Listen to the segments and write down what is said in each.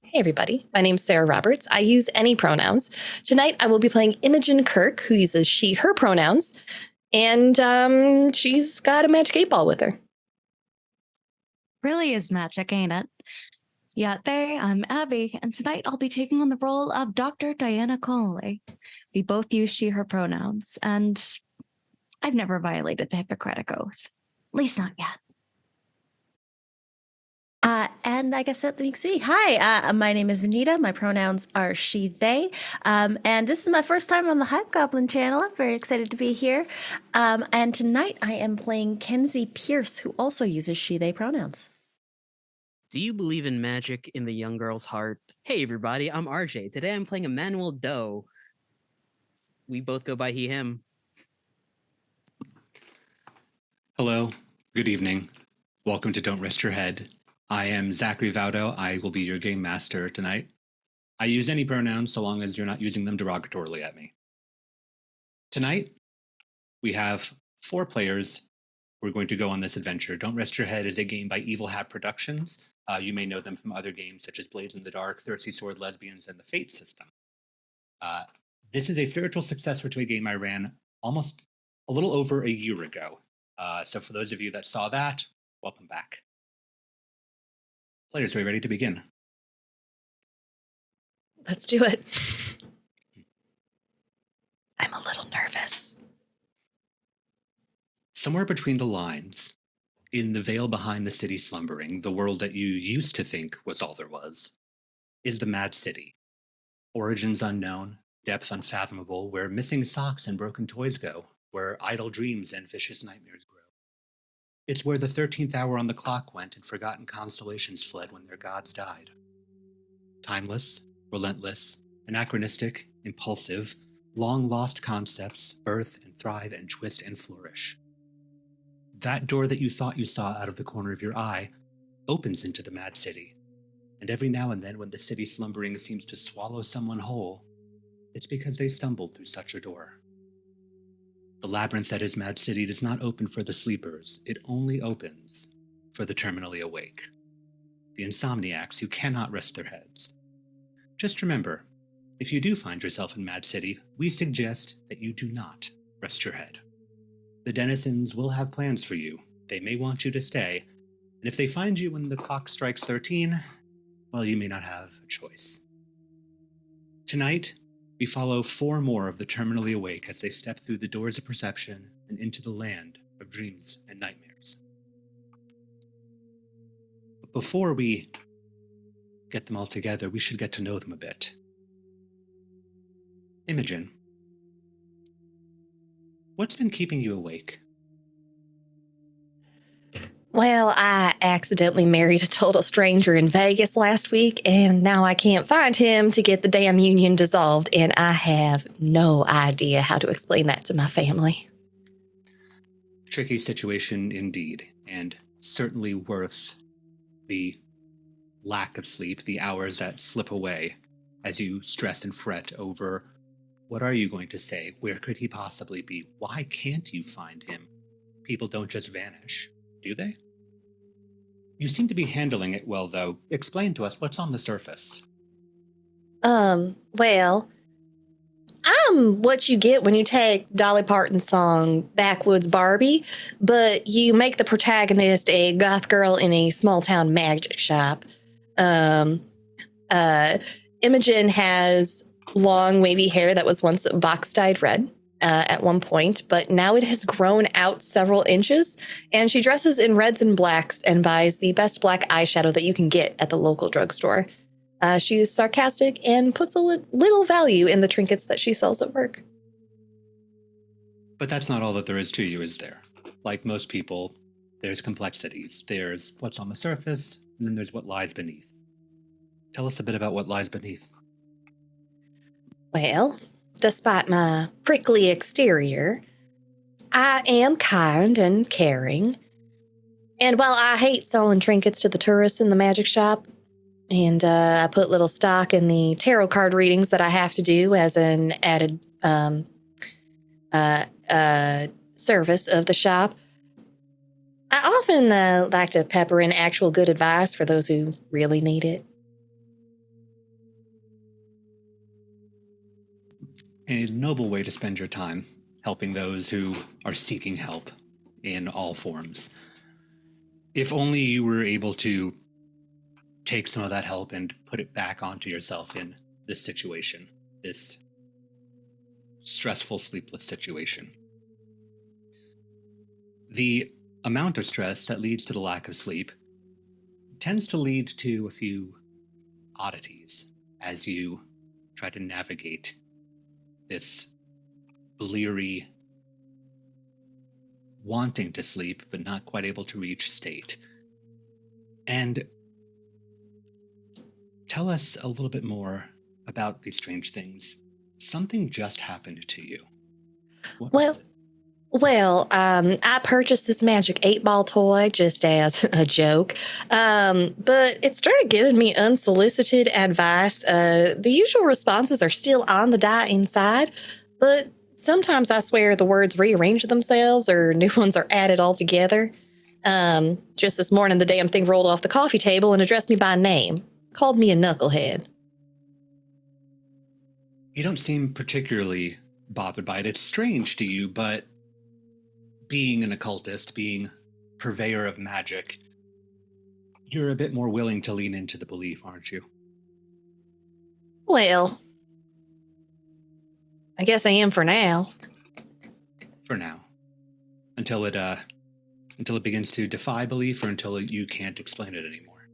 Hey everybody, my name's Sarah Roberts. I use any pronouns. Tonight I will be playing Imogen Kirk, who uses she, her pronouns, and she's got a magic 8-ball with her. Really is magic, ain't it? Yeah, I'm Abby, and tonight I'll be taking on the role of Dr. Diana Connolly. We both use she, her pronouns, and I've never violated the Hippocratic Oath. At least not yet. And I guess that makes me. Hi, my name is Anita. My pronouns are she, they. And this is my first time on the Hype Goblin channel. I'm very excited to be here. And tonight I am playing Kenzie Pierce, who also uses she, they pronouns. Do you believe in magic in the young girl's heart? Hey everybody, I'm RJ. Today I'm playing Emmanuel Doe. We both go by he, him. Hello, good evening. Welcome to Don't Rest Your Head. I am Zachary Vaudo. I will be your game master tonight. I use any pronouns so long as you're not using them derogatorily at me. Tonight, we have 4 players. We're going to go on this adventure. Don't Rest Your Head is a game by Evil Hat Productions. You may know them from other games such as Blades in the Dark, Thirsty Sword Lesbians, and the Fate System. This is a spiritual successor to a game I ran almost a little over a year ago. So for those of you that saw that, welcome back. Players, are we ready to begin? Let's do it. I'm a little nervous. Somewhere between the lines, in the veil behind the city slumbering, the world that you used to think was all there was, is the Mad City. Origins unknown, depth unfathomable, where missing socks and broken toys go, where idle dreams and vicious nightmares grow. It's where the 13th hour on the clock went and forgotten constellations fled when their gods died. Timeless, relentless, anachronistic, impulsive, long-lost concepts birth and thrive and twist and flourish. That door that you thought you saw out of the corner of your eye opens into the Mad City, and every now and then when the city slumbering seems to swallow someone whole, it's because they stumbled through such a door. The labyrinth that is Mad City does not open for the sleepers. It only opens for the terminally awake, the insomniacs who cannot rest their heads. Just remember, if you do find yourself in Mad City, we suggest that you do not rest your head. The denizens will have plans for you. They may want you to stay, and if they find you when the clock strikes 13, well, you may not have a choice. Tonight, we follow 4 more of the terminally awake as they step through the doors of perception and into the land of dreams and nightmares. But before we get them all together, we should get to know them a bit. Imogen, what's been keeping you awake? Well, I accidentally married a total stranger in Vegas last week, and now I can't find him to get the damn union dissolved, and I have no idea how to explain that to my family. Tricky situation indeed, and certainly worth the lack of sleep, the hours that slip away as you stress and fret over what are you going to say? Where could he possibly be? Why can't you find him? People don't just vanish, do they? You seem to be handling it well, though. Explain to us what's on the surface. Well, I'm what you get when you take Dolly Parton's song Backwoods Barbie, but you make the protagonist a goth girl in a small town magic shop. Imogen has long wavy hair that was once box-dyed red at one point, but now it has grown out several inches, and she dresses in reds and blacks and buys the best black eyeshadow that you can get at the local drugstore. She's sarcastic and puts a little value in the trinkets that she sells at work. But that's not all that there is to you, is there? Like most people, there's complexities. There's what's on the surface, and then there's what lies beneath. Tell us a bit about what lies beneath. Well, despite my prickly exterior, I am kind and caring. And while I hate selling trinkets to the tourists in the magic shop, And I put little stock in the tarot card readings that I have to do as an added service of the shop. I often like to pepper in actual good advice for those who really need it. A noble way to spend your time, helping those who are seeking help in all forms. If only you were able to take some of that help and put it back onto yourself in this situation, this stressful, sleepless situation. The amount of stress that leads to the lack of sleep tends to lead to a few oddities as you try to navigate this bleary, wanting to sleep but not quite able to reach state. And tell us a little bit more about these strange things. Something just happened to you. What was it? Well, I purchased this magic 8-ball toy just as a joke, but it started giving me unsolicited advice. The usual responses are still on the die inside, but sometimes I swear the words rearrange themselves or new ones are added altogether. Just this morning, the damn thing rolled off the coffee table and addressed me by name, called me a knucklehead. You don't seem particularly bothered by it. It's strange to you, but being an occultist, being purveyor of magic, you're a bit more willing to lean into the belief, aren't you? Well, I guess I am for now. For now. Until it begins to defy belief, or until you can't explain it anymore.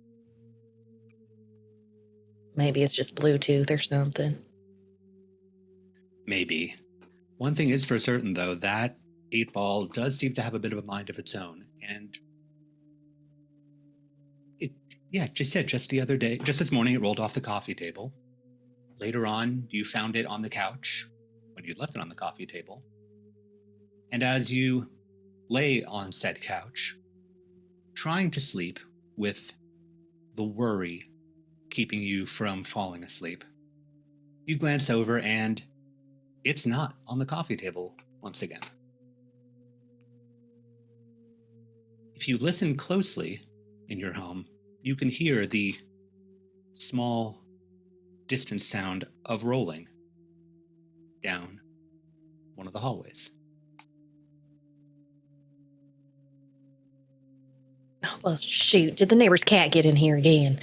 Maybe it's just Bluetooth or something. Maybe. One thing is for certain, though, that 8-ball does seem to have a bit of a mind of its own. And just the other day, just this morning, it rolled off the coffee table. Later on, you found it on the couch when you left it on the coffee table. And as you lay on said couch, trying to sleep with the worry keeping you from falling asleep, you glance over and it's not on the coffee table once again. If you listen closely in your home, you can hear the small, distant sound of rolling down one of the hallways. Well, shoot, did the neighbor's cat get in here again?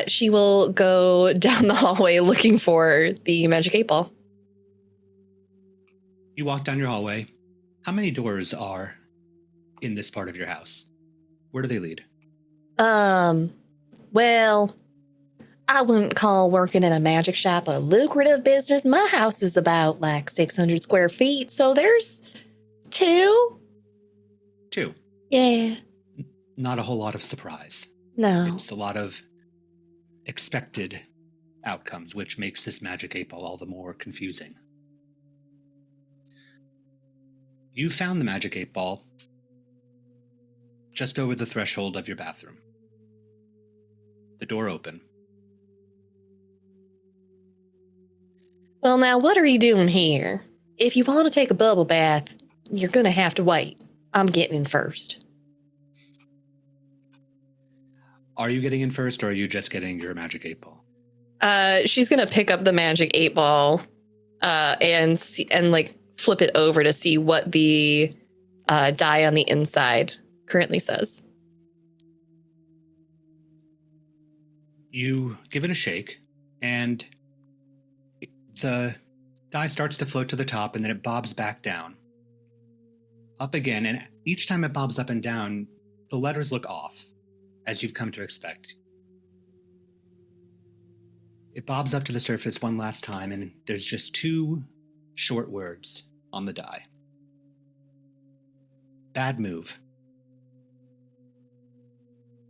She will go down the hallway looking for the magic 8-ball. You walk down your hallway. How many doors are in this part of your house? Where do they lead? Well, I wouldn't call working in a magic shop a lucrative business. My house is about like 600 square feet, so there's 2. 2. Yeah. Not a whole lot of surprise. No. It's a lot of expected outcomes, which makes this magic 8-ball all the more confusing. You found the magic 8-ball just over the threshold of your bathroom. The door open. Well, now, what are you doing here? If you want to take a bubble bath, you're going to have to wait. I'm getting in first. Are you getting in first, or are you just getting your magic 8-ball? She's going to pick up the magic 8-ball and flip it over to see what the die on the inside currently says. You give it a shake, and the die starts to float to the top, and then it bobs back down. Up again, and each time it bobs up and down, the letters look off, as you've come to expect. It bobs up to the surface one last time, and there's just 2 short words on the die. Bad move.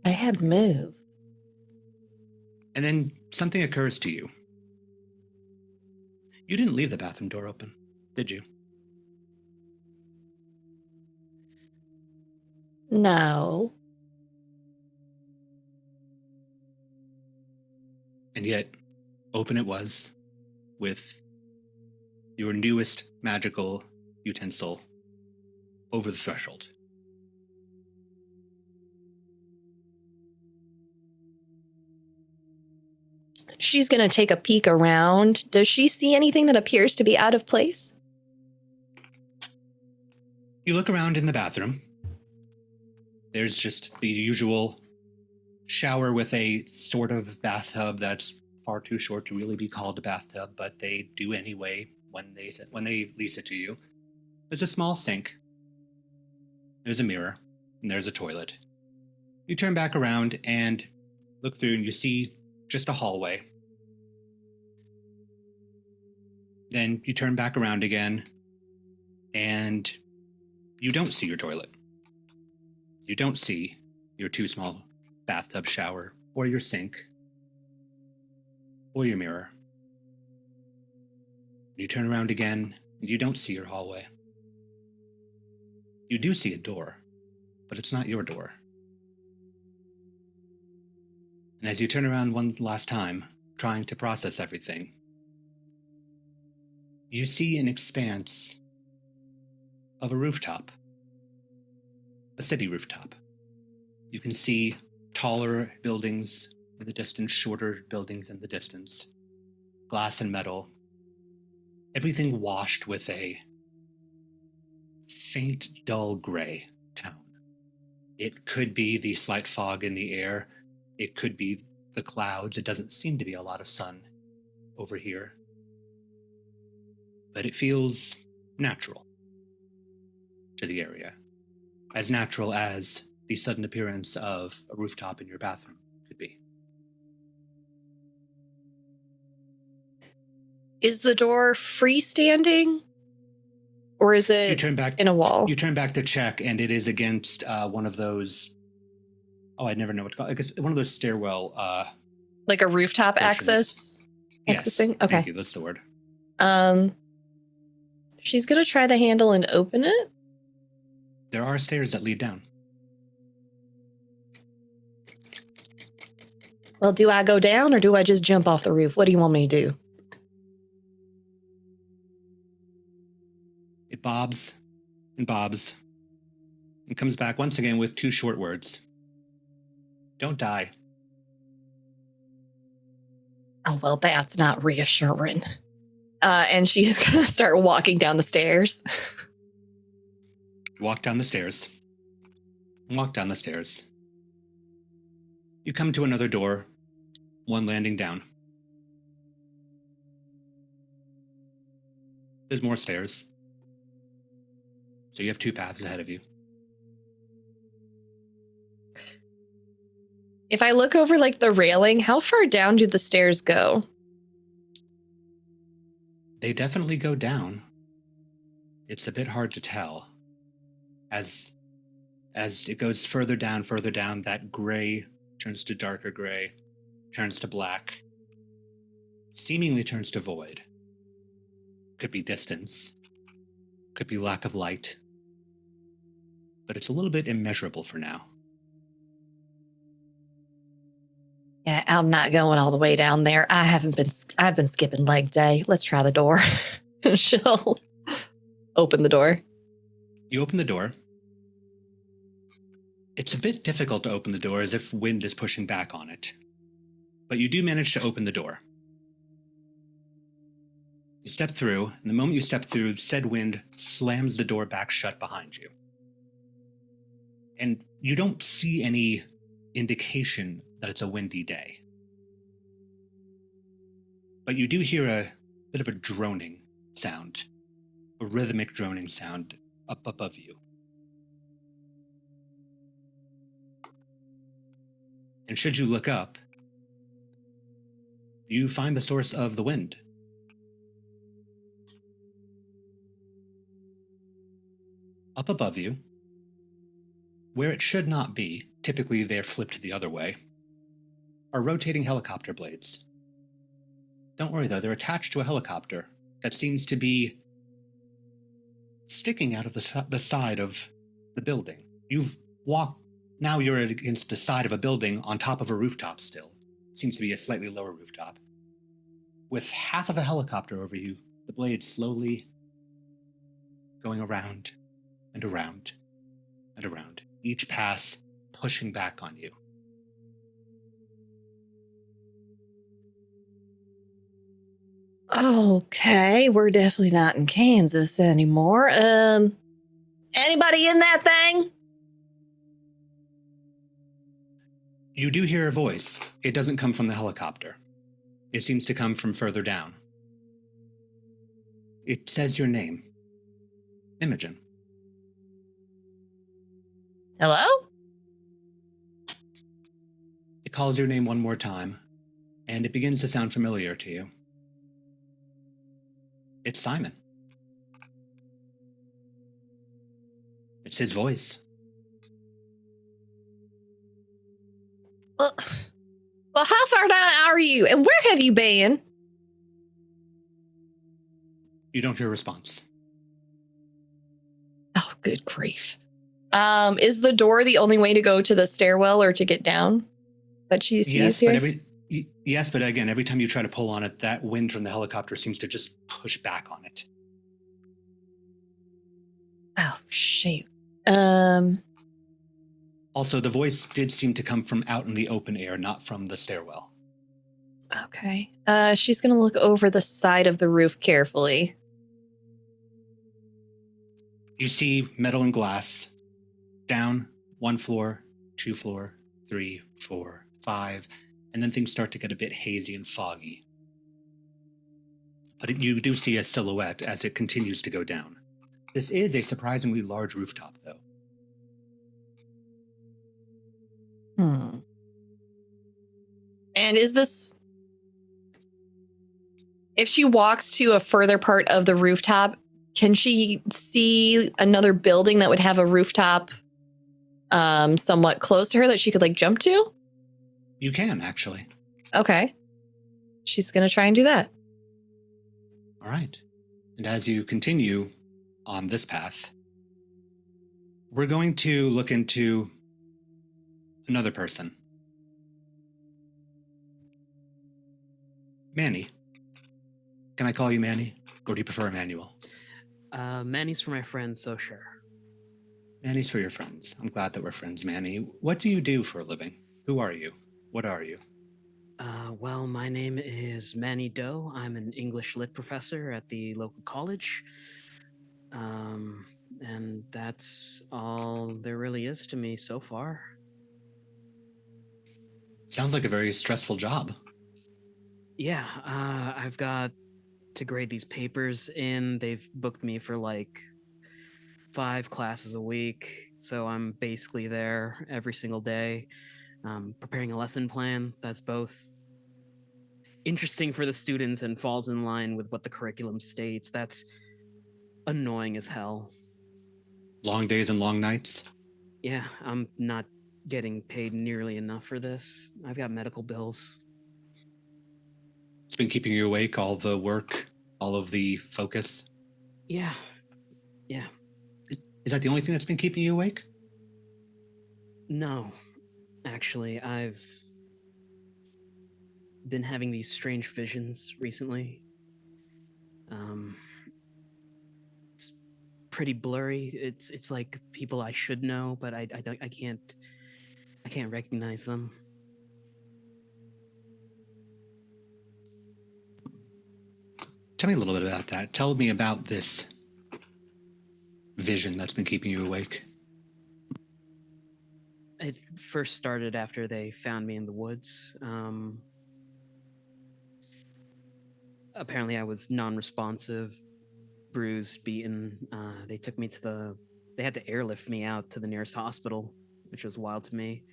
Bad move. And then something occurs to you. You didn't leave the bathroom door open, did you? No. And yet, open it was, with your newest magical utensil over the threshold. She's going to take a peek around. Does she see anything that appears to be out of place? You look around in the bathroom. There's just the usual shower with a sort of bathtub that's far too short to really be called a bathtub, but they do anyway when they lease it to you. There's a small sink. There's a mirror, and there's a toilet. You turn back around and look through, and you see just a hallway. Then you turn back around again, and you don't see your toilet. You don't see your too small bathtub shower, or your sink, or your mirror. You turn around again, and you don't see your hallway. You do see a door, but it's not your door. And as you turn around one last time, trying to process everything, you see an expanse of a rooftop. A city rooftop. You can see taller buildings in the distance, shorter buildings in the distance, glass and metal, everything washed with a faint, dull gray tone. It could be the slight fog in the air. It could be the clouds. It doesn't seem to be a lot of sun over here. But it feels natural to the area. As natural as the sudden appearance of a rooftop in your bathroom could be. Is the door freestanding? Or is You it turn back in a wall? You turn back to check, and it is against one of those. Oh, I never know what to call it. I guess one of those stairwell. Like a rooftop access? Access thing? Okay. Thank you. That's the word. She's going to try the handle and open it. There are stairs that lead down. Well, do I go down or do I just jump off the roof? What do you want me to do? It bobs and bobs and comes back once again with two short words. Don't die. Oh, well, that's not reassuring. And she's going to start walking down the stairs. Walk down the stairs. Walk down the stairs. You come to another door, one landing down. There's more stairs. So you have two paths ahead of you. If I look over like the railing, how far down do the stairs go? They definitely go down. It's a bit hard to tell. As it goes further down, that gray turns to darker gray, turns to black, seemingly turns to void. Could be distance, could be lack of light, but it's a little bit immeasurable for now. Yeah, I'm not going all the way down there. I've been skipping leg day. Let's try the door. She'll open the door. You open the door. It's a bit difficult to open the door as if wind is pushing back on it. But you do manage to open the door. You step through, and the moment you step through, said wind slams the door back shut behind you. And you don't see any indication that it's a windy day. But you do hear a bit of a droning sound, a rhythmic droning sound up above you. And should you look up, you find the source of the wind. Up above you, where it should not be, typically they're flipped the other way, are rotating helicopter blades. Don't worry though, they're attached to a helicopter that seems to be sticking out of the side of the building. Now you're against the side of a building on top of a rooftop still. seems to be a slightly lower rooftop. With half of a helicopter over you, the blade slowly going around and around and around, each pass pushing back on you. Okay, we're definitely not in Kansas anymore. Anybody in that thing? You do hear a voice. It doesn't come from the helicopter. It seems to come from further down. It says your name. Imogen. Hello? It calls your name one more time, and it begins to sound familiar to you. It's Simon. It's his voice. Well, how far down are you, and where have you been? You don't hear a response. Oh, good grief. Is the door the only way to go to the stairwell or to get down that she sees here? Yes, but again, every time you try to pull on it, that wind from the helicopter seems to just push back on it. Oh, shoot. Also, the voice did seem to come from out in the open air, not from the stairwell. Okay. She's going to look over the side of the roof carefully. You see metal and glass. Down, 1 floor, 2 floor, 3, 4, 5, and then things start to get a bit hazy and foggy. But you do see a silhouette as it continues to go down. This is a surprisingly large rooftop, though. And is this... If she walks to a further part of the rooftop, can she see another building that would have a rooftop somewhat close to her that she could like jump to? You can, actually. Okay. She's going to try and do that. All right. And as you continue on this path, we're going to look into another person. Manny. Can I call you Manny? Or do you prefer Emmanuel? Manny's for my friends, so sure. Manny's for your friends. I'm glad that we're friends, Manny. What do you do for a living? Who are you? What are you? Well, my name is Manny Doe. I'm an English lit professor at the local college. And that's all there really is to me so far. Sounds like a very stressful job. Yeah, I've got to grade these papers in. They've booked me for like 5 classes a week, so I'm basically there every single day, preparing a lesson plan that's both interesting for the students and falls in line with what the curriculum states. That's annoying as hell. Long days and long nights? Yeah, I'm not getting paid nearly enough for this. I've got medical bills. It's been keeping you awake, all the work, all of the focus? Yeah. Is that the only thing that's been keeping you awake? No, actually, I've been having these strange visions recently. It's pretty blurry. It's like people I should know, but I can't recognize them. Tell me a little bit about that. Tell me about this vision that's been keeping you awake. It first started after they found me in the woods. Apparently I was non-responsive, bruised, beaten. They took me to they had to airlift me out to the nearest hospital, which was wild to me.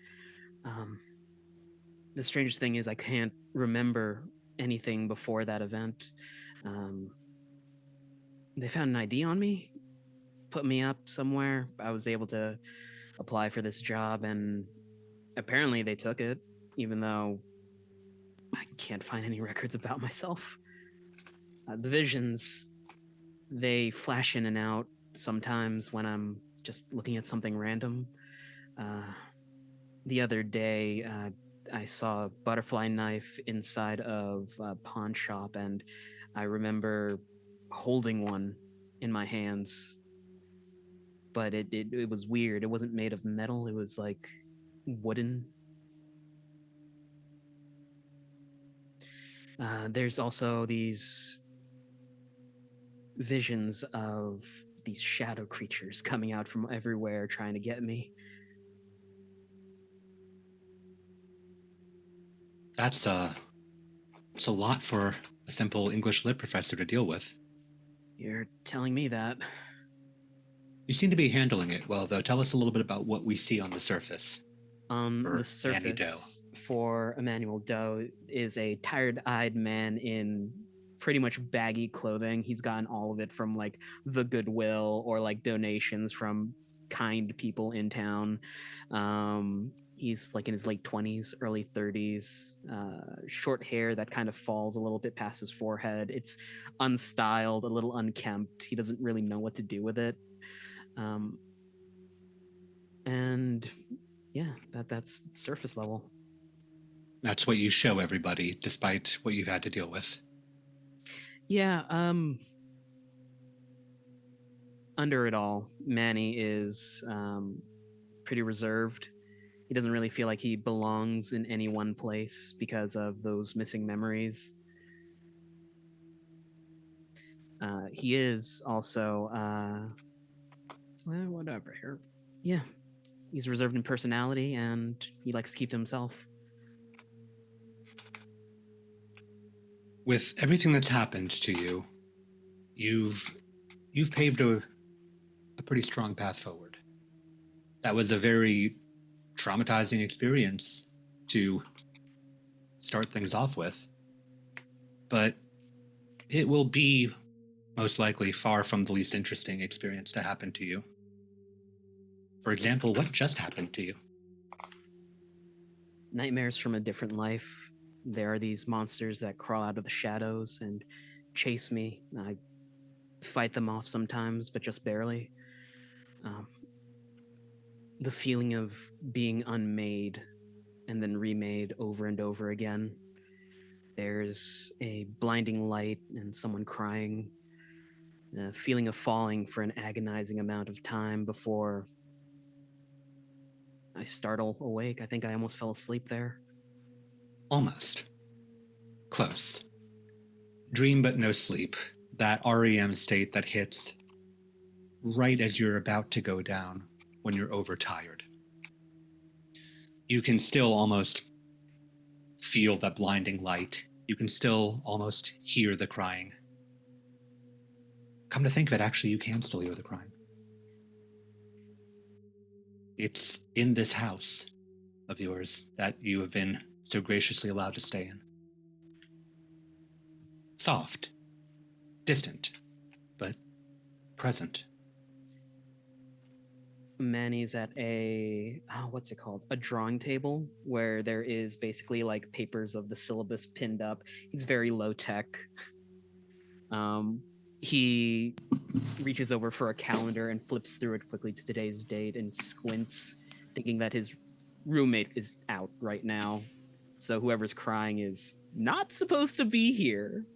The strangest thing is I can't remember anything before that event. They found an ID on me, put me up somewhere. I was able to apply for this job, and apparently they took it, even though I can't find any records about myself. The visions, they flash in and out sometimes when I'm just looking at something random. The other day, I saw a butterfly knife inside of a pawn shop, and I remember holding one in my hands. But it was weird. It wasn't made of metal. It was like wooden. There's also these visions of these shadow creatures coming out from everywhere trying to get me. It's a lot for a simple English lit professor to deal with. You're telling me that. You seem to be handling it well, though. Tell us a little bit about what we see on the surface. On For the surface for Emmanuel Doe is a tired-eyed man in pretty much baggy clothing. He's gotten all of it from like the Goodwill or like donations from kind people in town. He's like in his late 20s, early 30s, short hair that kind of falls a little bit past his forehead. It's unstyled, a little unkempt. He doesn't really know what to do with it. And yeah, that's surface level. That's what you show everybody, despite what you've had to deal with. Yeah, under it all, Manny is pretty reserved. He doesn't really feel like he belongs in any one place because of those missing memories. He is also, whatever here. Yeah, he's reserved in personality and he likes to keep to himself. With everything that's happened to you, you've paved a pretty strong path forward. That was a very traumatizing experience to start things off with, but it will be most likely far from the least interesting experience to happen to you. For example, what just happened to you? Nightmares from a different life. There are these monsters that crawl out of the shadows and chase me. I fight them off sometimes, but just barely. The feeling of being unmade and then remade over and over again. There's a blinding light and someone crying. A feeling of falling for an agonizing amount of time before I startle awake. I think I almost fell asleep there. Almost. Close. Dream but no sleep. That REM state that hits right as you're about to go down when you're overtired. You can still almost feel that blinding light. You can still almost hear the crying. Come to think of it, actually, you can still hear the crying. It's in this house of yours that you have been so graciously allowed to stay in. Soft, distant, but present. Manny's at a, what's it called? A drawing table where there is basically like papers of the syllabus pinned up. He's very low tech. He reaches over for a calendar and flips through it quickly to today's date and squints, thinking that his roommate is out right now. So whoever's crying is not supposed to be here.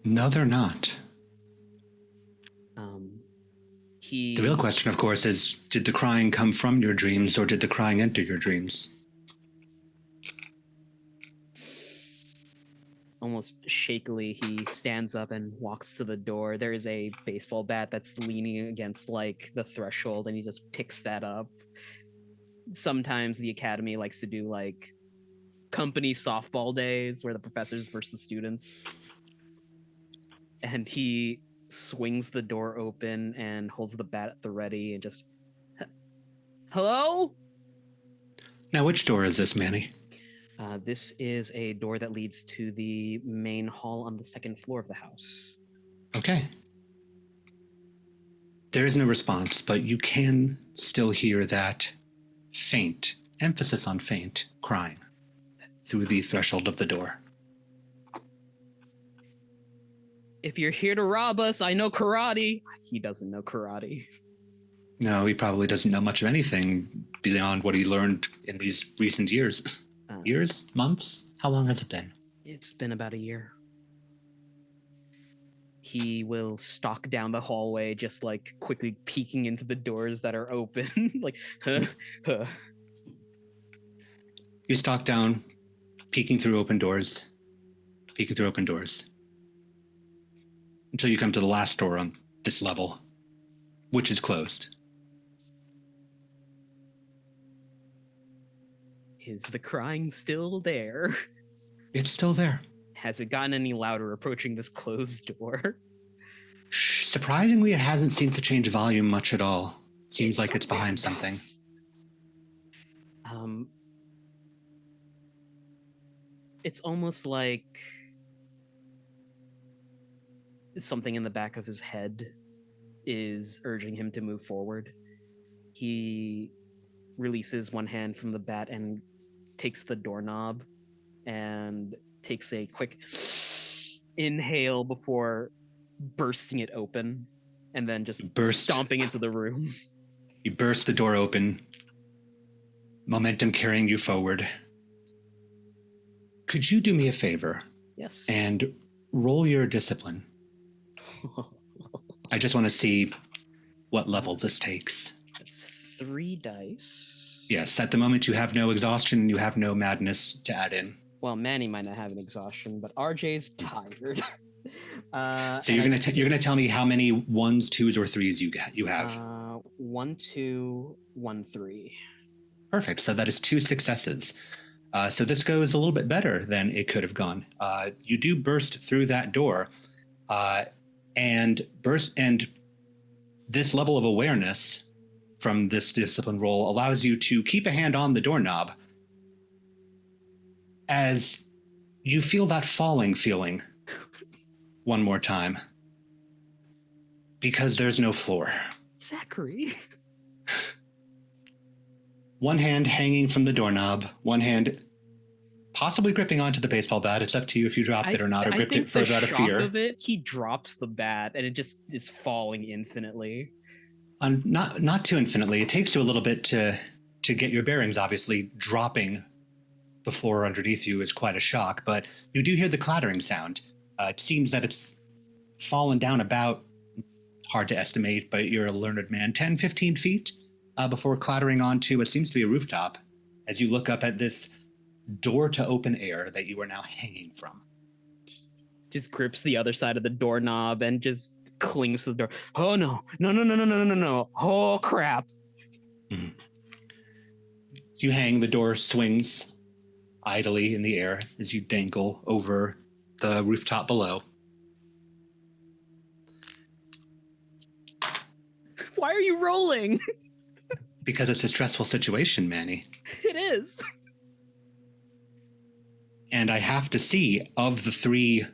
No, they're not. The real question, of course, is did the crying come from your dreams or did the crying enter your dreams? Almost shakily, he stands up and walks to the door. There is a baseball bat that's leaning against like the threshold, and he just picks that up. Sometimes the academy likes to do like company softball days where the professors versus the students. And he swings the door open and holds the bat at the ready and just, hello? Now, which door is this, Manny? This is a door that leads to the main hall on the second floor of the house. Okay. There is no response, but you can still hear that faint, emphasis on faint, crying through the threshold of the door. If you're here to rob us, I know karate. He doesn't know karate. No, he probably doesn't know much of anything beyond what he learned in these recent years. Years? Months? How long has it been? It's been about a year. He will stalk down the hallway, just like quickly peeking into the doors that are open. Like, huh. You stalk down, peeking through open doors, until you come to the last door on this level, which is closed. Is the crying still there? It's still there. Has it gotten any louder approaching this closed door? Surprisingly, it hasn't seemed to change volume much at all. Seems like it's behind something. It's almost like something in the back of his head is urging him to move forward. He releases one hand from the bat and takes the doorknob and takes a quick inhale before bursting it open and then just stomping into the room. You burst the door open, momentum carrying you forward. Could you do me a favor? Yes. And roll your discipline. I just want to see what level this takes. That's 3 dice. Yes, at the moment you have no exhaustion, you have no madness to add in. Well, Manny might not have an exhaustion, but RJ's tired. So you're gonna tell me how many 1s, 2s, or 3s you have. 1, 2, 1, 3. Perfect. So that is 2 successes. So this goes a little bit better than it could have gone. You do burst through that door, and this level of awareness from this discipline roll allows you to keep a hand on the doorknob as you feel that falling feeling one more time, because there's no floor. Zachary. One hand hanging from the doorknob, one hand possibly gripping onto the baseball bat. It's up to you if you dropped it or not, or gripped it further out of fear. Of it, he drops the bat and it just is falling infinitely. Not too infinitely. It takes you a little bit to get your bearings. Obviously, dropping the floor underneath you is quite a shock, but you do hear the clattering sound. It seems that it's fallen down about, hard to estimate, but you're a learned man, 10, 15 feet before clattering onto what seems to be a rooftop as you look up at this door to open air that you are now hanging from. Just grips the other side of the doorknob and just clings to the door. Oh no. No. Oh crap. Mm-hmm. You hang, the door swings idly in the air as you dangle over the rooftop below. Why are you rolling? Because it's a stressful situation, Manny. It is. And I have to see, of the 3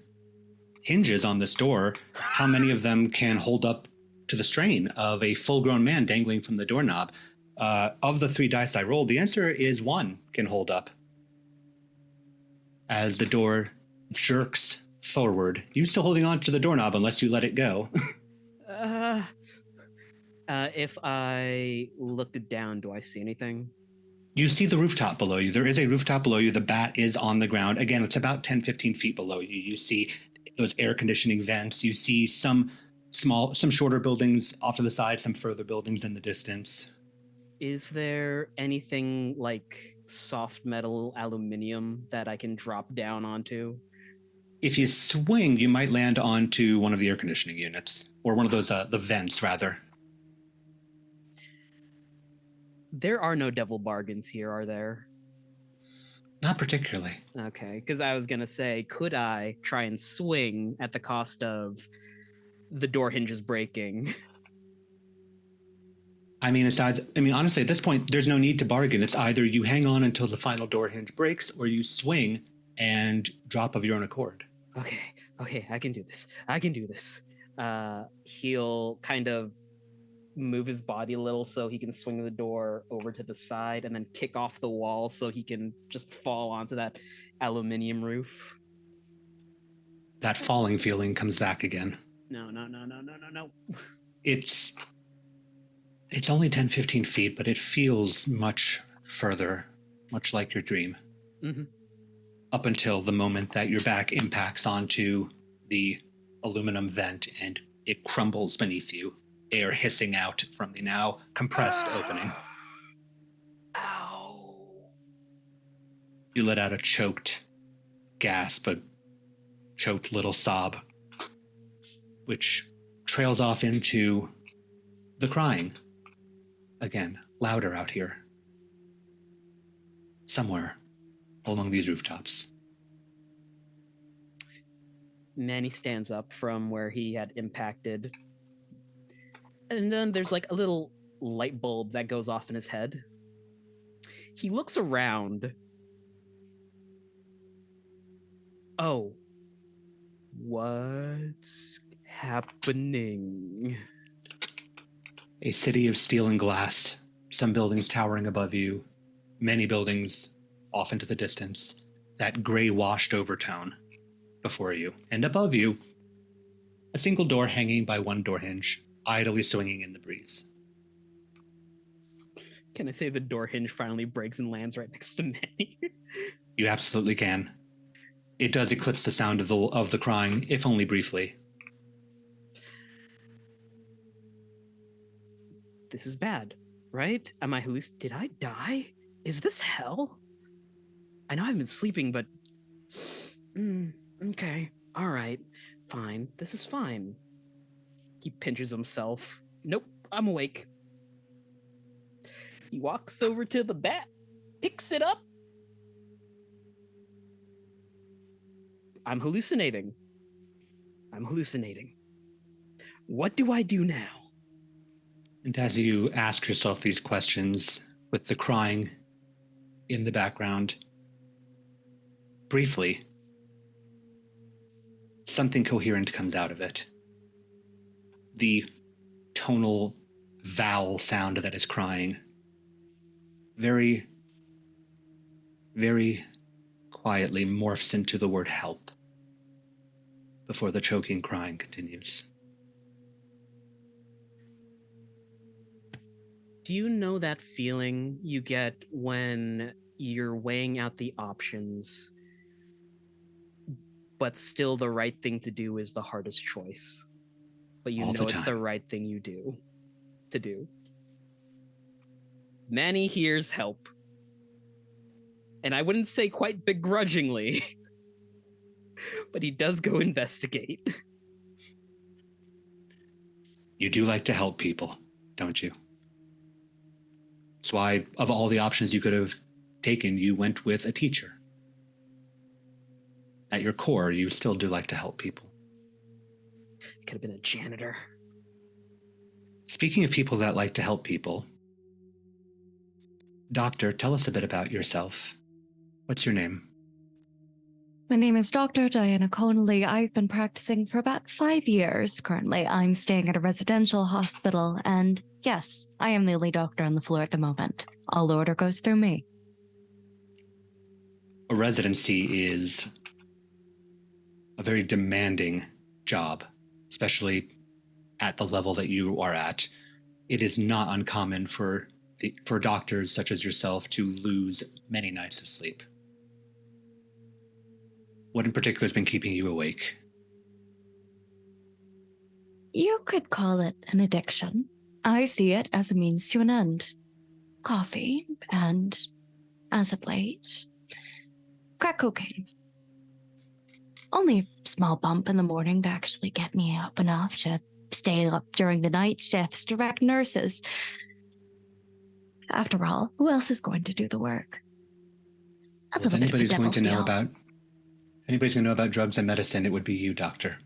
hinges on this door, how many of them can hold up to the strain of a full-grown man dangling from the doorknob. Of the 3 dice I rolled, the answer is 1 can hold up. As the door jerks forward. You're still holding on to the doorknob unless you let it go. If I look down, do I see anything? You see the rooftop below you. There is a rooftop below you. The bat is on the ground. Again, it's about 10, 15 feet below you. You see those air conditioning vents. You see some shorter buildings off to the side, some further buildings in the distance. Is there anything like soft metal aluminum that I can drop down onto? If you swing, you might land onto one of the air conditioning units, or one of those, the vents, rather. There are no devil bargains here, are there? Not particularly. Okay, because I was going to say, could I try and swing at the cost of the door hinges breaking? I mean, honestly, at this point, there's no need to bargain. It's either you hang on until the final door hinge breaks, or you swing and drop of your own accord. Okay, I can do this. He'll kind of move his body a little so he can swing the door over to the side and then kick off the wall so he can just fall onto that aluminium roof. That falling feeling comes back again. No. It's only 10, 15 feet, but it feels much further, much like your dream. Mm-hmm. Up until the moment that your back impacts onto the aluminum vent and it crumbles beneath you, air hissing out from the now compressed opening. Ow. You let out a choked gasp, a choked little sob, which trails off into the crying. Again, louder out here. Somewhere along these rooftops. Manny stands up from where he had impacted. And then there's like a little light bulb that goes off in his head. He looks around. Oh. What's happening? A city of steel and glass, some buildings towering above you, many buildings off into the distance, that gray washed overtone before you. And above you, a single door hanging by one door hinge, idly swinging in the breeze. Can I say the door hinge finally breaks and lands right next to Manny? You absolutely can. It does eclipse the sound of the crying, if only briefly. This is bad, right? Am I Did I die? Is this hell? I know I've been sleeping, but... okay. All right. Fine. This is fine. He pinches himself. Nope. I'm awake. He walks over to the bat, picks it up. I'm hallucinating. What do I do now? And as you ask yourself these questions, with the crying in the background, briefly, something coherent comes out of it. The tonal vowel sound that is crying very, very quietly morphs into the word help before the choking crying continues. Do you know that feeling you get when you're weighing out the options, but still the right thing to do is the hardest choice, but you know it's the right thing to do? Manny hears help. And I wouldn't say quite begrudgingly, but he does go investigate. You do like to help people, don't you? That's why, of all the options you could have taken, you went with a teacher. At your core, you still do like to help people. Could have been a janitor. Speaking of people that like to help people, Doctor, tell us a bit about yourself. What's your name? My name is Dr. Diana Connolly. I've been practicing for about 5 years. Currently, I'm staying at a residential hospital, and yes, I am the only doctor on the floor at the moment. All order goes through me. A residency is a very demanding job, especially at the level that you are at. It is not uncommon for doctors such as yourself to lose many nights of sleep. What in particular has been keeping you awake? You could call it an addiction. I see it as a means to an end. Coffee, and as of late, crack cocaine. Only a small bump in the morning to actually get me up enough to stay up during the night shifts, direct nurses. After all, who else is going to do the work? Well, if anybody's going to know about drugs and medicine, it would be you, Doctor.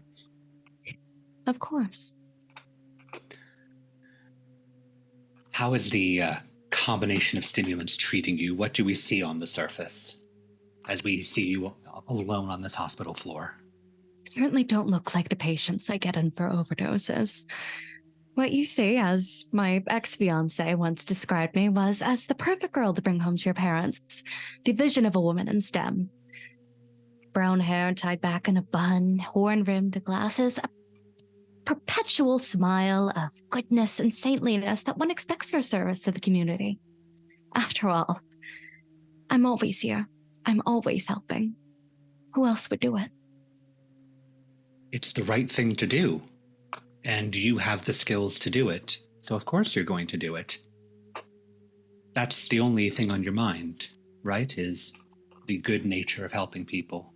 Of course. How is the combination of stimulants treating you? What do we see on the surface as we see you alone on this hospital floor? Certainly don't look like the patients I get in for overdoses. What you see, as my ex-fiance once described me, was as the perfect girl to bring home to your parents. The vision of a woman in STEM. Brown hair tied back in a bun, horn-rimmed glasses, a perpetual smile of goodness and saintliness that one expects for service to the community. After all, I'm always here, I'm always helping. Who else would do it? It's the right thing to do. And you have the skills to do it. So of course you're going to do it. That's the only thing on your mind, right? Is the good nature of helping people.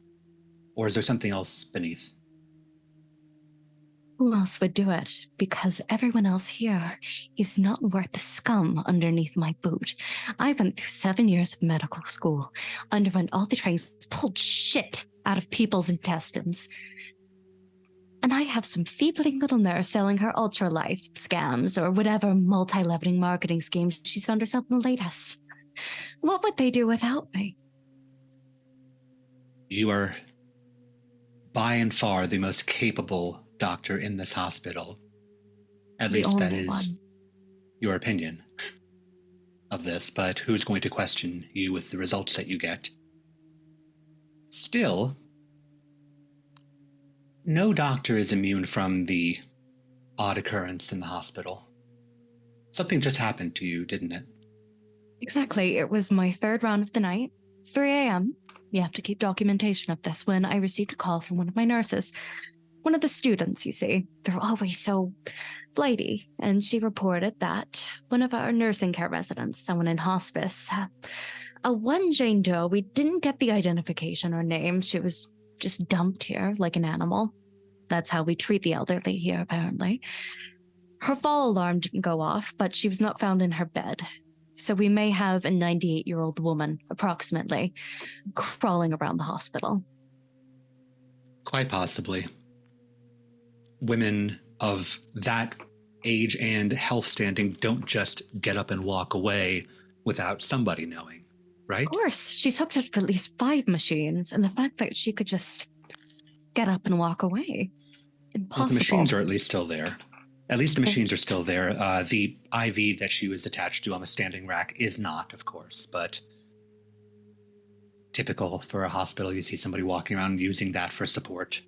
Or is there something else beneath? Who else would do it? Because everyone else here is not worth the scum underneath my boot. I went through 7 years of medical school, underwent all the trainings, pulled shit out of people's intestines. And I have some feebling little nurse selling her ultra-life scams or whatever multi-leveling marketing scheme she's found herself in the latest. What would they do without me? You are by and far the most capable doctor in this hospital. At The least that only is one. your opinion of this, but who's going to question you with the results that you get? Still, no doctor is immune from the odd occurrence in the hospital. Something just happened to you, didn't it? Exactly. It was my third round of the night, 3 a.m. You have to keep documentation of this when I received a call from one of my nurses. One of the students, you see. They're always so flighty. And she reported that one of our nursing care residents, someone in hospice, a one Jane Doe, we didn't get the identification or name. She was just dumped here like an animal. That's how we treat the elderly here, apparently. Her fall alarm didn't go off, but she was not found in her bed. So we may have a 98-year-old woman, approximately, crawling around the hospital. Quite possibly. Women of that age and health standing don't just get up and walk away without somebody knowing, right? Of course, she's hooked up to at least 5 machines, and the fact that she could just get up and walk away. Impossible. Well, the machines are at least still there. At least the machines are still there. The IV that she was attached to on the standing rack is not, of course, but typical for a hospital. You see somebody walking around using that for support.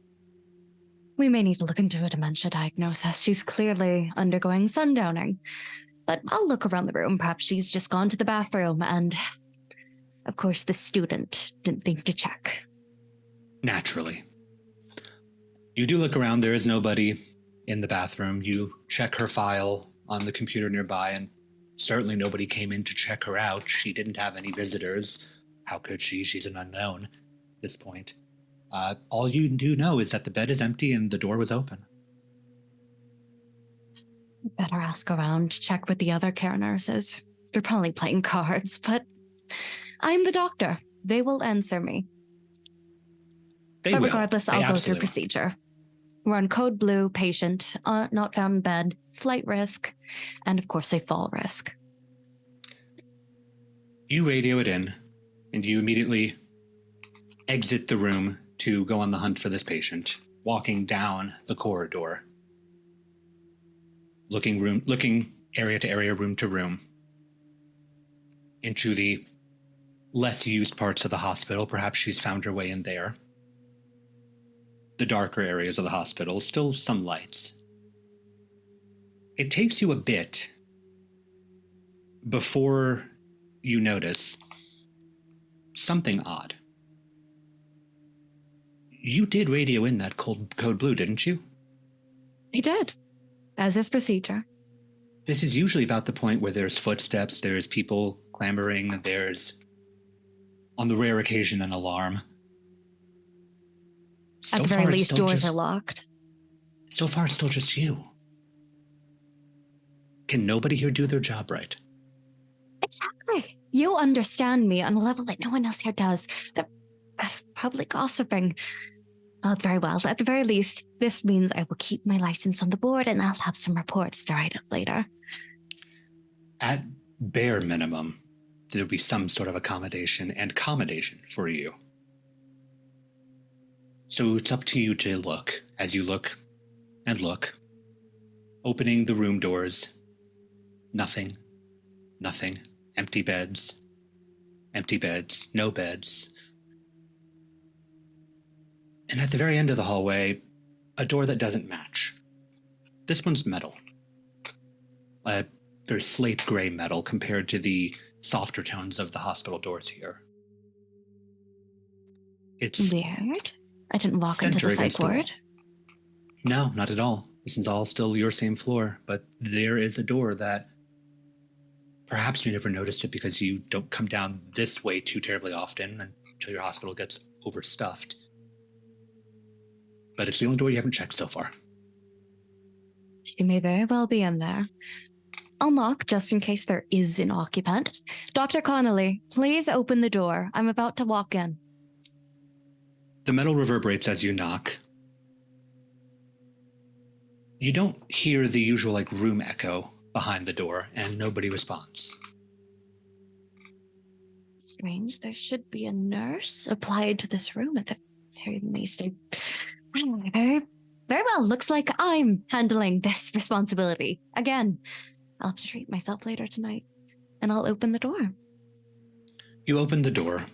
We may need to look into a dementia diagnosis. She's clearly undergoing sundowning. But I'll look around the room. Perhaps she's just gone to the bathroom, and of course the student didn't think to check. Naturally. You do look around. There is nobody in the bathroom. You check her file on the computer nearby, and certainly nobody came in to check her out. She didn't have any visitors. How could she? She's an unknown at this point. All you do know is that the bed is empty and the door was open. Better ask around, check with the other care nurses. They're probably playing cards, but I'm the doctor. They will answer me. But regardless, I'll go through procedure. We're on code blue, patient, not found in bed, flight risk, and of course a fall risk. You radio it in, and you immediately exit the room to go on the hunt for this patient, walking down the corridor, looking area to area, room to room, into the less used parts of the hospital. Perhaps she's found her way in there. The darker areas of the hospital, still some lights. It takes you a bit before you notice something odd. You did radio in that code blue, didn't you? I did, as is procedure. This is usually about the point where there's footsteps, there's people clamoring, there's, on the rare occasion, an alarm. At the very least, doors are locked. So far, it's still just you. Can nobody here do their job right? Exactly. You understand me on a level that no one else here does. They're probably gossiping. Oh, very well. At the very least, this means I will keep my license on the board and I'll have some reports to write up later. At bare minimum, there'll be some sort of accommodation for you. So it's up to you to look. As you look and look, opening the room doors, nothing, empty beds, no beds. And at the very end of the hallway, a door that doesn't match. This one's metal. A very slate gray metal compared to the softer tones of the hospital doors here. It's Weird. I didn't walk into center the against psych the wall. ward. No, not at all. This is all still your same floor, but there is a door that perhaps you never noticed it because you don't come down this way too terribly often until your hospital gets overstuffed. But it's the only door you haven't checked so far. She may very well be in there. I'll knock just in case there is an occupant. Dr. Connolly, please open the door. I'm about to walk in. The metal reverberates as you knock. You don't hear the usual room echo behind the door, and nobody responds. Strange. There should be a nurse applied to this room at the very least. Very well. Looks like I'm handling this responsibility. Again, I'll have to treat myself later tonight, and I'll open the door. You open the door,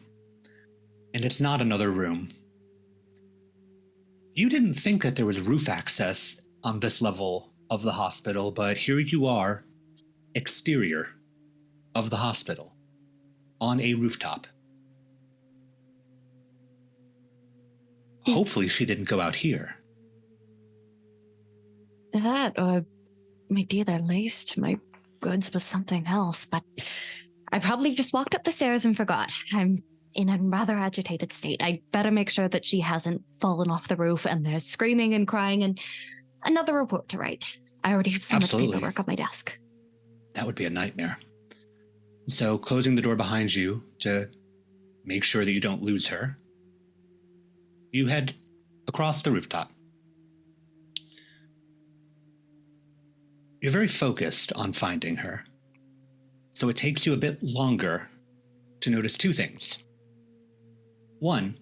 and it's not another room. You didn't think that there was roof access on this level of the hospital, but here you are, exterior of the hospital, on a rooftop. Hopefully she didn't go out here. That, or my dealer laced my goods with something else, but I probably just walked up the stairs and forgot. I'm in a rather agitated state. I better make sure that she hasn't fallen off the roof and there's screaming and crying and another report to write. I already have so Absolutely. much paperwork on my desk. That would be a nightmare. So closing the door behind you to make sure that you don't lose her, you head across the rooftop. You're very focused on finding her, so it takes you a bit longer to notice two things. One,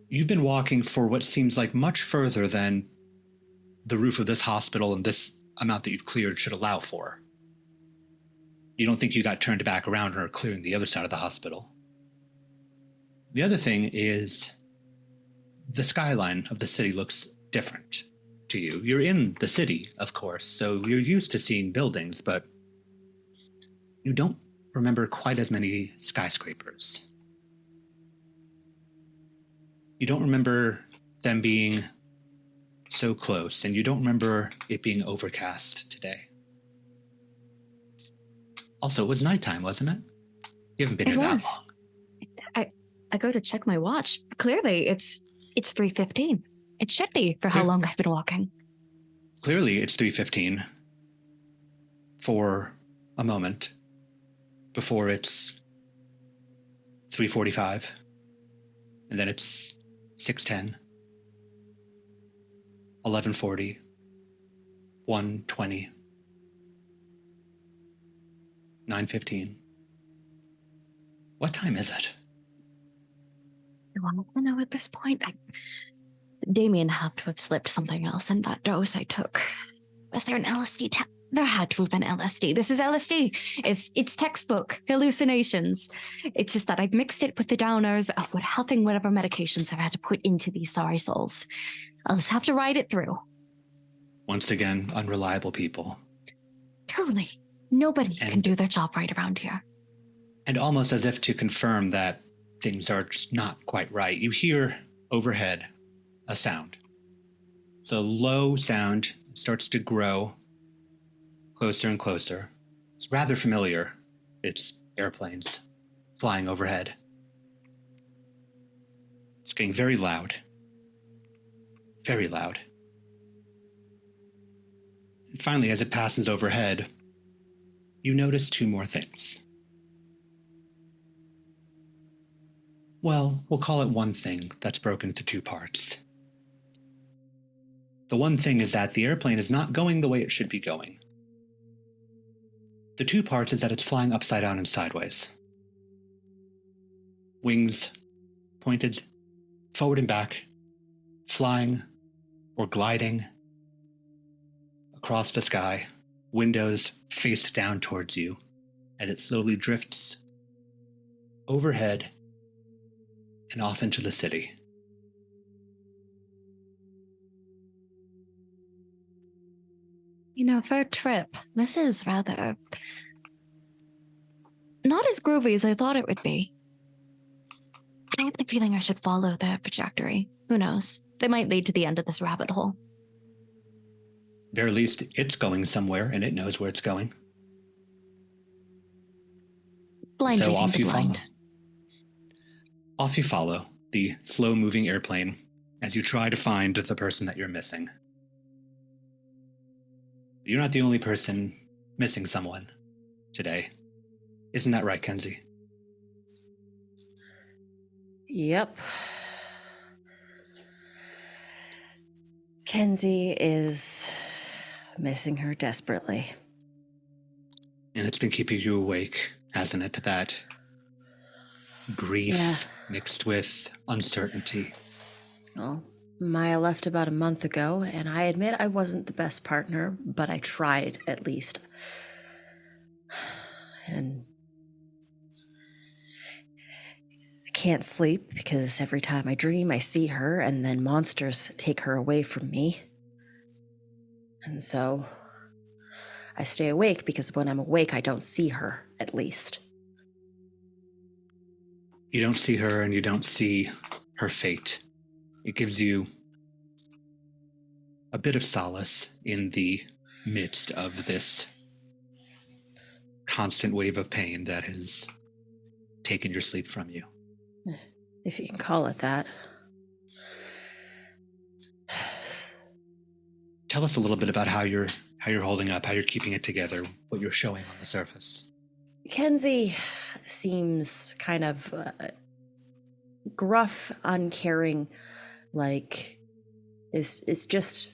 you've been walking for what seems like much further than the roof of this hospital and this amount that you've cleared should allow for. You don't think you got turned back around or clearing the other side of the hospital. The other thing is the skyline of the city looks different to you. You're in the city, of course, so you're used to seeing buildings, but you don't remember quite as many skyscrapers. You don't remember them being so close, and you don't remember it being overcast today. Also, it was nighttime, wasn't it? You haven't been It here that was. long. I go to check my watch. Clearly, it's 3:15. It should be for how Clear- long I've been walking. Clearly, it's 3:15 for a moment before it's 3:45, and then it's 6:10, 11:40, 1:20, 9:15. What time is it? Do I want to know at this point? Damien had to have slipped something else in that dose I took. Was there an LSD? There had to have been LSD. This is LSD. It's textbook hallucinations. It's just that I've mixed it with the downers with helping whatever medications I've had to put into these sorry souls. I'll just have to ride it through. Once again, unreliable people. Truly, nobody can And- do their job right around here. And almost as if to confirm that things are just not quite right, you hear overhead a sound. It's a low sound, starts to grow closer and closer. It's rather familiar. It's airplanes flying overhead. It's getting very loud. Very loud. And finally, as it passes overhead, you notice two more things. Well, we'll call it one thing that's broken into two parts. The one thing is that the airplane is not going the way it should be going. The two parts is that it's flying upside down and sideways. Wings pointed forward and back, flying or gliding across the sky, windows faced down towards you as it slowly drifts overhead and off into the city. You know, for a trip, this is rather not as groovy as I thought it would be. I get the feeling I should follow their trajectory. Who knows? They might lead to the end of this rabbit hole. Very least, it's going somewhere, and it knows where it's going. Blind So leading off the you blind. follow. Off you follow the slow-moving airplane as you try to find the person that you're missing. You're not the only person missing someone today. Isn't that right, Kenzie? Yep. Kenzie is missing her desperately. And it's been keeping you awake, hasn't it? That grief mixed with uncertainty. Well, Maya left about a month ago, and I admit I wasn't the best partner, but I tried at least. And I can't sleep because every time I dream, I see her, and then monsters take her away from me. And so I stay awake because when I'm awake, I don't see her, at least. You don't see her and you don't see her fate. It gives you a bit of solace in the midst of this constant wave of pain that has taken your sleep from you. If you can call it that. Tell us a little bit about how you're holding up, how you're keeping it together, what you're showing on the surface. Kenzie seems kind of gruff, uncaring, like is just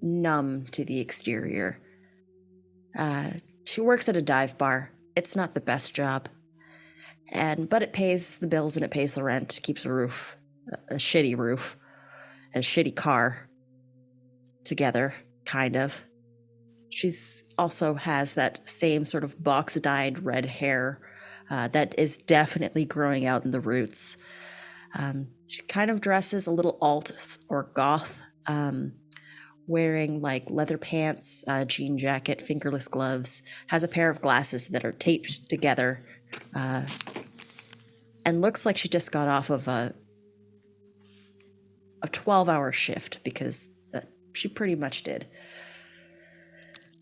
numb to the exterior. She works at a dive bar. It's not the best job, but it pays the bills and it pays the rent, keeps a roof, a shitty roof, and a shitty car together, kind of. She's also has that same sort of box-dyed red hair that is definitely growing out in the roots. She kind of dresses a little alt or goth, wearing like leather pants, jean jacket, fingerless gloves, has a pair of glasses that are taped together, and looks like she just got off of a 12-hour shift, because she pretty much did.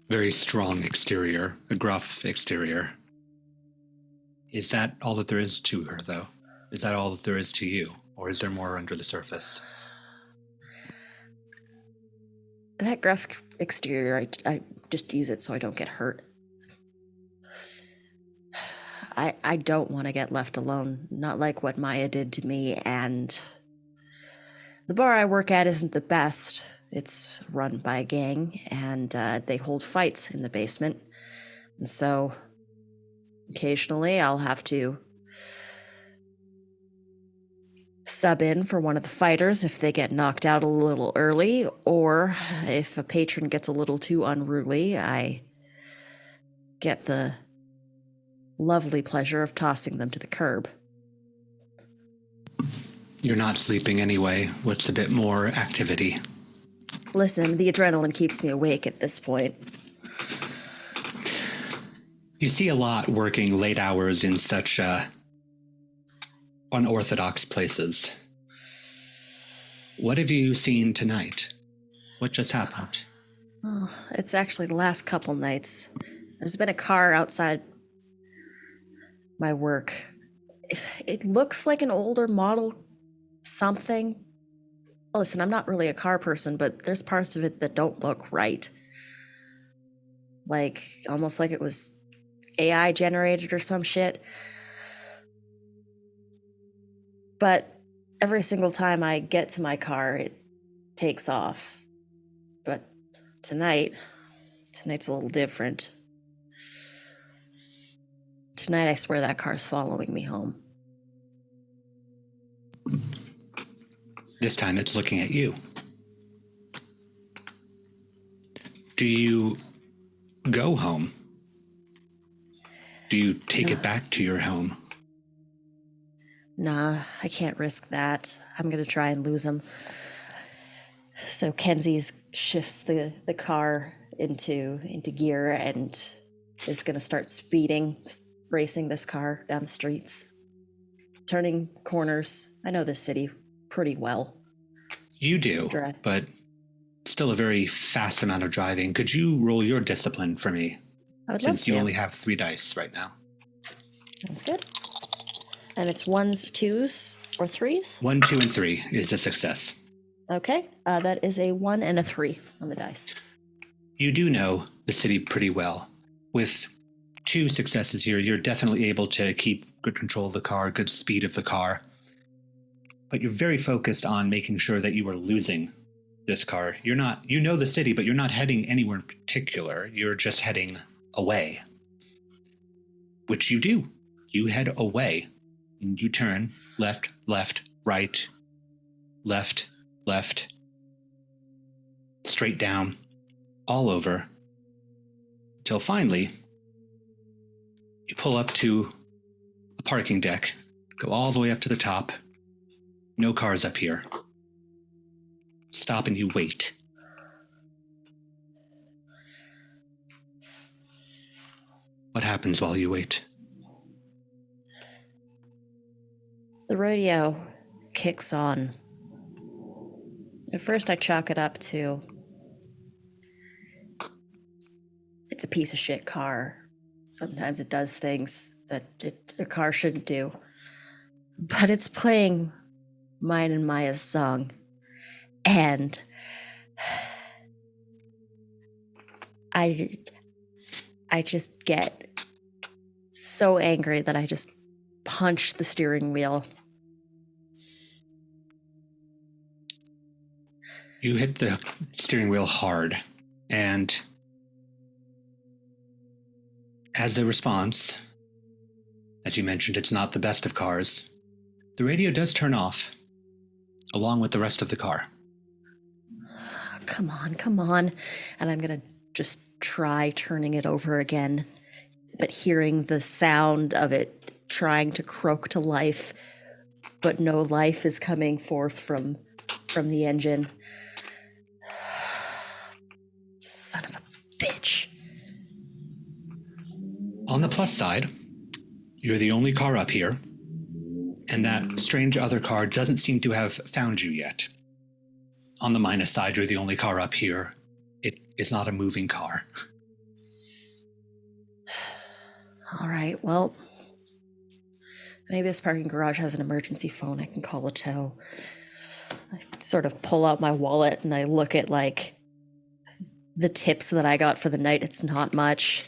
Very strong exterior, a gruff exterior. Is that all that there is to her, though? Is that all that there is to you? Or is there more under the surface? That gruff exterior, I just use it so I don't get hurt. I don't want to get left alone, not like what Maya did to me, and the bar I work at isn't the best. It's run by a gang, and they hold fights in the basement. And so occasionally I'll have to sub in for one of the fighters if they get knocked out a little early, or if a patron gets a little too unruly, I get the lovely pleasure of tossing them to the curb. You're not sleeping anyway. What's a bit more activity? Listen, the adrenaline keeps me awake at this point. You see a lot working late hours in such unorthodox places. What have you seen tonight? What just happened? Oh, it's actually the last couple nights. There's been a car outside my work. It looks like an older model something. Listen, I'm not really a car person, but there's parts of it that don't look right. Like, almost like it was AI generated or some shit. But every single time I get to my car, it takes off. But tonight's a little different. Tonight, I swear that car's following me home. This time it's looking at you. Do you go home? Do you take it back to your home? Nah, I can't risk that. I'm gonna try and lose him. So Kenzie shifts the car into gear and is gonna start speeding, racing this car down the streets. turning corners. I know this city pretty well. You do, but still a very fast amount of driving. Could you roll your discipline for me? I would Since love you to. only have 3 dice right now. That's good. And it's 1s, 2s, or 3s? 1, 2, and 3 is a success. Okay. That is a 1 and a 3 on the dice. You do know the city pretty well. With 2 successes here, you're definitely able to keep good control of the car, good speed of the car. But you're very focused on making sure that you are losing this car. You know the city, but you're not heading anywhere in particular. You're just heading away. Which you do. You head away. And you turn left, left, right, left, left, straight down, all over, till finally you pull up to a parking deck, go all the way up to the top. No cars up here. Stop and you wait. What happens while you wait? The radio kicks on. At first, I chalk it up to it's a piece of shit car. Sometimes it does things that a car shouldn't do. But it's playing mine and Maya's song. And I just get so angry that I just punch the steering wheel. You hit the steering wheel hard, and as a response, as you mentioned, it's not the best of cars. The radio does turn off, along with the rest of the car. Come on. And I'm going to just try turning it over again, but hearing the sound of it trying to croak to life, but no life is coming forth from the engine. Son of a bitch. On the plus side, you're the only car up here, and that strange other car doesn't seem to have found you yet. On the minus side, you're the only car up here. It is not a moving car. All right, well, maybe this parking garage has an emergency phone. I can call a tow. I sort of pull out my wallet and I look at, like, the tips that I got for the night. It's not much.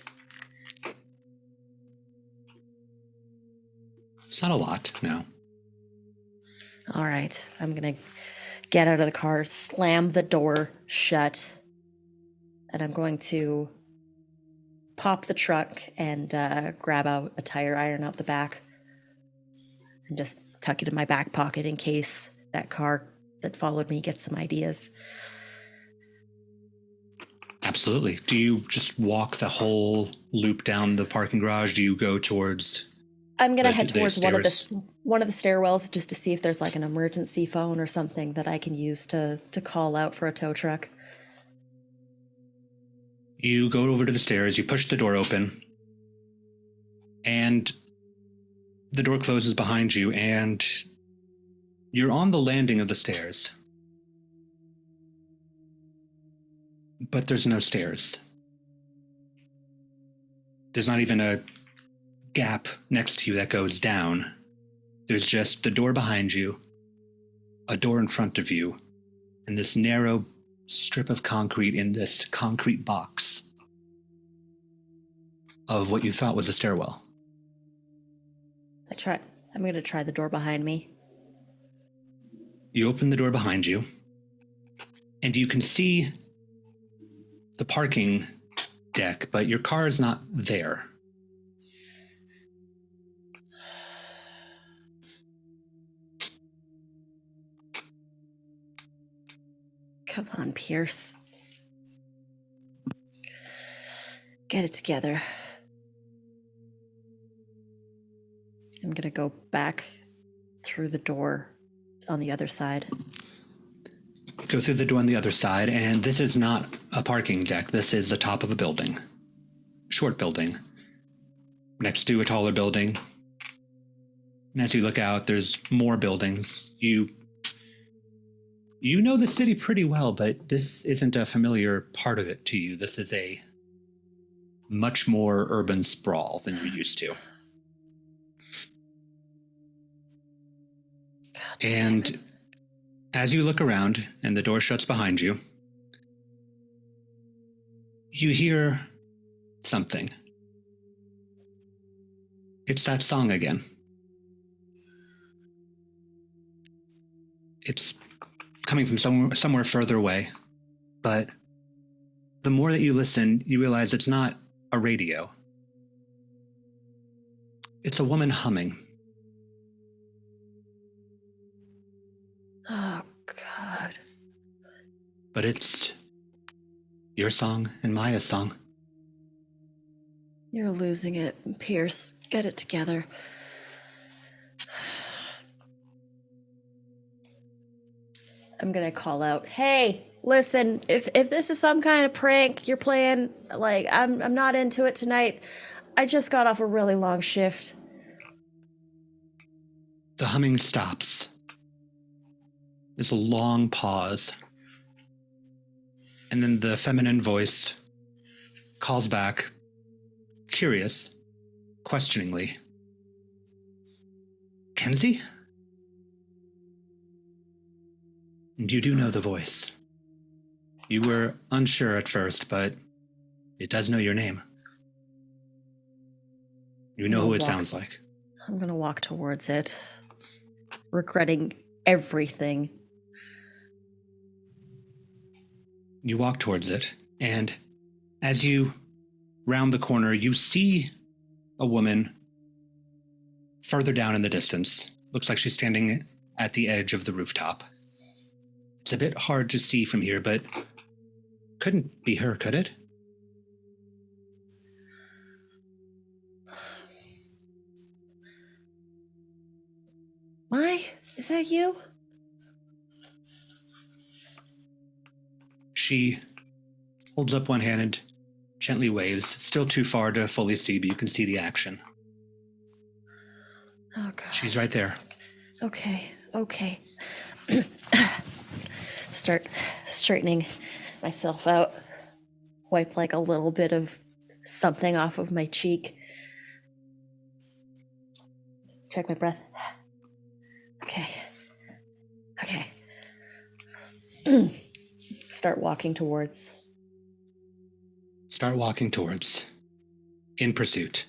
It's not a lot, no. All right, I'm going to get out of the car, slam the door shut, and I'm going to pop the truck and grab out a tire iron out the back and just tuck it in my back pocket in case that car that followed me gets some ideas. Absolutely. Do you just walk the whole loop down the parking garage? Do you go towards... I'm going to head towards stairs? one of the stairwells just to see if there's like an emergency phone or something that I can use to call out for a tow truck. You go over to the stairs, you push the door open, and the door closes behind you, and you're on the landing of the stairs. But there's no stairs. There's not even a gap next to you that goes down. There's just the door behind you, a door in front of you, and this narrow strip of concrete in this concrete box of what you thought was a stairwell. I'm going to try the door behind me. You open the door behind you, and you can see the parking deck, but your car is not there. Come on, Pierce. Get it together. I'm going to go back through the door on the other side. You go through the door on the other side, and this is not a parking deck. This is the top of a building. Short building. Next to a taller building. And as you look out, there's more buildings. You know the city pretty well, but this isn't a familiar part of it to you. This is a much more urban sprawl than you're used to. And as you look around and the door shuts behind you, you hear something. It's that song again. It's coming from somewhere further away, but the more that you listen, you realize it's not a radio. It's a woman humming. Oh, God. But it's your song and Maya's song. You're losing it, Pierce. Get it together. I'm gonna call out, hey, listen, if this is some kind of prank you're playing, like, I'm not into it tonight. I just got off a really long shift. The humming stops. There's a long pause. And then the feminine voice calls back, curious, questioningly. Kenzie? And you do know the voice. You were unsure at first, but it does know your name. You know who it sounds like. I'm gonna walk towards it, regretting everything. You walk towards it, and as you round the corner, you see a woman further down in the distance. Looks like she's standing at the edge of the rooftop. It's a bit hard to see from here, but couldn't be her, could it? Mai, is that you? She holds up one hand and gently waves. Still too far to fully see, but you can see the action. Oh, God. She's right there. Okay. Start straightening myself out. Wipe like a little bit of something off of my cheek. Check my breath. Okay. Start walking towards. In pursuit.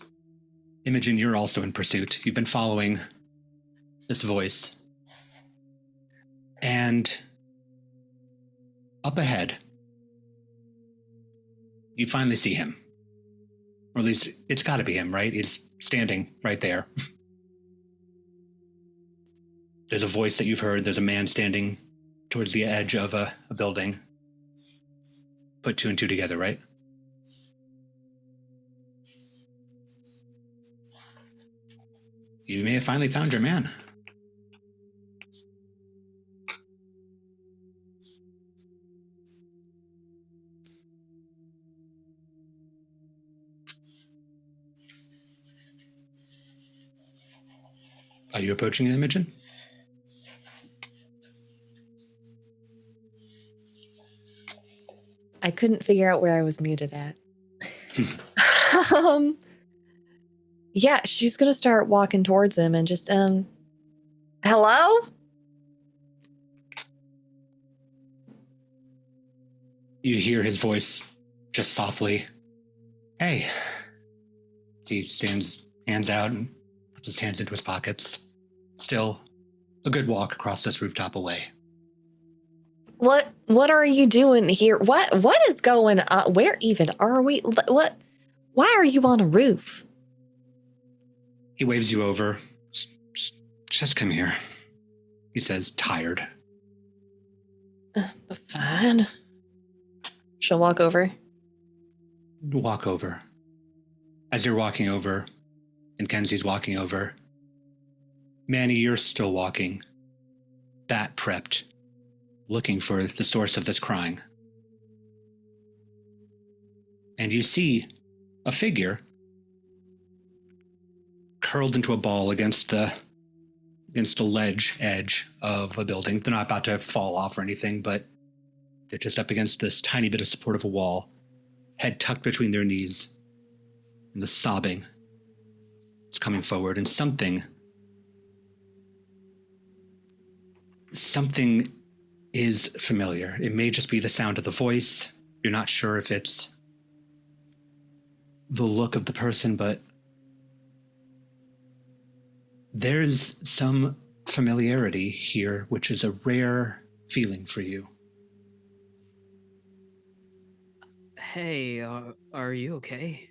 Imogen, you're also in pursuit. You've been following this voice. And up ahead, you finally see him. Or at least, it's gotta be him, right? He's standing right there. There's a voice that you've heard. There's a man standing towards the edge of a building. Put two and two together, right? You may have finally found your man. Are you approaching Imogen? I couldn't figure out where I was muted at. Yeah, she's gonna start walking towards him and just, hello? You hear his voice just softly. Hey. He stands, hands out, and puts his hands into his pockets. Still a good walk across this rooftop away. What are you doing here? What is going on? Where even are we? What? Why are you on a roof? He waves you over. Just come here, he says, tired. Fine. She'll walk over. Walk over. As you're walking over, and Kenzie's walking over, Manny, you're still walking, bat prepped, looking for the source of this crying. And you see a figure curled into a ball against the against a ledge edge of a building. They're not about to fall off or anything, but they're just up against this tiny bit of support of a wall, head tucked between their knees, and the sobbing is coming forward, and something is familiar. It may just be the sound of the voice. You're not sure if it's the look of the person, but there's some familiarity here, which is a rare feeling for you. Hey, are you okay?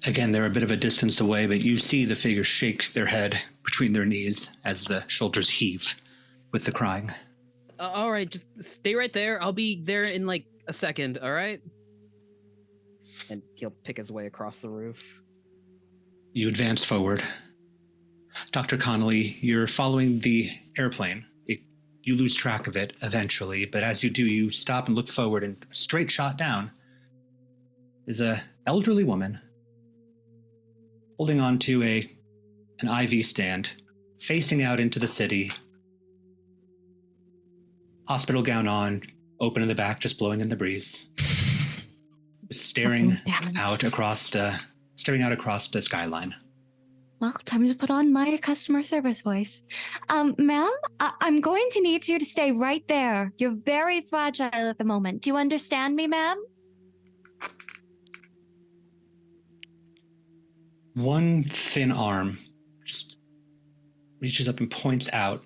Again, they're a bit of a distance away, but you see the figure shake their head between their knees as the shoulders heave with the crying. All right, just stay right there. I'll be there in like a second, all right? And he'll pick his way across the roof. You advance forward. Dr. Connolly, you're following the airplane. You lose track of it eventually, but as you do, you stop and look forward, and a straight shot down is an elderly woman holding on to an IV stand, facing out into the city. Hospital gown on, open in the back, just blowing in the breeze. Staring out across the skyline. Well, time to put on my customer service voice. Ma'am, I'm going to need you to stay right there. You're very fragile at the moment. Do you understand me, ma'am? One thin arm just reaches up and points out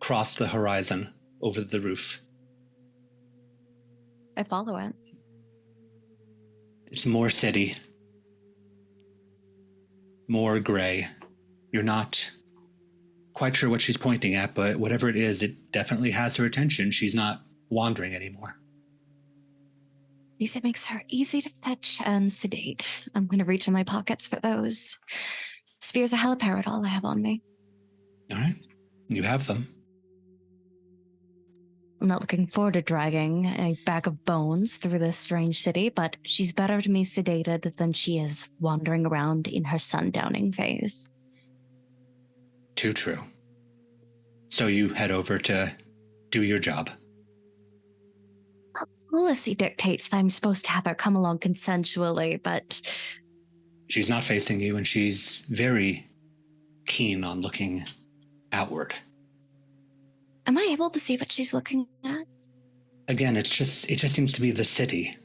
across the horizon over the roof. I follow it. It's more city. More gray. You're not quite sure what she's pointing at, but whatever it is, it definitely has her attention. She's not wandering anymore. At least it makes her easy to fetch and sedate. I'm going to reach in my pockets for those spheres of haloperidol I have on me. All right. You have them. I'm not looking forward to dragging a bag of bones through this strange city, but she's better to me sedated than she is wandering around in her sundowning phase. Too true. So you head over to do your job. Policy dictates that I'm supposed to have her come along consensually, but... She's not facing you, and she's very keen on looking outward. Am I able to see what she's looking at? Again, it just seems to be the city.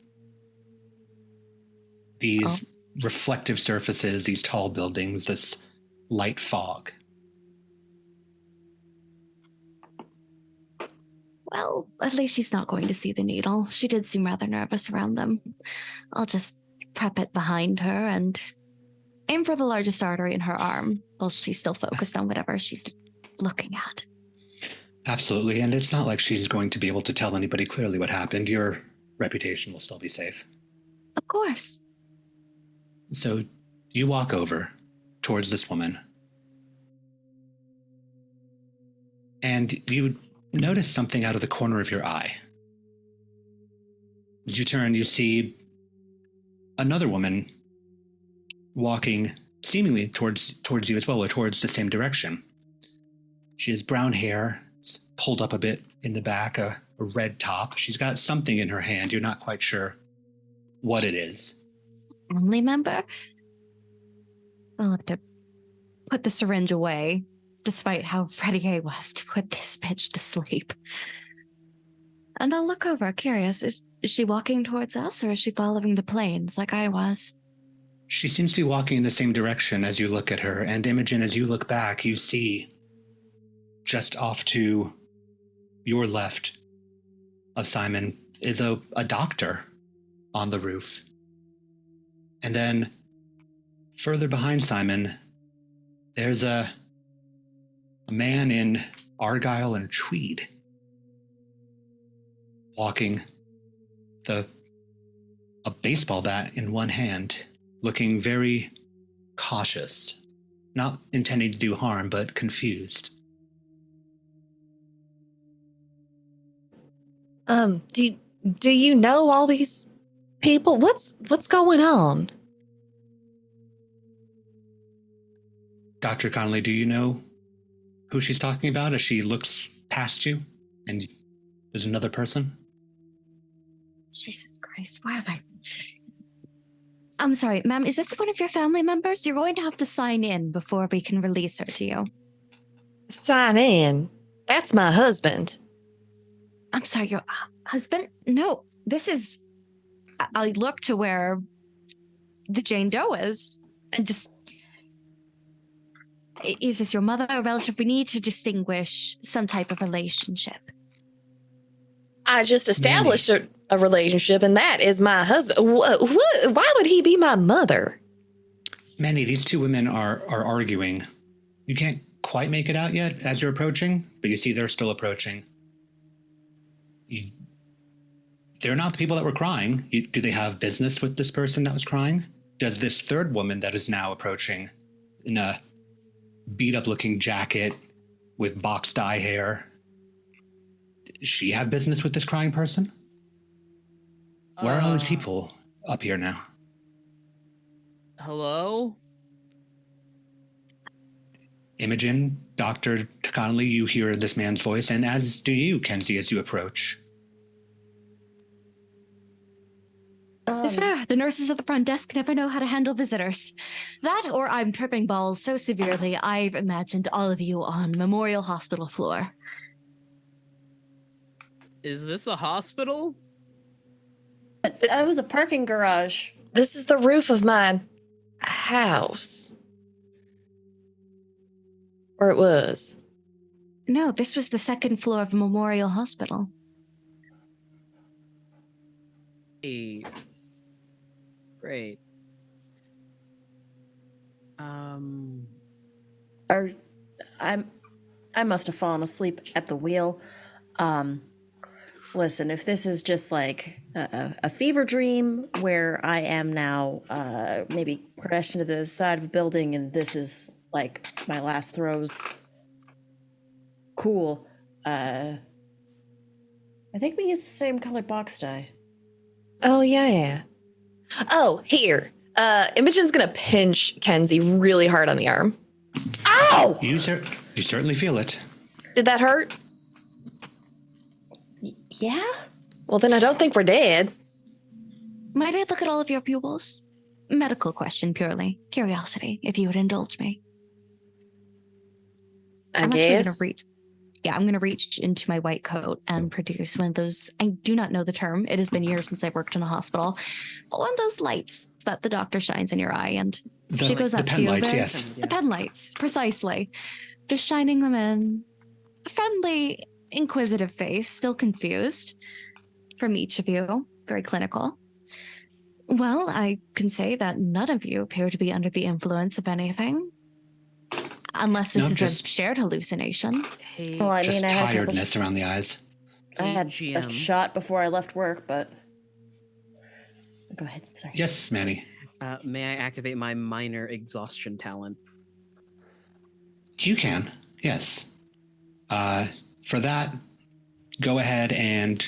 These reflective surfaces, these tall buildings, this light fog. Well, at least she's not going to see the needle. She did seem rather nervous around them. I'll just prep it behind her and aim for the largest artery in her arm while she's still focused on whatever she's looking at. Absolutely, and it's not like she's going to be able to tell anybody clearly what happened. Your reputation will still be safe. Of course. So you walk over towards this woman, and you notice something out of the corner of your eye. As you turn, you see another woman walking seemingly towards you as well, or towards the same direction. She has brown hair, pulled up a bit in the back, a red top. She's got something in her hand. You're not quite sure what it is. Family member? I'll have to put the syringe away, despite how ready I was to put this bitch to sleep. And I'll look over, curious. Is she walking towards us, or is she following the planes like I was? She seems to be walking in the same direction as you look at her, and Imogen, as you look back, you see just off to your left of Simon is a doctor on the roof. And then further behind Simon, there's a man in argyle and tweed walking a baseball bat in one hand, looking very cautious, not intending to do harm, but confused. Do you know all these people? What's going on? Dr. Connolly, do you know who she's talking about as she looks past you and there's another person? Jesus Christ, why have I... I'm sorry, ma'am, is this one of your family members? You're going to have to sign in before we can release her to you. Sign in. That's my husband. I'm sorry, your husband? No, this is... I look to where the Jane Doe is and just... Is this your mother or relative? We need to distinguish some type of relationship. I just established a relationship, and that is my husband. What? Why would he be my mother? Manny, these two women are arguing. You can't quite make it out yet as you're approaching, but you see they're still approaching. They're not the people that were crying. Do they have business with this person that was crying? Does this third woman that is now approaching in a beat-up looking jacket with box dye hair, does she have business with this crying person? Where are all these people up here now? Hello? Imogen, Dr. Connolly, you hear this man's voice, and as do you, Kenzie, as you approach. I swear, the nurses at the front desk never know how to handle visitors. That or I'm tripping balls so severely, I've imagined all of you on Memorial Hospital floor. Is this a hospital? It was a parking garage. This is the roof of my house. Or it was. No, this was the second floor of Memorial Hospital. Hey. Great. I must have fallen asleep at the wheel. Listen, if this is just like a fever dream where I am now maybe crashed into the side of a building and this is like my last throws, cool. I think we used the same color box dye. Oh, yeah. Oh, here. Imogen's gonna pinch Kenzie really hard on the arm. Ow! You certainly feel it. Did that hurt? Yeah? Well, then I don't think we're dead. Might I look at all of your pupils? Medical question purely. Curiosity, if you would indulge me. I'm actually gonna reach. Yeah, I'm gonna reach into my white coat and produce one of those. I do not know the term. It has been years since I worked in a hospital. But one of those lights that the doctor shines in your eye, and she goes up to you. The pen lights, yes. The pen lights, precisely. Just shining them in. A friendly, inquisitive face, still confused from each of you. Very clinical. Well, I can say that none of you appear to be under the influence of anything. Unless this is a shared hallucination. Hey, Well, I Just mean, I had tiredness around the eyes. I had a GM. shot before I left work, but go ahead. Sorry. Yes, Manny. May I activate my minor exhaustion talent? You can, yes. For that, go ahead and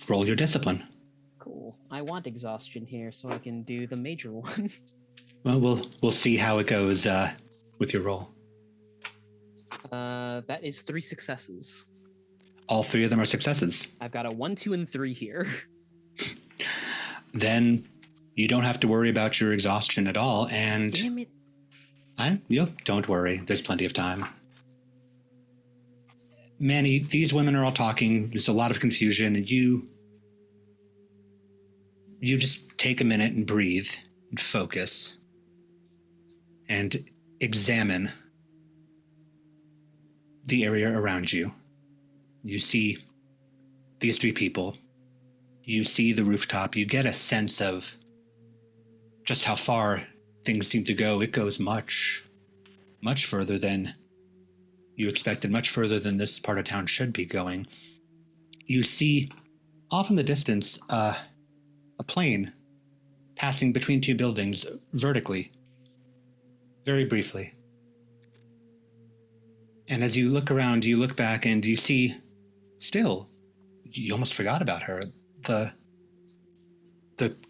roll your discipline. Cool. I want exhaustion here so I can do the major one. Well, we'll see how it goes with your roll. That is 3 successes. All 3 of them are successes. I've got a 1, 2, and 3 here. Then you don't have to worry about your exhaustion at all, and Damn it. Don't worry. There's plenty of time. Manny, these women are all talking. There's a lot of confusion, and you just take a minute and breathe and focus and examine the area around you. You see these 3 people. You see the rooftop. You get a sense of just how far things seem to go. It goes much, much further than you expected, much further than this part of town should be going. You see off in the distance a plane passing between 2 buildings vertically, very briefly. And as you look around, you look back and you see still, you almost forgot about her, the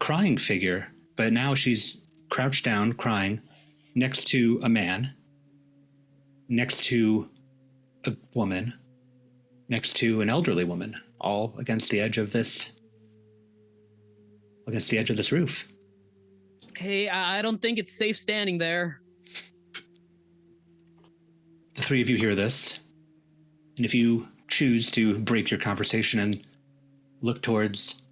crying figure, but now she's crouched down, crying, next to a man next to a woman, next to an elderly woman, all against the edge of this roof. Hey, I don't think it's safe standing there. The three of you hear this, and if you choose to break your conversation and look towards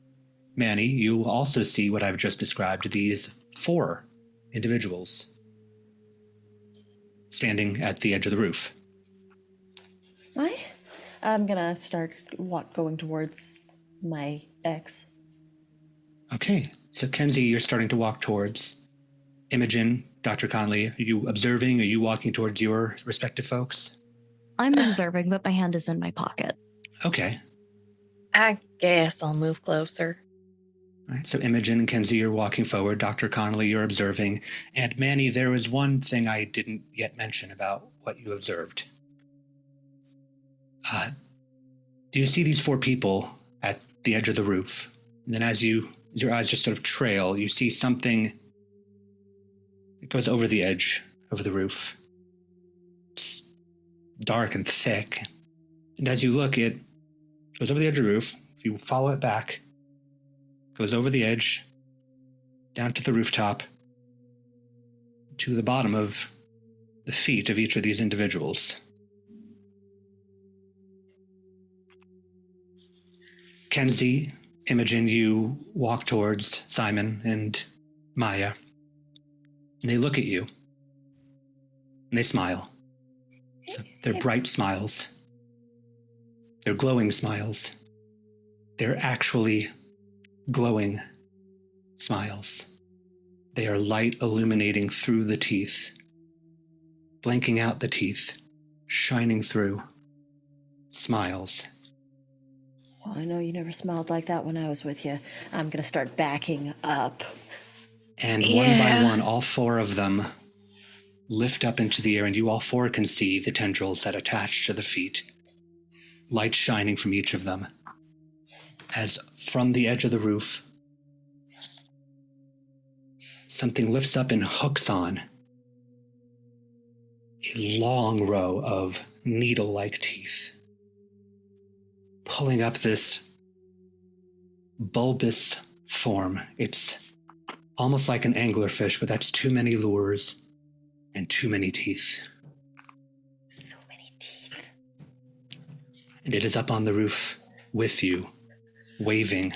Manny, you will also see what I've just described, these 4 individuals standing at the edge of the roof. Why? I'm gonna start going towards my ex. Okay, so Kenzie, you're starting to walk towards. Imogen, Dr. Conley, are you observing? Are you walking towards your respective folks? I'm observing, but my hand is in my pocket. Okay. I guess I'll move closer. All right, so Imogen and Kenzie are walking forward. Dr. Connolly, you're observing. And Manny, there was one thing I didn't yet mention about what you observed. Do you see these 4 people at the edge of the roof? And then as your eyes just sort of trail, you see something that goes over the edge of the roof. It's dark and thick. And as you look, it goes over the edge of the roof. If you follow it back, goes over the edge, down to the rooftop, to the bottom of the feet of each of these individuals. Kenzie, Imogen, you walk towards Simon and Maya, and they look at you, and they smile. So they're bright smiles. They're glowing smiles. They're actually glowing smiles. They are light illuminating through the teeth, blanking out the teeth, shining through. Smiles. Well, I know you never smiled like that when I was with you. I'm gonna start backing up. And one by one, all 4 of them lift up into the air, and you all 4 can see the tendrils that attach to the feet. Light shining from each of them. As from the edge of the roof, something lifts up and hooks on a long row of needle-like teeth, pulling up this bulbous form. It's almost like an anglerfish, but that's too many lures and too many teeth. So many teeth. And it is up on the roof with you, waving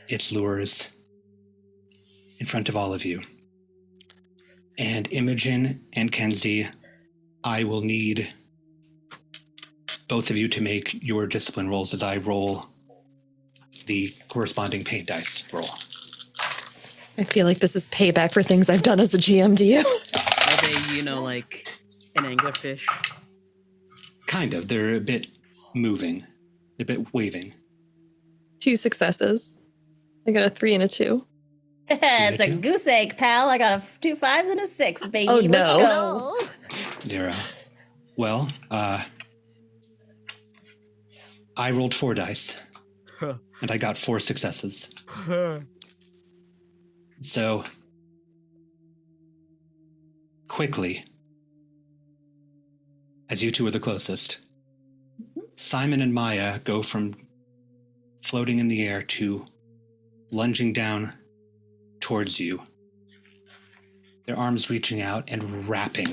its lures in front of all of you. And Imogen and Kenzie, I will need both of you to make your discipline rolls as I roll the corresponding paint dice roll. I feel like this is payback for things I've done as a GM to you. Are they, like an anglerfish? Kind of. They're a bit moving. They're a bit waving. 2 successes. I got a 3 and a 2. It's a goose egg, pal. I got 2 5s and a 6, baby. Oh, no. Let's go. They're, well, I rolled 4 dice, and I got 4 successes. So, quickly, as you 2 are the closest, Simon and Maya go from floating in the air to lunging down towards you, their arms reaching out and wrapping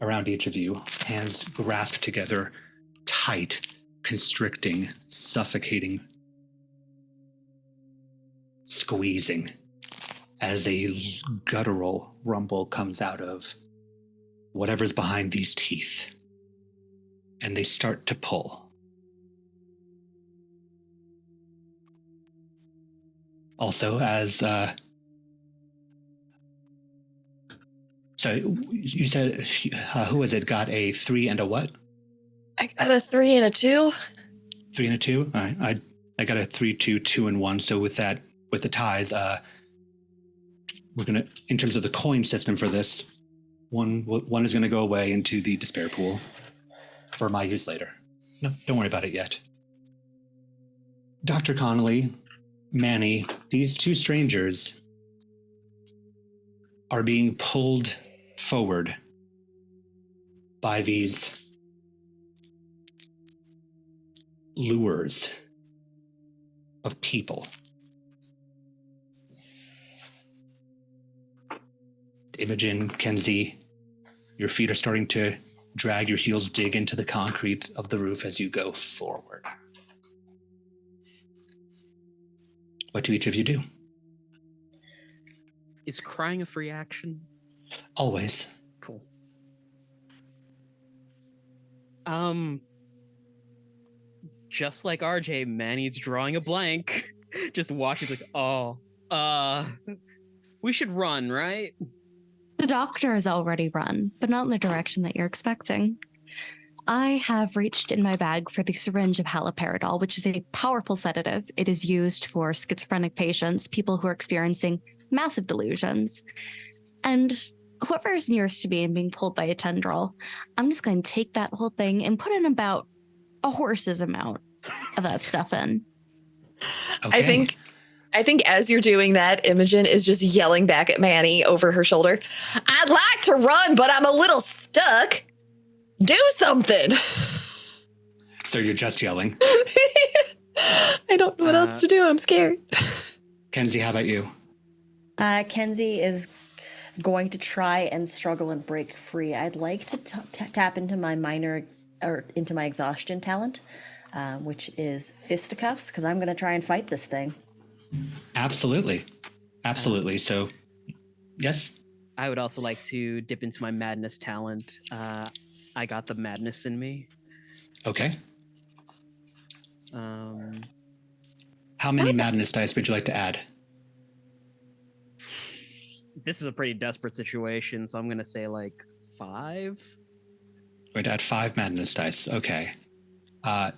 around each of you, hands grasped together, tight, constricting, suffocating, squeezing, as a guttural rumble comes out of whatever's behind these teeth, and they start to pull. Also, as so you said, who was it? Got a 3 and a what? I got a 3 and a 2. 3 and a 2. All right, I got a 3, 2, 2 and 1. So with that, with the ties, we're gonna, in terms of the coin system for this, one is gonna go away into the despair pool for my use later. No, don't worry about it yet. Dr. Connolly, Manny, these 2 strangers are being pulled forward by these lures of people. Imogen, Kenzie, your feet are starting to drag, your heels dig into the concrete of the roof as you go forward. What do each of you do? Is crying a free action? Always. Cool. Just like RJ, Manny's drawing a blank. Just watching like, we should run, right? The doctor has already run, but not in the direction that you're expecting. I have reached in my bag for the syringe of haloperidol, which is a powerful sedative. It is used for schizophrenic patients, people who are experiencing massive delusions. And whoever is nearest to me and being pulled by a tendril, I'm just going to take that whole thing and put in about a horse's amount of that stuff in. Okay. I think as you're doing that, Imogen is just yelling back at Manny over her shoulder. I'd like to run, but I'm a little stuck. Do something. So you're just yelling. I don't know what else to do. I'm scared. Kenzie, how about you? Kenzie is going to try and struggle and break free. I'd like to tap into my into my exhaustion talent, which is fisticuffs, because I'm going to try and fight this thing. Absolutely. So, yes? I would also like to dip into my madness talent. I got the madness in me. Okay. How many madness dice would you like to add? This is a pretty desperate situation, so I'm going to say like 5. Going to add 5 madness dice. Okay. I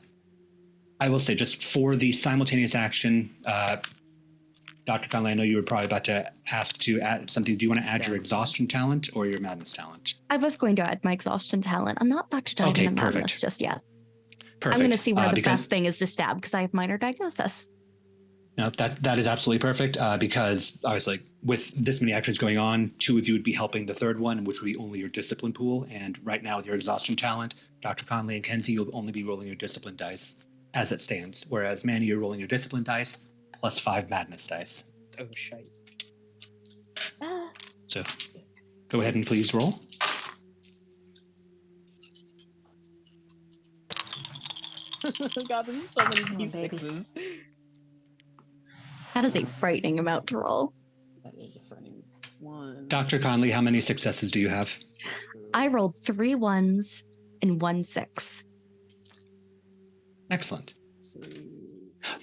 will say, just for the simultaneous action, Dr. Conley, I know you were probably about to ask to add something. Do you want to add your exhaustion talent or your madness talent? I was going to add my exhaustion talent. I'm not about to dive into madness just yet. Perfect. I'm going to see where the best thing is to stab, because I have minor diagnosis. No, that is absolutely perfect, because I was like, with this many actions going on, 2 of you would be helping the third one, which would be only your discipline pool. And right now with your exhaustion talent, Dr. Conley and Kenzie, you'll only be rolling your discipline dice as it stands. Whereas Manny, you're rolling your discipline dice plus 5 madness dice. Oh, shite. So go ahead and please roll. God, this is so many D6s. That is a frightening amount to roll. That is a frightening one. Dr. Conley, how many successes do you have? I rolled 3 1s and 1 6. Excellent.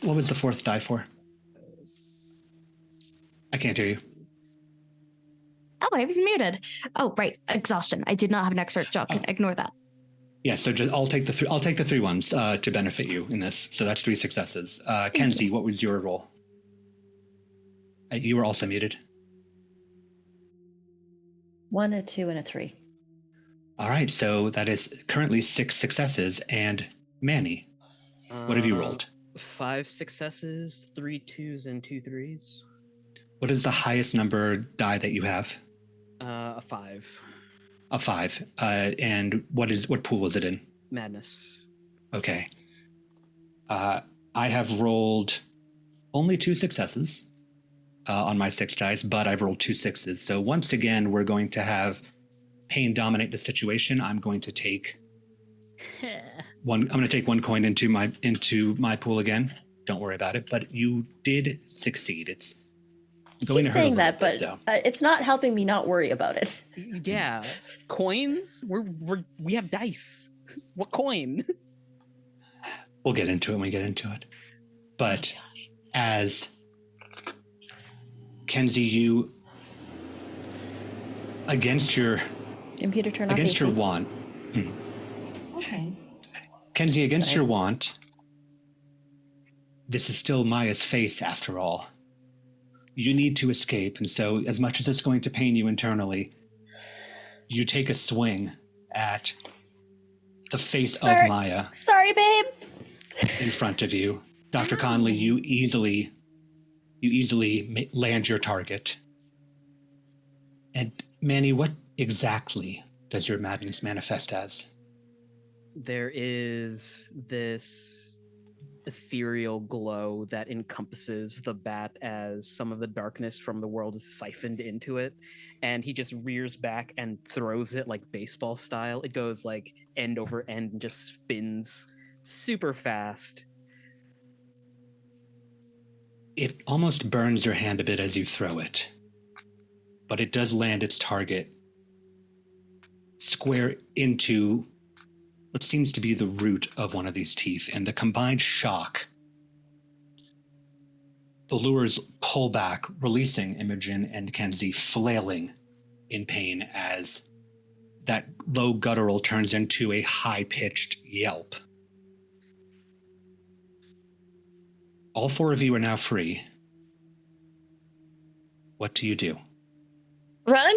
What was the 4th die for? I can't hear you. Oh, I was muted. Oh, right. Exhaustion. I did not have an extra joke. Ignore that. Yeah, so just I'll take the 3 1s to benefit you in this. So that's 3 successes. Kenzie, what was your roll? You were also muted. 1, a 2, and a 3. All right, so that is currently 6 successes. And Manny, what have you rolled? 5 successes, 3 2s, and 2 3s. What is the highest number die that you have? A 5. A 5. And what pool is it in? Madness. Okay. I have rolled only 2 successes on my 6 dice, but I've rolled 2 6s. So once again, we're going to have pain dominate the situation. I'm going to take one. I'm going to take 1 coin into my pool again. Don't worry about it. But you did succeed. It's going to hurt saying a that, bit, but it's not helping me not worry about it. Yeah, coins. We have dice. What coin? We'll get into it when we get into it. But as Kenzie, you against your computer turn off against AC. your want. Okay. Kenzie, against your want. This is still Maya's face, after all. You need to escape, and so as much as it's going to pain you internally, you take a swing at the face of Maya. Sorry, babe. In front of you. Dr. Conley, you easily land your target. And Manny, what exactly does your madness manifest as? There is this ethereal glow that encompasses the bat as some of the darkness from the world is siphoned into it, and he just rears back and throws it like baseball style. It goes like end over end and just spins super fast. It almost burns your hand a bit as you throw it, but it does land its target square into what seems to be the root of one of these teeth, and the combined shock, the lures pull back, releasing Imogen and Kenzie flailing in pain as that low guttural turns into a high-pitched yelp. All four of you are now free. What do you do? Run?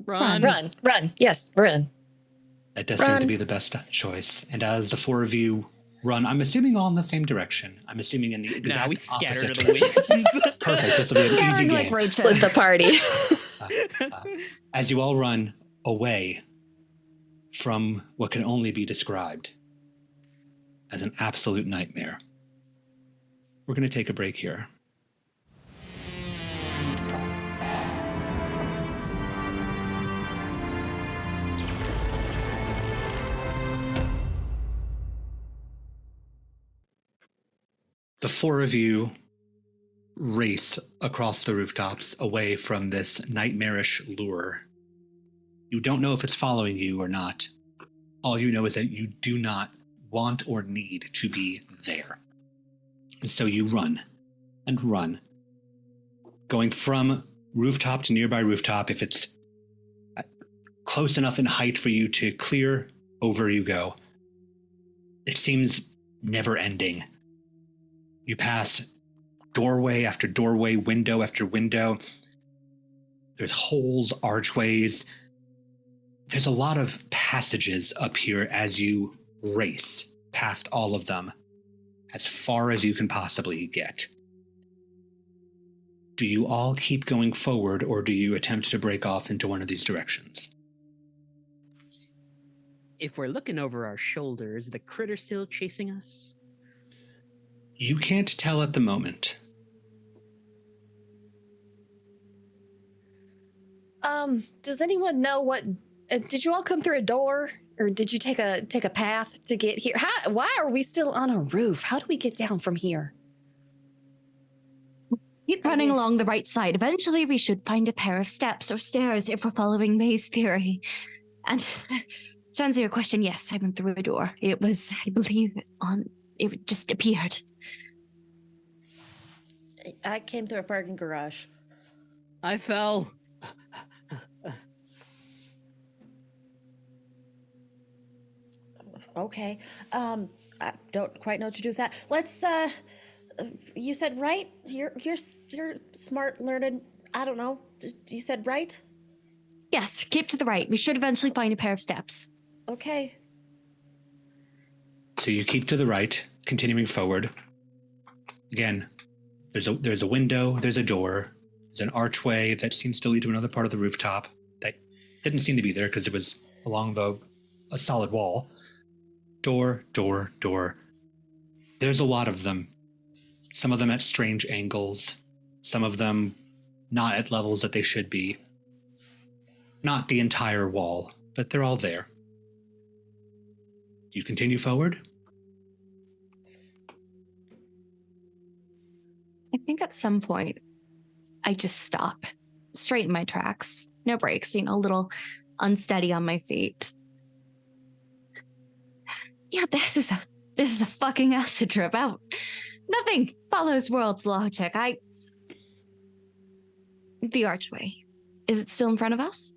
Run. Yes, run. That does seem to be the best choice. And as the four of you run, I'm assuming all in the same direction. I'm assuming in the exact we scatter opposite. to the winds. Perfect. This will be an easy like game. roaches. Split the party. As you all run away from what can only be described as an absolute nightmare, we're going to take a break here. The four of you race across the rooftops away from this nightmarish lure. You don't know if it's following you or not. All you know is that you do not want or need to be there. And so you run and run, going from rooftop to nearby rooftop. If it's close enough in height for you to clear, over you go. It seems never ending. You pass doorway after doorway, window after window. There's holes, archways. There's a lot of passages up here as you race past all of them, as far as you can possibly get. Do you all keep going forward, or do you attempt to break off into one of these directions? If we're looking over our shoulders, the critter still chasing us? You can't tell at the moment. Does anyone know what? Did you all come through a door, or did you take a path to get here? Why are we still on a roof? How do we get down from here? Keep running along the right side. Eventually, we should find a pair of steps or stairs if we're following May's theory. And to answer your question, yes, I went through a door. It was, I believe, it just appeared. I came through a parking garage. I fell. Okay. I don't quite know what to do with that. Let's, you said right? You're smart, learned, I don't know. You said right? Yes, keep to the right. We should eventually find a pair of steps. Okay. So you keep to the right, continuing forward. Again, there's a window, there's a door, there's an archway that seems to lead to another part of the rooftop that didn't seem to be there because it was along a solid wall. Door, door, door. There's a lot of them. Some of them at strange angles. Some of them not at levels that they should be. Not the entire wall, but they're all there. You continue forward? I think at some point, I just stop, straighten my tracks. No brakes, a little unsteady on my feet. Yeah, this is a fucking acid trip out. Nothing follows world's logic. The archway. Is it still in front of us?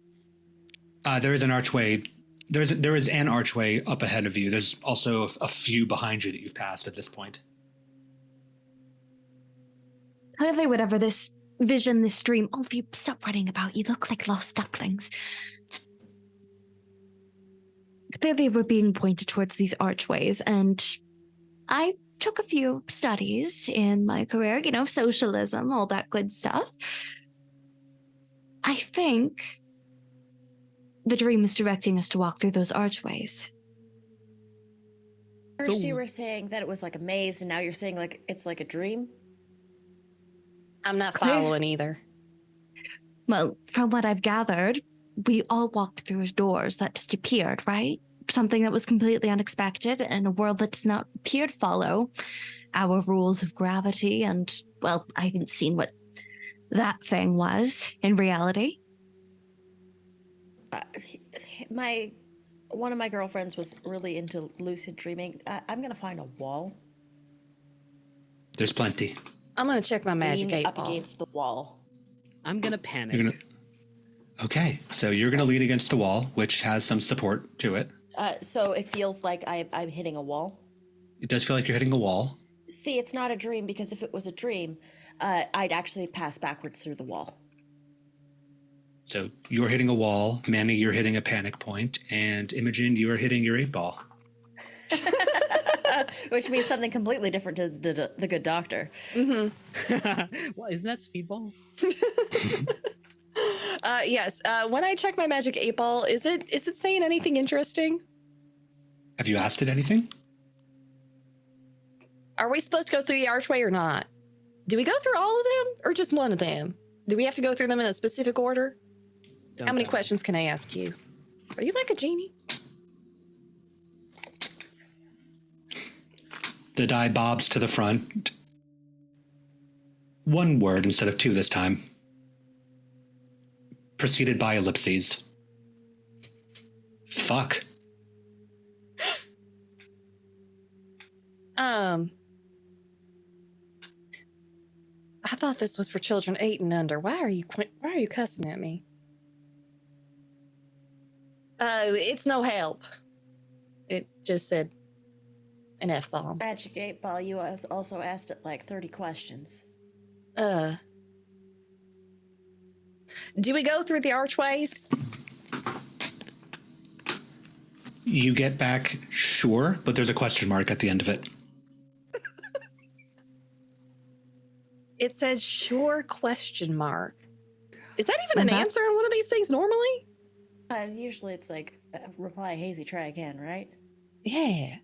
There is an archway. There is an archway up ahead of you. There's also a few behind you that you've passed at this point. Clearly, whatever this vision, this dream, all of you stop running about. You look like lost ducklings. Clearly, we're being pointed towards these archways, and I took a few studies in my career, socialism, all that good stuff. I think the dream was directing us to walk through those archways. First, So- you were saying that it was like a maze, and now you're saying like it's like a dream. I'm not Clear. following either. Well, from what I've gathered, we all walked through doors that just appeared, right? Something that was completely unexpected in a world that does not appear to follow our rules of gravity. And, well, I haven't seen what that thing was in reality. One of my girlfriends was really into lucid dreaming. I'm gonna find a wall. There's plenty. I'm gonna check my magic Lean 8 up ball. against the wall. I'm gonna panic. You're gonna. Okay, so you're gonna lean against a wall, which has some support to it. So it feels like I'm hitting a wall. It does feel like you're hitting a wall. See, it's not a dream, because if it was a dream, I'd actually pass backwards through the wall. So you're hitting a wall. Manny, you're hitting a panic point, and Imogen, you are hitting your 8 ball. Which means something completely different to the good doctor. What is that, speedball? Yes. When I check my magic 8 ball, is it saying anything interesting? Have you asked it anything? Are we supposed to go through the archway or not? Do we go through all of them or just one of them? Do we have to go through them in a specific order? Don't How many tell me. questions can I ask you? Are you like a genie? The die bobs to the front. One word instead of 2 this time. Preceded by ellipses. Fuck. I thought this was for children 8 and under. Why are you cussing at me? It's no help. It just said an F-bomb. Magic 8 ball, you also asked it like 30 questions. Do we go through the archways? You get back, sure, but there's a question mark at the end of it. It said sure question mark. Is that even an Well, answer on one of these things normally? Usually it's like, reply hazy, try again, right? Yeah.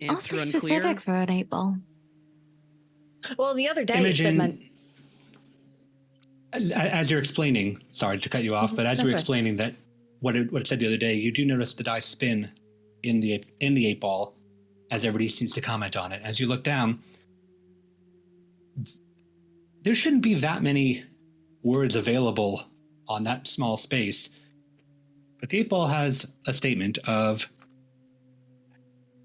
Answer Awfully unclear. specific for an 8 ball. Well, the other day it said Imogen, as you're explaining, sorry to cut you off, but as That's you're right. explaining that what it said the other day, you do notice the die spin in the 8 ball as everybody seems to comment on it. As you look down, there shouldn't be that many words available on that small space. But the 8 ball has a statement of,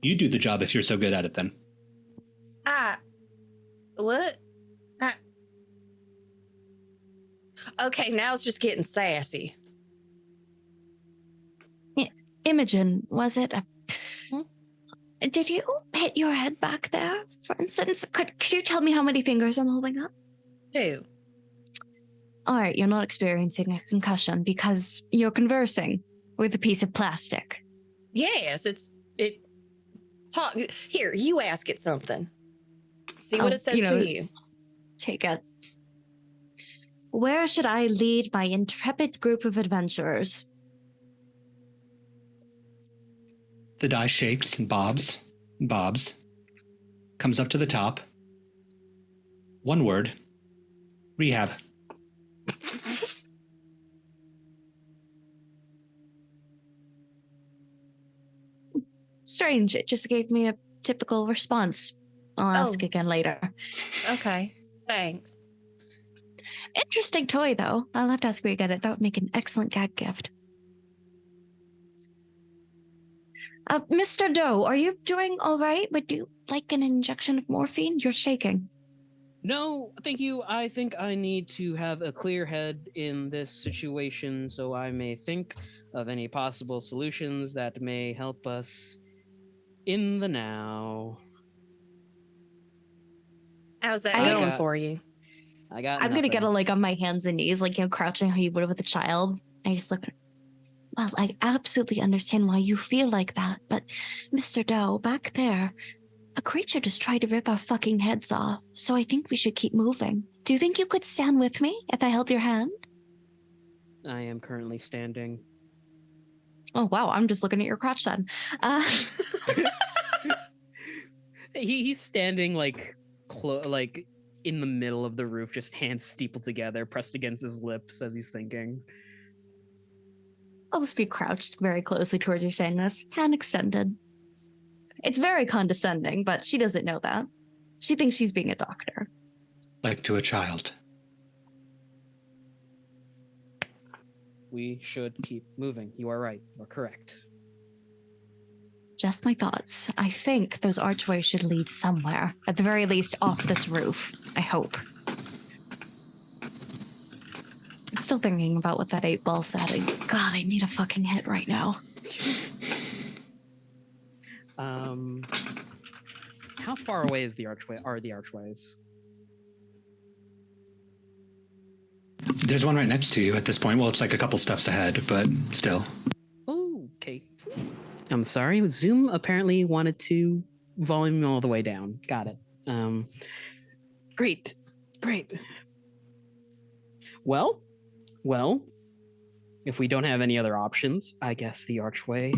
you do the job if you're so good at it then. What? Okay, now it's just getting sassy. Imogen, was it? Hmm? Did you hit your head back there, for instance? Could you tell me how many fingers I'm holding up? 2. All right, you're not experiencing a concussion because you're conversing with a piece of plastic. Yes, it talk here, you ask it something. See what Oh, it says you know, to you. Take it. Where should I lead my intrepid group of adventurers? The die shakes and bobs, comes up to the top. One word, rehab. Strange, it just gave me a typical response. I'll ask Oh. again later. Okay. Thanks. Interesting toy, though. I'll have to ask where you get it. That would make an excellent gag gift. Mr. Doe, are you doing all right? Would you like an injection of morphine? You're shaking. No, thank you. I think I need to have a clear head in this situation so I may think of any possible solutions that may help us in the now. How's that I going got- for you? I got I'm gonna get nothing. on my hands and knees, crouching how you would with a child. I just look at. Well, I absolutely understand why you feel like that, but Mr. Doe, back there, a creature just tried to rip our fucking heads off. So I think we should keep moving. Do you think you could stand with me if I held your hand? I am currently standing. Oh, wow. I'm just looking at your crotch then. He's standing like in the middle of the roof, just hands steepled together, pressed against his lips as he's thinking. I'll just be crouched very closely towards you saying this, hand extended. It's very condescending, but she doesn't know that. She thinks she's being a doctor. Like to a child. We should keep moving. You are right. You're correct. Just my thoughts. I think those archways should lead somewhere. At the very least, off this roof. I hope. I'm still thinking about what that 8-ball said. God, I need a fucking hit right now. How far away is the archway? Are the archways? There's one right next to you at this point. Well, it's like a couple steps ahead, but still. Oh, okay. I'm sorry. Zoom apparently wanted to volume all the way down. Got it. Great. Well, if we don't have any other options, I guess the archway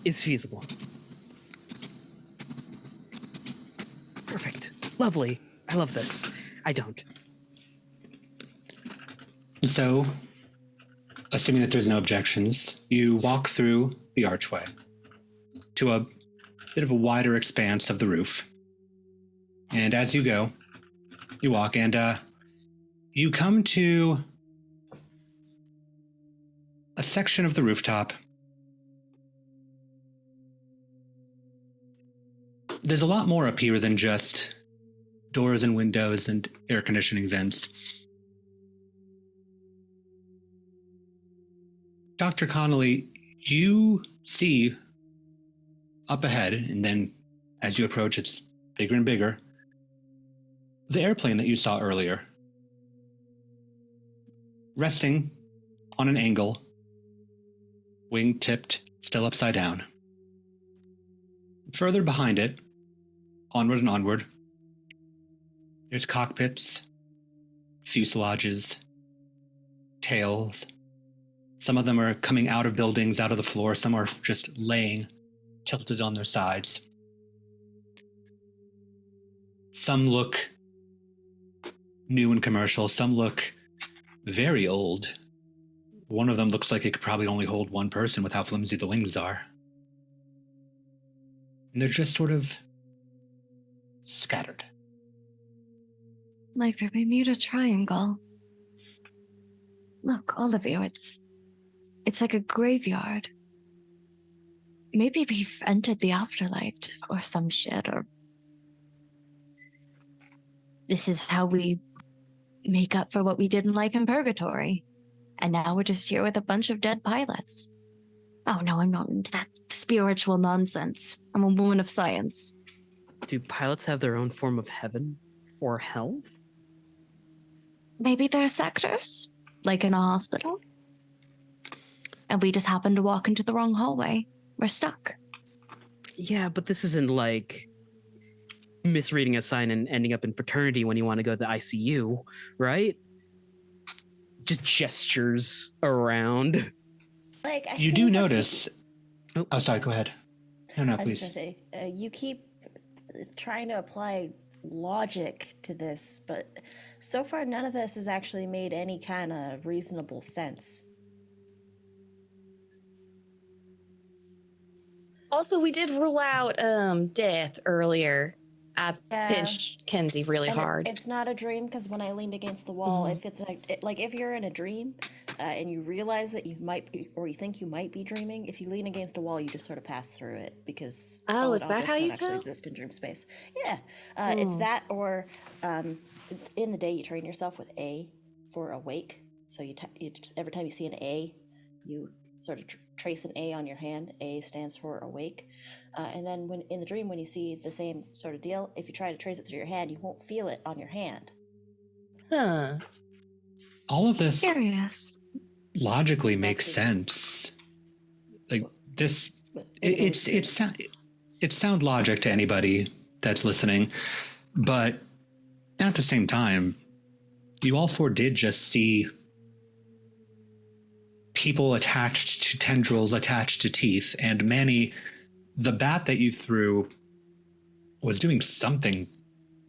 is feasible. Perfect. Lovely. I love this. I don't. So, assuming that there's no objections, you walk through the archway to a bit of a wider expanse of the roof. And as you go, you walk and you come to a section of the rooftop. There's a lot more up here than just doors and windows and air conditioning vents. Dr. Connolly, you see up ahead, and then as you approach, it's bigger and bigger, the airplane that you saw earlier, resting on an angle, wing tipped, still upside down. Further behind it, onward and onward, there's cockpits, fuselages, tails. Some of them are coming out of buildings, out of the floor. Some are just laying, tilted on their sides. Some look new and commercial. Some look very old. One of them looks like it could probably only hold one person with how flimsy the wings are. And they're just sort of scattered. Like their Bermuda Triangle. Look, all of you, it's like a graveyard. Maybe we've entered the afterlife or some shit, or this is how we make up for what we did in life in purgatory. And now we're just here with a bunch of dead pilots. Oh no, I'm not into that spiritual nonsense. I'm a woman of science. Do pilots have their own form of heaven or hell? Maybe they're sectors, like in a hospital. And we just happened to walk into the wrong hallway. We're stuck. Yeah, but this isn't like misreading a sign and ending up in fraternity when you want to go to the ICU, right? Just gestures around. Like You do notice... Oh, sorry, go ahead. No, I was please. just gonna say, you keep trying to apply logic to this, but so far none of this has actually made any kind of reasonable sense. Also, we did rule out death earlier. I Yeah. pinched Kenzie really And hard. it's not a dream because when I leaned against the wall, if it's like if you're in a dream and you realize that you might be, or you think you might be dreaming, if you lean against a wall, you just sort of pass through it because Oh, solid is that objects how don't you actually tell? exist in dream space. Yeah, it's that, or in the day you train yourself with A for awake. So you just, every time you see an A, you sort of trace an A on your hand. A stands for awake. And then when in the dream, when you see the same sort of deal, if you try to trace it through your hand, you won't feel it on your hand. Huh. All of this Curious. logically makes That's sense. Like this, But it's sound logic to anybody that's listening, but at the same time, you all four did just see people attached to tendrils, attached to teeth. And Manny, the bat that you threw was doing something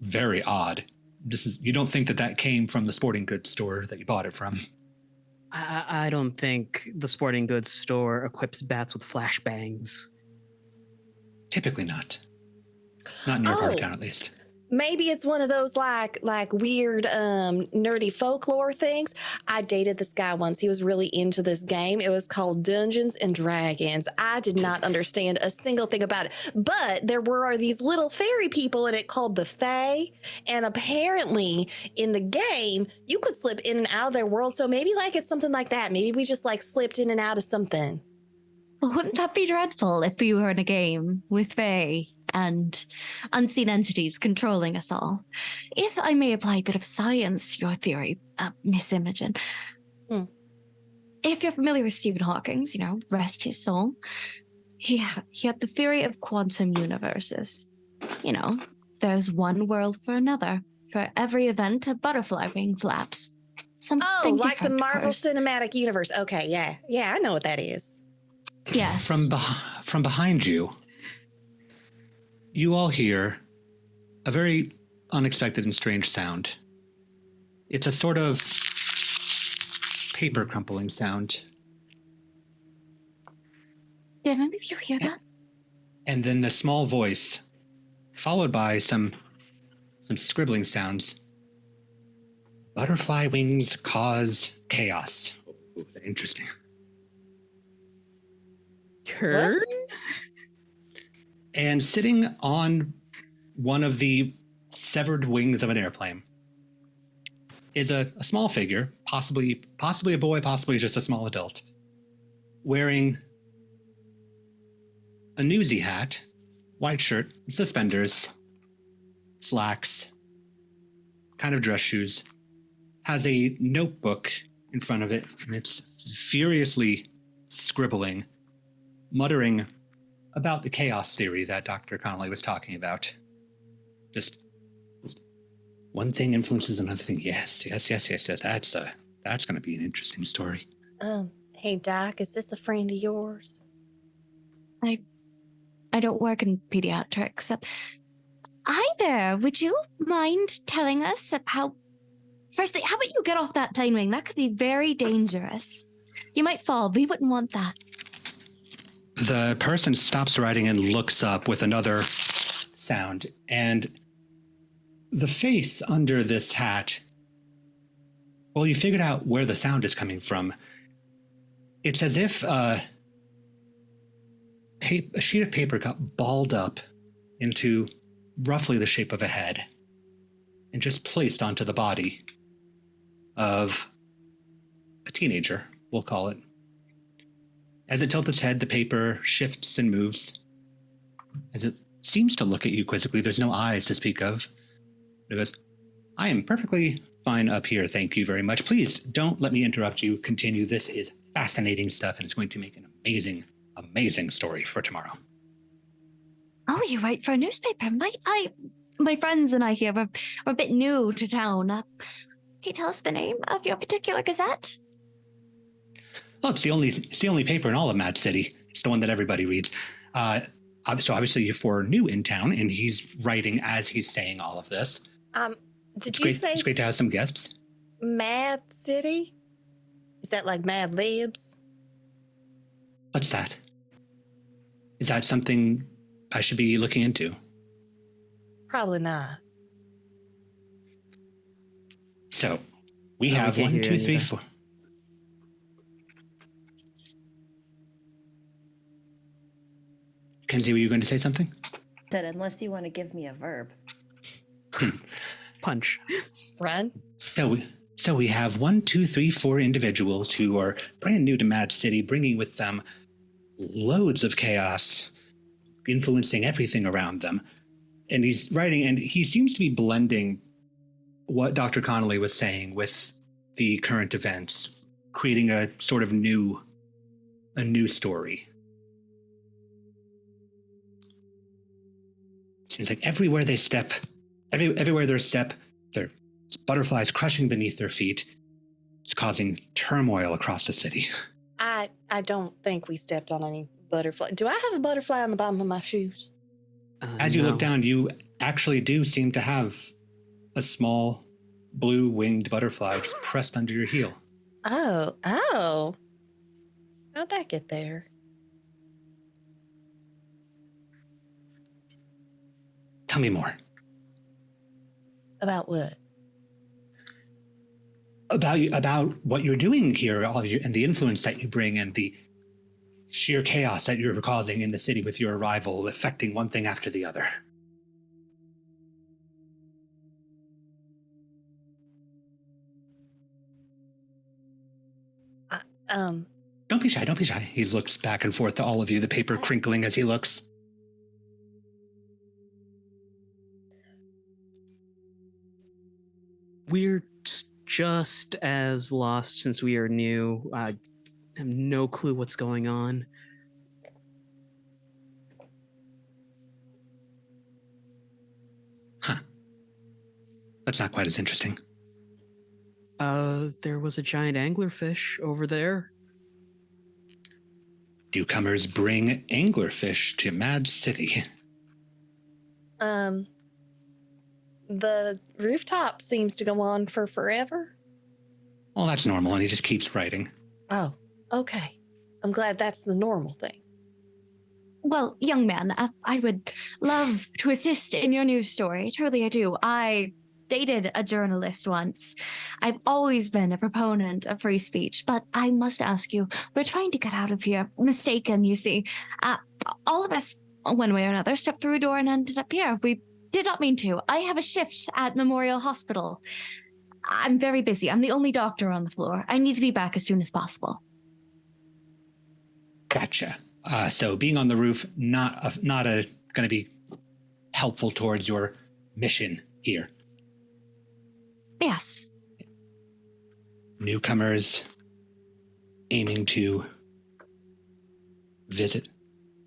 very odd. You don't think that came from the sporting goods store that you bought it from? I don't think the sporting goods store equips bats with flashbangs. Typically not. Not in your part of town, at least. Maybe it's one of those like weird nerdy folklore things. I dated this guy once. He was really into this game. It was called Dungeons and Dragons. I did not understand a single thing about it. But there were these little fairy people in it called the Fae. And apparently in the game, you could slip in and out of their world. So maybe like it's something like that. Maybe we just like slipped in and out of something. Well, wouldn't that be dreadful if we were in a game with Fae and unseen entities controlling us all? If I may apply a bit of science to your theory, Miss Imogen. If you're familiar with Stephen Hawking's, rest his soul, he had the theory of quantum universes. There's one world for another. For every event, a butterfly wing flaps. Something like the different Marvel occurs. Cinematic Universe. Okay, yeah. Yeah, I know what that is. Yes. From behind you, you all hear a very unexpected and strange sound. It's a sort of paper crumpling sound. Did any of you hear that? And then the small voice, followed by some scribbling sounds. Butterfly wings cause chaos. Ooh, interesting. Kurt? And sitting on one of the severed wings of an airplane is a small figure, possibly a boy, possibly just a small adult, wearing a newsy hat, white shirt, suspenders, slacks, kind of dress shoes, has a notebook in front of it, and it's furiously scribbling, muttering about the chaos theory that Dr. Connolly was talking about. Just one thing influences another thing. Yes. That's going to be an interesting story. Hey, Doc, is this a friend of yours? I don't work in pediatrics. Hi there. Would you mind telling us how... Firstly, how about you get off that plane wing? That could be very dangerous. You might fall. We wouldn't want that. The person stops writing and looks up with another sound, and the face under this hat, well, you figured out where the sound is coming from. It's as if a sheet of paper got balled up into roughly the shape of a head and just placed onto the body of a teenager, we'll call it. As it tilts its head, the paper shifts and moves. As it seems to look at you quizzically, there's no eyes to speak of. It goes, I am perfectly fine up here, thank you very much. Please don't let me interrupt you. Continue. This is fascinating stuff, and it's going to make an amazing, amazing story for tomorrow. Oh, you write for a newspaper. My friends and I here are a bit new to town. Can you tell us the name of your particular gazette? Well, it's the only paper in all of Mad City. It's the one that everybody reads. So obviously you're new in town, and he's writing as he's saying all of this. Did you say it's great to have some guests. Mad City? Is that like Mad Libs? What's that? Is that something I should be looking into? Probably not. So we Oh, have we can't 1, hear 2, you 3, there. 4. Kenzie, were you going to say something? That unless you want to give me a verb. Punch. Run? So we have 1, 2, 3, 4 individuals who are brand new to Mad City, bringing with them loads of chaos, influencing everything around them. And he's writing, and he seems to be blending what Dr. Connolly was saying with the current events, creating a sort of new story. Seems like everywhere they step, everywhere they step, there's butterflies crushing beneath their feet. It's causing turmoil across the city. I don't think we stepped on any butterfly. Do I have a butterfly on the bottom of my shoes? As you look No. down, you actually do seem to have a small blue winged butterfly just pressed under your heel. Oh. How'd that get there? Tell me more. About what? About what you're doing here, and the influence that you bring, and the sheer chaos that you're causing in the city with your arrival, affecting one thing after the other. Don't be shy, don't be shy. He looks back and forth to all of you, the paper crinkling as he looks. We're just as lost since we are new. I have no clue what's going on. Huh. That's not quite as interesting. There was a giant anglerfish over there. Newcomers bring anglerfish to Mad City. The rooftop seems to go on for forever. Well, that's normal, and he just keeps writing. Oh, okay. I'm glad that's the normal thing. Well, young man, I would love to assist in your news story. Truly, I do. I dated a journalist once. I've always been a proponent of free speech, but I must ask you, we're trying to get out of here. Mistaken, you see. All of us, one way or another, stepped through a door and ended up here. We did not mean to. I have a shift at Memorial Hospital. I'm very busy. I'm the only doctor on the floor. I need to be back as soon as possible. Gotcha. So being on the roof, not going to be helpful towards your mission here. Yes. Newcomers aiming to visit.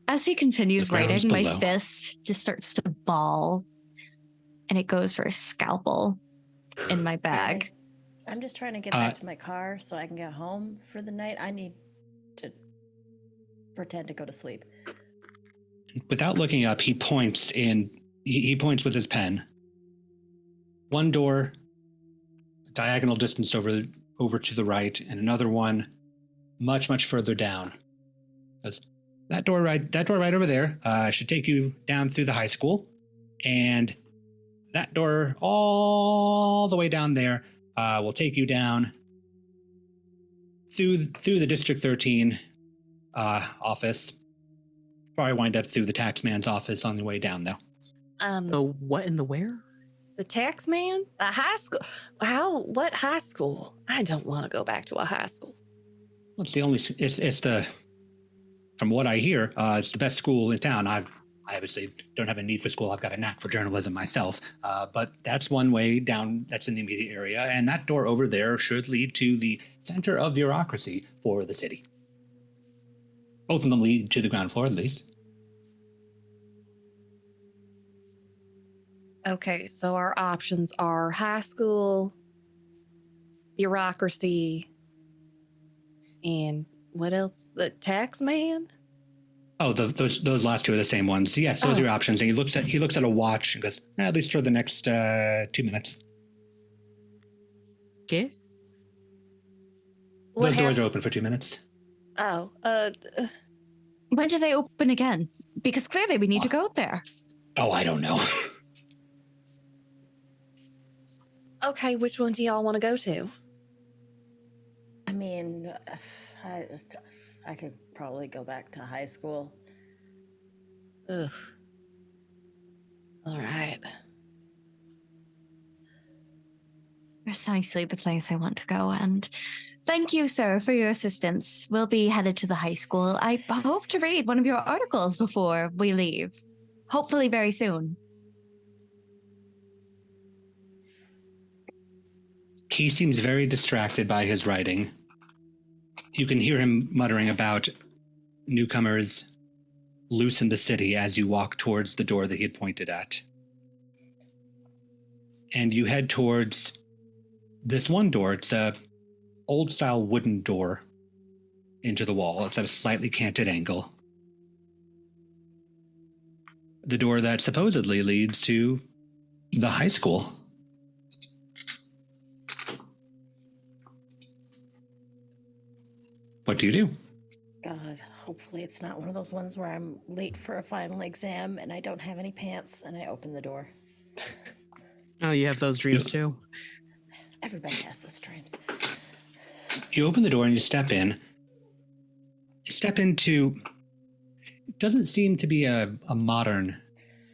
As he continues The grounds writing, my below. fist just starts to ball, and it goes for a scalpel in my bag. I'm just trying to get back to my car so I can get home for the night. I need to pretend to go to sleep. Without looking up, he points he points with his pen. One door, diagonal distance over to the right, and another one much, much further down. That door right over there should take you down through the high school, and that door all the way down there will take you down through the District 13 office. Probably wind up through the taxman's office on the way down, though. The what and the where? The tax man? A high school? What high school? I don't want to go back to a high school. Well, it's the, from what I hear, it's the best school in town. I obviously don't have a need for school. I've got a knack for journalism myself. But that's one way down, that's in the immediate area. And that door over there should lead to the center of bureaucracy for the city. Both of them lead to the ground floor, at least. Okay, so our options are high school, bureaucracy, and what else? The tax man? Oh, those last two are the same ones. Yes, those are your options. And he looks at a watch and goes, at least for the next 2 minutes. Okay. Those doors are open for 2 minutes. When do they open again? Because clearly we need to go there. Oh, I don't know. Okay, which one do y'all want to go to? I mean, I could probably go back to high school. Ugh. All right. Precisely the place I want to go, and thank you, sir, for your assistance. We'll be headed to the high school. I hope to read one of your articles before we leave. Hopefully very soon. He seems very distracted by his writing. You can hear him muttering about newcomers loose in the city as you walk towards the door that he had pointed at. And you head towards this one door. It's a old-style wooden door into the wall at a slightly canted angle. The door that supposedly leads to the high school. What do you do? God, hopefully it's not one of those ones where I'm late for a final exam and I don't have any pants and I open the door. Oh, you have those dreams too? Everybody has those dreams. You open the door and you step in. You step into... It doesn't seem to be a modern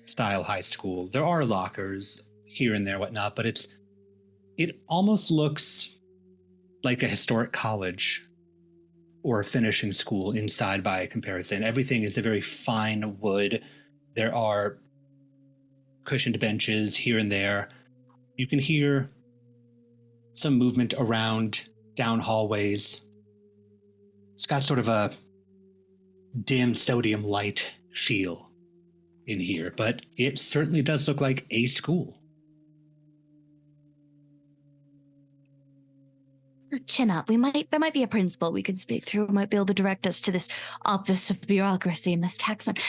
style high school. There are lockers here and there, whatnot, but it almost looks like a historic college or a finishing school inside by comparison. Everything is a very fine wood. There are cushioned benches here and there. You can hear some movement around down hallways. It's got sort of a dim sodium light feel in here, but it certainly does look like a school. Chin up. There might be a principal we could speak to, who might be able to direct us to this office of bureaucracy and this taxman.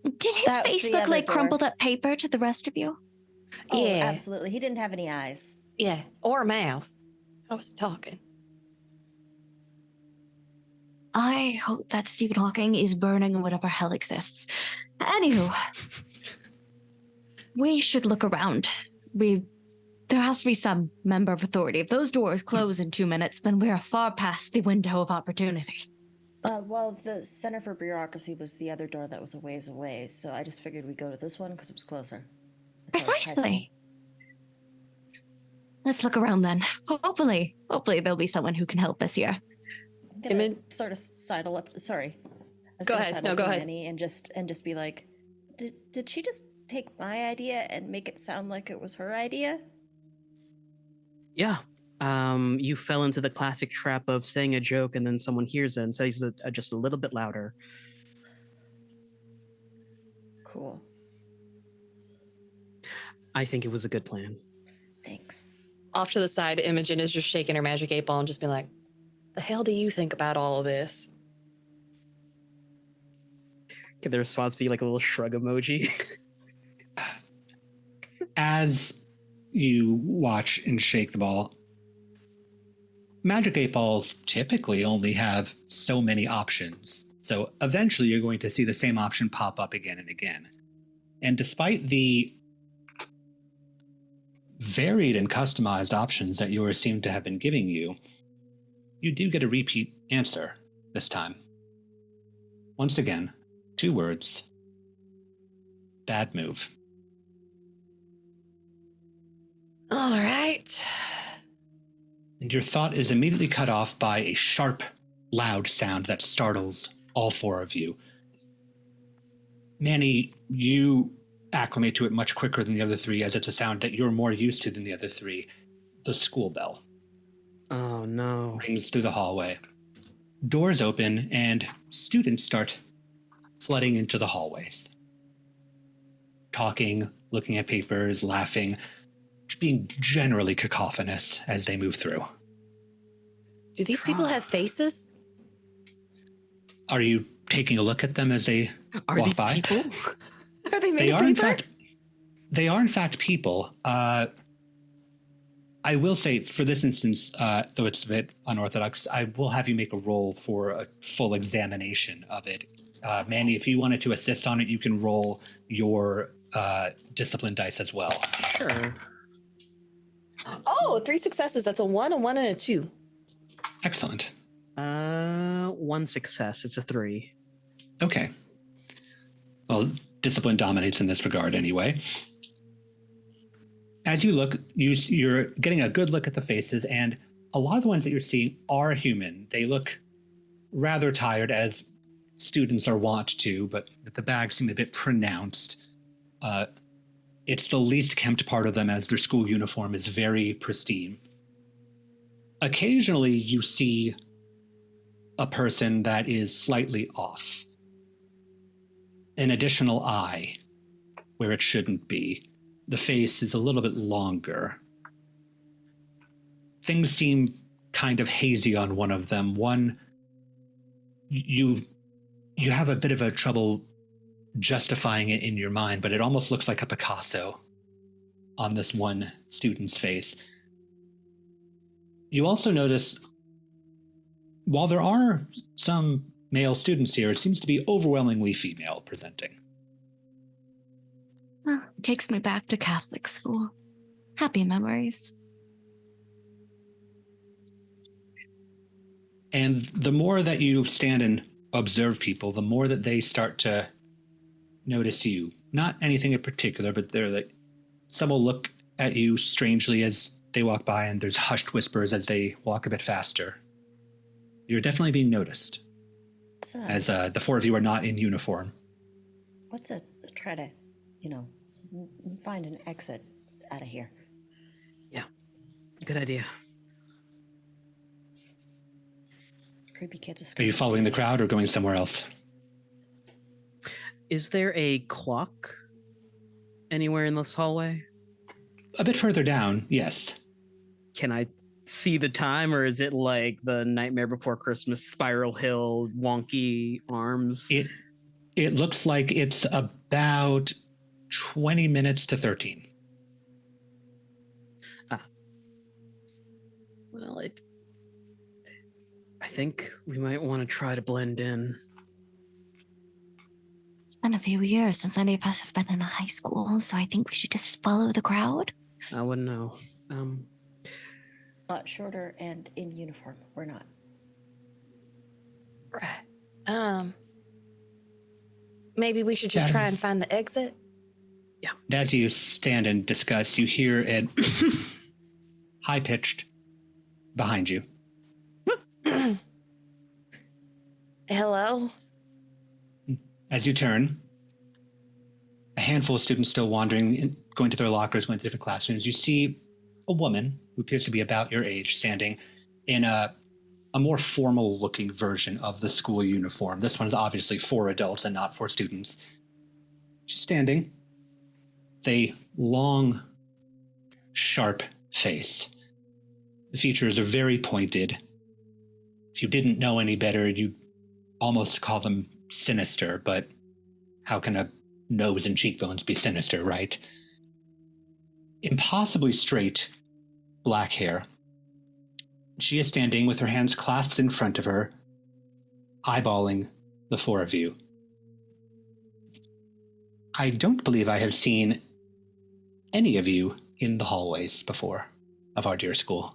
Did his That was face the look other like door. crumpled up paper to the rest of you? Oh, Yeah. absolutely. He didn't have any eyes. Yeah, or mouth. I was talking. I hope that Stephen Hawking is burning in whatever hell exists. Anywho, we should look around. There has to be some member of authority. If those doors close in 2 minutes, then we are far past the window of opportunity. Well, the Center for Bureaucracy was the other door that was a ways away, so I just figured we'd go to this one because it was closer. It's our high school. Precisely. Let's look around then. Hopefully there'll be someone who can help us here. I'm gonna sort of sidle up. Sorry. I was Go gonna ahead. sidle No, up go to ahead. Manny and just be like, did she just take my idea and make it sound like it was her idea? Yeah. You fell into the classic trap of saying a joke and then someone hears it and says it just a little bit louder. Cool. I think it was a good plan. Thanks. Off to the side, Imogen is just shaking her magic 8-ball and just being like, the hell do you think about all of this? Could the response be like a little shrug emoji? As you watch and shake the ball, Magic 8 balls typically only have so many options. So eventually you're going to see the same option pop up again and again. And despite the varied and customized options that yours seem to have been giving you, you do get a repeat answer this time. Once again, 2 words. Bad move. All right. And your thought is immediately cut off by a sharp, loud sound that startles all 4 of you. Manny, you acclimate to it much quicker than the other 3, as it's a sound that you're more used to than the other 3. The school bell Oh no. rings through the hallway. Doors open and students start flooding into the hallways. Talking, looking at papers, laughing, being generally cacophonous as they move through. Do these people have faces? Are you taking a look at them as they Are walk these by? people? Are they made They of are paper? they are in fact people. I will say, for this instance, though it's a bit unorthodox, I will have you make a roll for a full examination of it. Manny, if you wanted to assist on it, you can roll your discipline dice as well. Sure. Oh, 3 successes. That's a 1, a 1, and a 2. Excellent. 1 success. It's a 3. Okay. Well, discipline dominates in this regard anyway. As you look, you're getting a good look at the faces, and a lot of the ones that you're seeing are human. They look rather tired, as students are wont to, but the bags seem a bit pronounced. It's the least kempt part of them, as their school uniform is very pristine. Occasionally, you see a person that is slightly off. An additional eye where it shouldn't be. The face is a little bit longer. Things seem kind of hazy on one of them. One you have a bit of a trouble justifying it in your mind, but it almost looks like a Picasso on this one student's face. You also notice, while there are some male students here, it seems to be overwhelmingly female presenting. Well, takes me back to Catholic school. Happy memories. And the more that you stand and observe people, the more that they start to notice you. Not anything in particular, but they're like, some will look at you strangely as they walk by, and there's hushed whispers as they walk a bit faster. You're definitely being noticed, as the four of you are not in uniform. Let's try to, find an exit out of here. Yeah, good idea. Creepy kids. Are you following the crowd or going somewhere else? Is there a clock anywhere in this hallway? A bit further down, yes. Can I see the time, or is it like the Nightmare Before Christmas Spiral Hill wonky arms? It looks like it's about 20 minutes to 13. Well, I think we might want to try to blend in. It's been a few years since any of us have been in a high school, so I think we should just follow the crowd. I wouldn't know. Shorter and in uniform. We're not. Right. Maybe we should just try and find the exit. Yeah. As you stand and discuss, you hear it high-pitched behind you. Hello? As you turn, a handful of students still wandering, going to their lockers, going to different classrooms. You see a woman who appears to be about your age standing in a more formal-looking version of the school uniform. This one's obviously for adults and not for students. She's standing with a long, sharp face. The features are very pointed. If you didn't know any better, you'd almost call them sinister, but how can a nose and cheekbones be sinister, right? Impossibly straight black hair. She is standing with her hands clasped in front of her, eyeballing the four of you. I don't believe I have seen any of you in the hallways before of our dear school.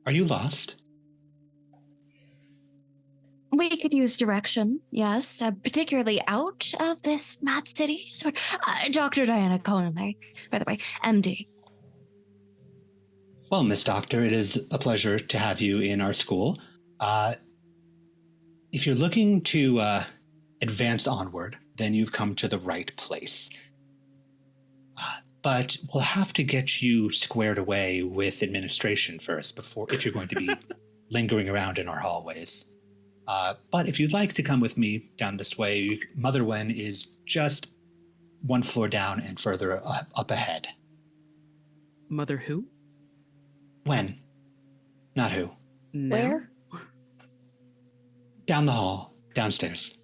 Are you lost? We could use direction, yes, particularly out of this mad city. So, Dr. Diana Conley, by the way, MD. Well, Miss Doctor, it is a pleasure to have you in our school. If you're looking to advance onward, then you've come to the right place. But we'll have to get you squared away with administration first, if you're going to be lingering around in our hallways. But if you'd like to come with me down this way, Mother Wen is just one floor down and further up ahead. Mother who? Wen, not who. No. Where? Down the hall, downstairs.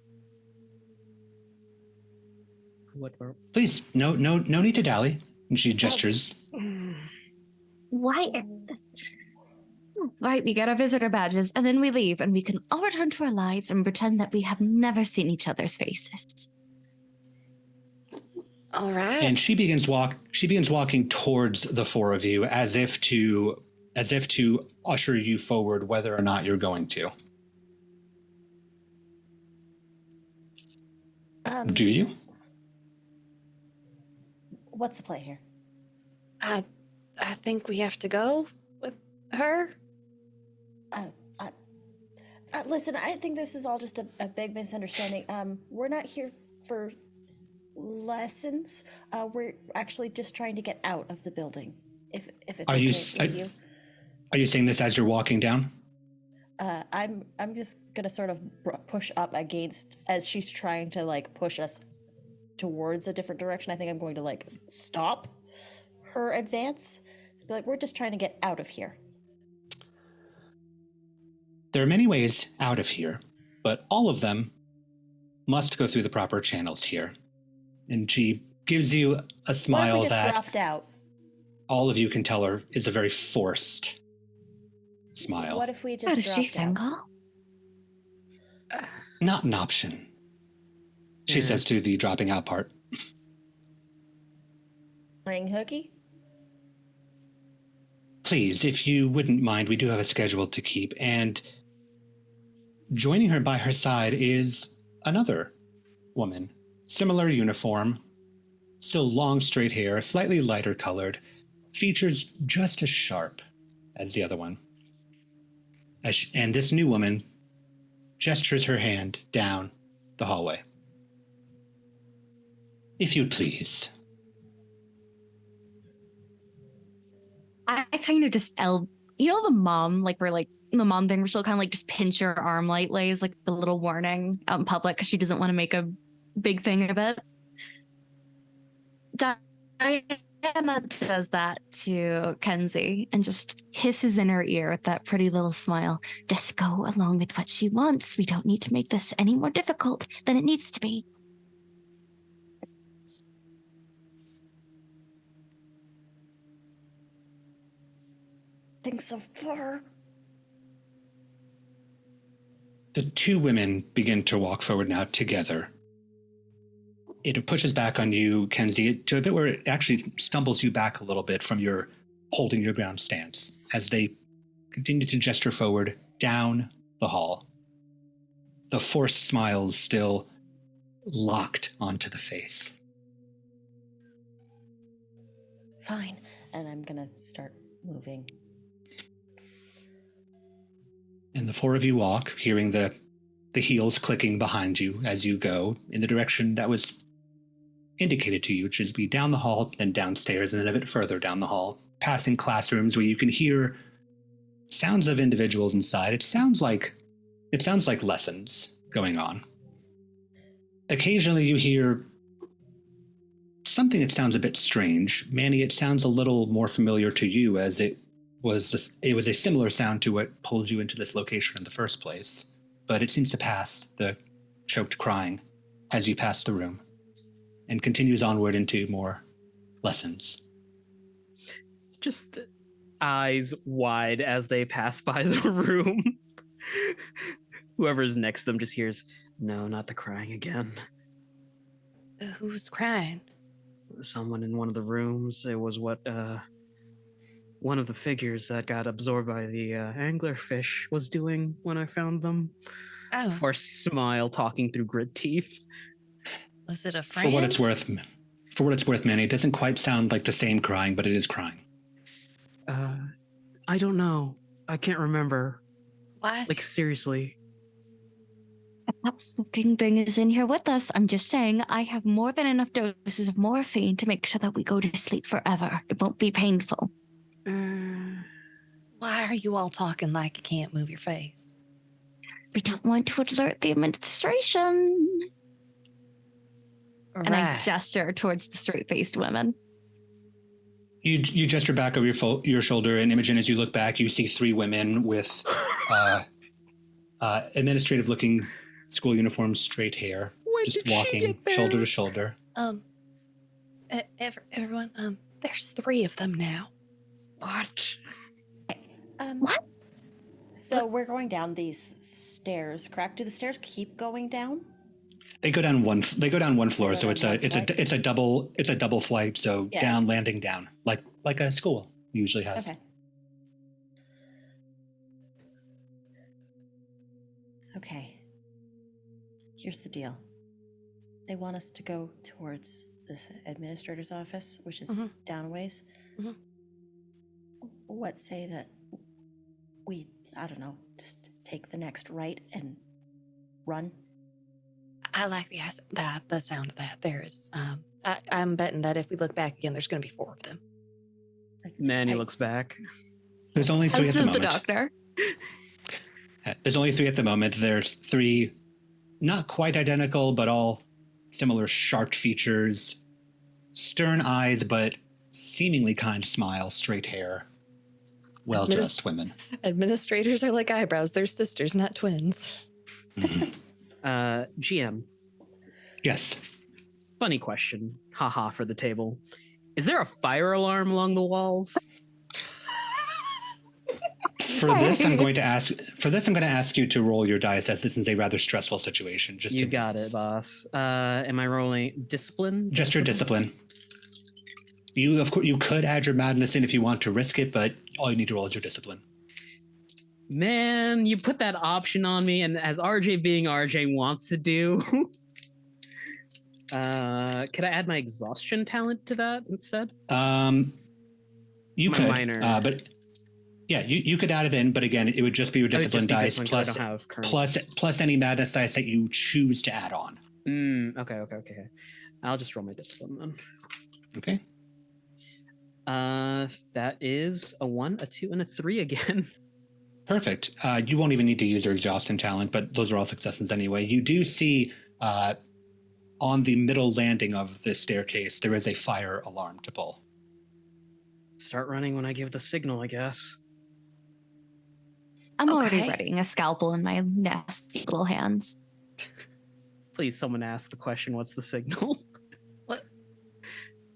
What? Please, no need to dally. And she gestures. Why? Right, we get our visitor badges, and then we leave, and we can all return to our lives and pretend that we have never seen each other's faces. All right. And she begins walking towards the four of you as if to usher you forward, whether or not you're going to. Do you? What's the play here? I think we have to go with her. Listen, I think this is all just a big misunderstanding. We're not here for lessons. We're actually just trying to get out of the building. If it's okay with you. Are you saying this as you're walking down? I'm just gonna sort of push up against as she's trying to like push us towards a different direction. I think I'm going to like stop her advance. Be like, we're just trying to get out of here. There are many ways out of here, but all of them must go through the proper channels here. And she gives you a smile what if we just that dropped out? all of you can tell her is a very forced smile. What if we just God, is dropped she out? single? Not an option, she says to the dropping out part. Playing hooky? Please, if you wouldn't mind, we do have a schedule to keep, and joining her by her side is another woman. Similar uniform, still long straight hair, slightly lighter colored, features just as sharp as the other one. And this new woman gestures her hand down the hallway. If you'd please. I kind of just you know the mom, like we're like the mom thing where she'll kind of like just pinch your arm lightly as like the little warning out in public because she doesn't want to make a big thing of it. Diana does that to Kenzie and just hisses in her ear with that pretty little smile. Just go along with what she wants. We don't need to make this any more difficult than it needs to be. Thanks so far. The two women begin to walk forward now together. It pushes back on you, Kenzie, to a bit where it actually stumbles you back a little bit from your holding your ground stance as they continue to gesture forward down the hall. The forced smiles still locked onto the face. Fine. And I'm gonna start moving. And the four of you walk, hearing the heels clicking behind you as you go in the direction that was indicated to you, which is be down the hall, then downstairs, and then a bit further down the hall, passing classrooms where you can hear sounds of individuals inside. It sounds like lessons going on. Occasionally you hear something that sounds a bit strange. Manny, it sounds a little more familiar to you as it was a similar sound to what pulled you into this location in the first place, but it seems to pass the choked crying as you pass the room and continues onward into more lessons. It's just eyes wide as they pass by the room. Whoever's next to them just hears, no, not the crying again. Who's crying? Someone in one of the rooms. It was one of the figures that got absorbed by the anglerfish was doing when I found them. Oh. Forced smile, talking through grit teeth. Was it a friend? For what it's worth, Manny, it doesn't quite sound like the same crying, but it is crying. I don't know. I can't remember. What? Like, seriously. If that fucking thing is in here with us, I'm just saying I have more than enough doses of morphine to make sure that we go to sleep forever. It won't be painful. Why are you all talking like you can't move your face? We don't want to alert the administration. Right. And I gesture towards the straight-faced women. You gesture back over your shoulder, and Imogen, as you look back, you see three women with administrative-looking school uniforms, straight hair, just walking shoulder to shoulder. Everyone, there's three of them now. What? What? So we're going down these stairs, correct? Do the stairs keep going down? They go down one floor, so it's a double flight. So Yeah, down, landing down, like a school usually has. Okay. Here's the deal. They want us to go towards this administrator's office, which is down a ways. Mhm. What say that we, I don't know, just take the next right and run? I like the sound of that. There's, I'm betting that if we look back again, there's going to be four of them. Manny looks back. There's only three at the This is moment. the doctor. There's only three at the moment. There's three, not quite identical, but all similar sharp features, stern eyes, but seemingly kind smile, straight hair. well-dressed women. Administrators are like eyebrows. They're sisters, not twins. GM, Yes. funny question. Haha for the table. Is there a fire alarm along the walls? For this, I'm going to ask you to roll your dice, as this is a rather stressful situation. Just You to got notice. it, boss. Am I rolling discipline? Just your discipline. You, of course, you could add your madness in if you want to risk it, but all you need to roll is your discipline. Man, you put that option on me, and as RJ being RJ wants to do, could I add my exhaustion talent to that instead? You My could, minor. but yeah, you could add it in, but again, it would just be your discipline dice plus any madness dice that you choose to add on. Okay. I'll just roll my discipline then. Okay. That is a 1, a 2, and a 3 again. Perfect. You won't even need to use your exhaustion talent, but those are all successes anyway. You do see on the middle landing of the staircase, there is a fire alarm to pull. Start running when I give the signal, I guess. I'm already Okay. readying a scalpel in my nasty little hands. Please, someone ask the question, what's the signal?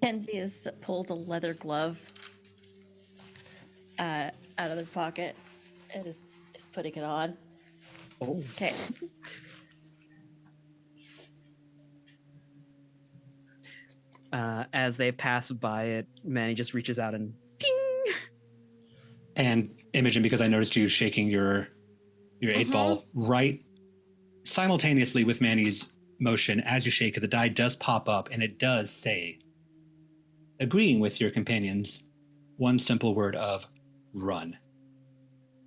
Kenzie has pulled a leather glove out of their pocket and is putting it on. Oh. Okay. As they pass by it, Manny just reaches out and ding! And Imogen, because I noticed you shaking your 8-ball right simultaneously with Manny's motion, as you shake it, the die does pop up and it does say, agreeing with your companions, one simple word of run.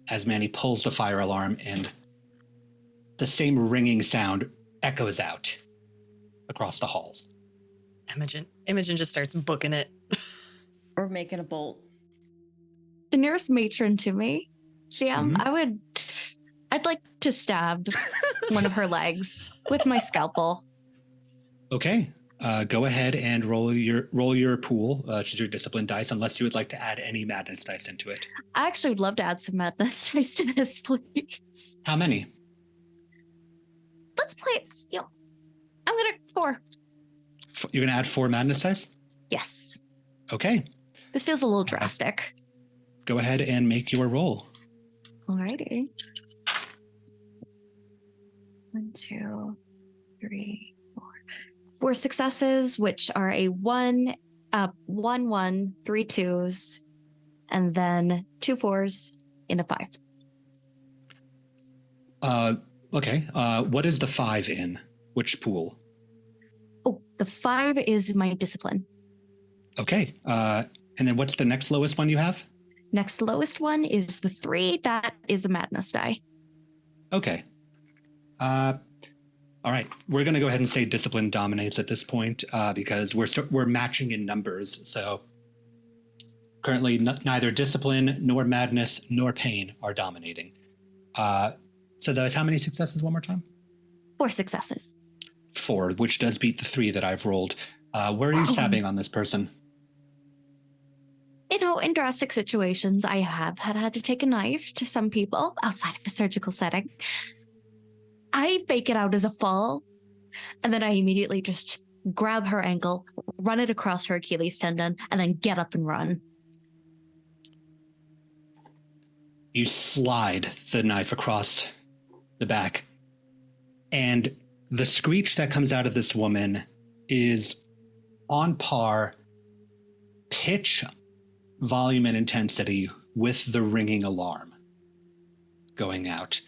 As Manny pulls the fire alarm and the same ringing sound echoes out across the halls. Imogen just starts booking it. Or making a bolt. The nearest matron to me, GM, I'd like to stab one of her legs with my scalpel. Okay. Go ahead and roll your pool, which is your discipline dice, unless you would like to add any madness dice into it. I actually would love to add some madness dice to this, please. How many? Let's play it. I'm gonna 4. You're going to add 4 madness dice? Yes. Okay. This feels a little drastic. Go ahead and make your roll. Alrighty. 1, 2, 3, 4. 4 successes, which are a 1, 1, 3 2s, and then 2 4s in a 5. Okay. What is the 5 in? Which pool? Oh, the 5 is my discipline. Okay. And then what's the next lowest one you have? Next lowest one is the 3. That is a madness die. Okay. All right. We're going to go ahead and say discipline dominates at this point because we're matching in numbers. So currently neither discipline nor madness nor pain are dominating. So there's how many successes one more time? 4 successes. 4, which does beat the 3 that I've rolled. Where are you stabbing on this person? In drastic situations, I have had to take a knife to some people outside of a surgical setting. I fake it out as a fall, and then I immediately just grab her ankle, run it across her Achilles tendon, and then get up and run. You slide the knife across the back, and the screech that comes out of this woman is on par, pitch, volume, and intensity with the ringing alarm going out.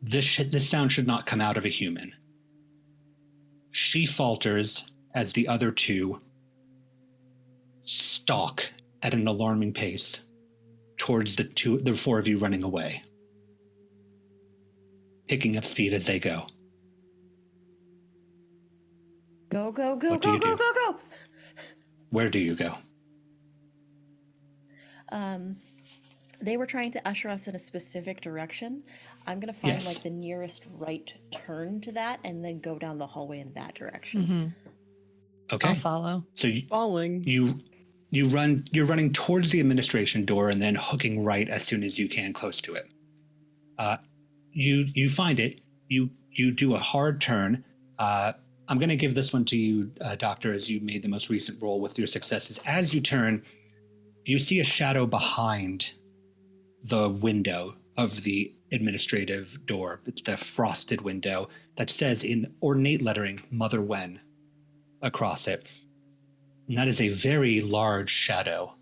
This sound should not come out of a human. She falters as the other 2 stalk at an alarming pace towards the 4 of you running away, picking up speed as they go. Go, go, go, What do go, you go, do? go, go. Where do you go? They were trying to usher us in a specific direction. I'm going to find Yes. the nearest right turn to that and then go down the hallway in that direction. Okay. I'll follow. So Falling. you You're running towards the administration door and then hooking right as soon as you can close to it. You find it. You do a hard turn. I'm going to give this one to you, Doctor, as you made the most recent roll with your successes. As you turn, you see a shadow behind the window of the administrative door. It's the frosted window that says in ornate lettering, Mother Wen, across it. And that is a very large shadow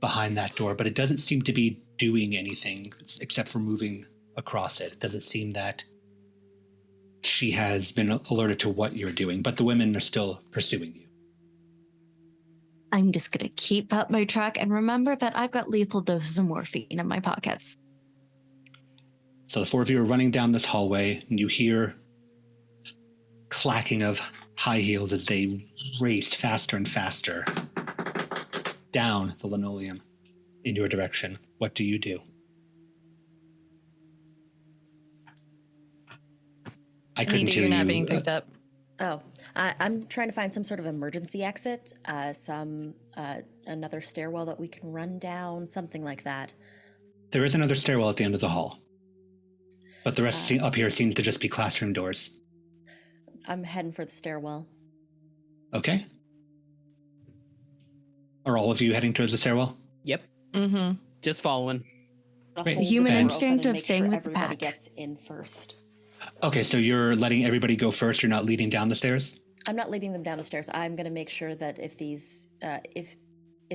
behind that door, but it doesn't seem to be doing anything except for moving across it. It doesn't seem that she has been alerted to what you're doing, but the women are still pursuing you. I'm just going to keep up my track and remember that I've got lethal doses of morphine in my pockets. So the four of you are running down this hallway, and you hear clacking of high heels as they race faster and faster down the linoleum in your direction. What do you do? I couldn't Nita, hear you're not you. being picked up. Oh, I'm trying to find some sort of emergency exit, another stairwell that we can run down, something like that. There is another stairwell at the end of the hall, but the rest up here seems to just be classroom doors. I'm heading for the stairwell. Okay. Are all of you heading towards the stairwell? Yep. Mm-hmm. Just following. Great. The human Door instinct open and of make staying sure with the everybody pack. gets in first. Okay, so you're letting everybody go first. You're not leading down the stairs? I'm not leading them down the stairs. I'm going to make sure that if these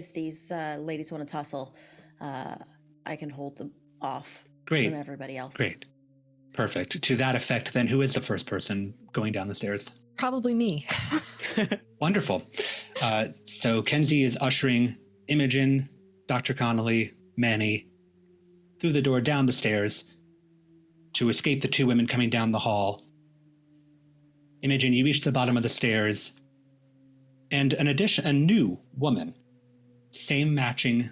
ladies want to tussle, I can hold them off Great. from everybody else. Great. Perfect. To that effect, then, who is the first person going down the stairs? Probably me. Wonderful. So Kenzie is ushering Imogen, Dr. Connolly, Manny through the door down the stairs to escape the two women coming down the hall. Imogen, you reach the bottom of the stairs, and a new woman, same matching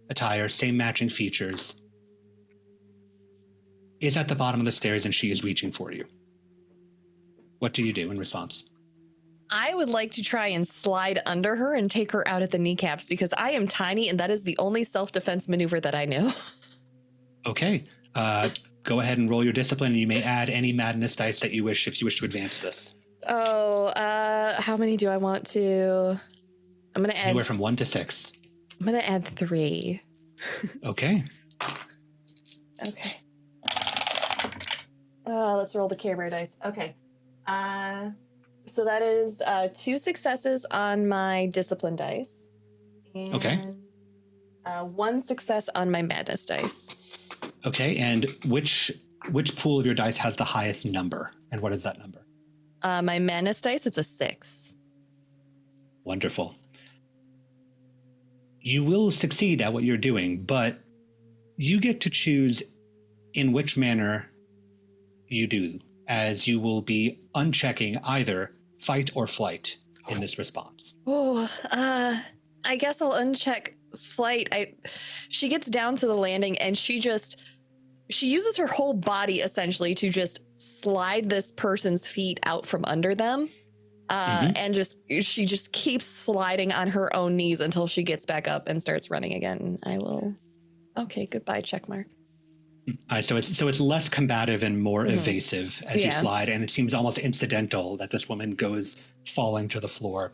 attire, same matching features, is at the bottom of the stairs, and she is reaching for you. What do you do in response? I would like to try and slide under her and take her out at the kneecaps because I am tiny and that is the only self-defense maneuver that I know. Okay. Go ahead and roll your discipline, and you may add any madness dice that you wish if you wish to advance this. Oh, how many do I want to? I'm going to add. Anywhere from 1 to 6. I'm going to add 3. Okay. Okay. Let's roll the camera dice. Okay. So that is 2 successes on my discipline dice. And, Okay. 1 success on my madness dice. Okay, and which pool of your dice has the highest number, and what is that number? My madness dice, it's a 6. Wonderful. You will succeed at what you're doing, but you get to choose in which manner you do, as you will be unchecking either fight or flight in this response. Oh, I guess I'll uncheck flight. She gets down to the landing and she uses her whole body essentially to just slide this person's feet out from under them. And she just keeps sliding on her own knees until she gets back up and starts running again. Okay, goodbye, check mark. So it's less combative and more evasive as you slide, and it seems almost incidental that this woman goes falling to the floor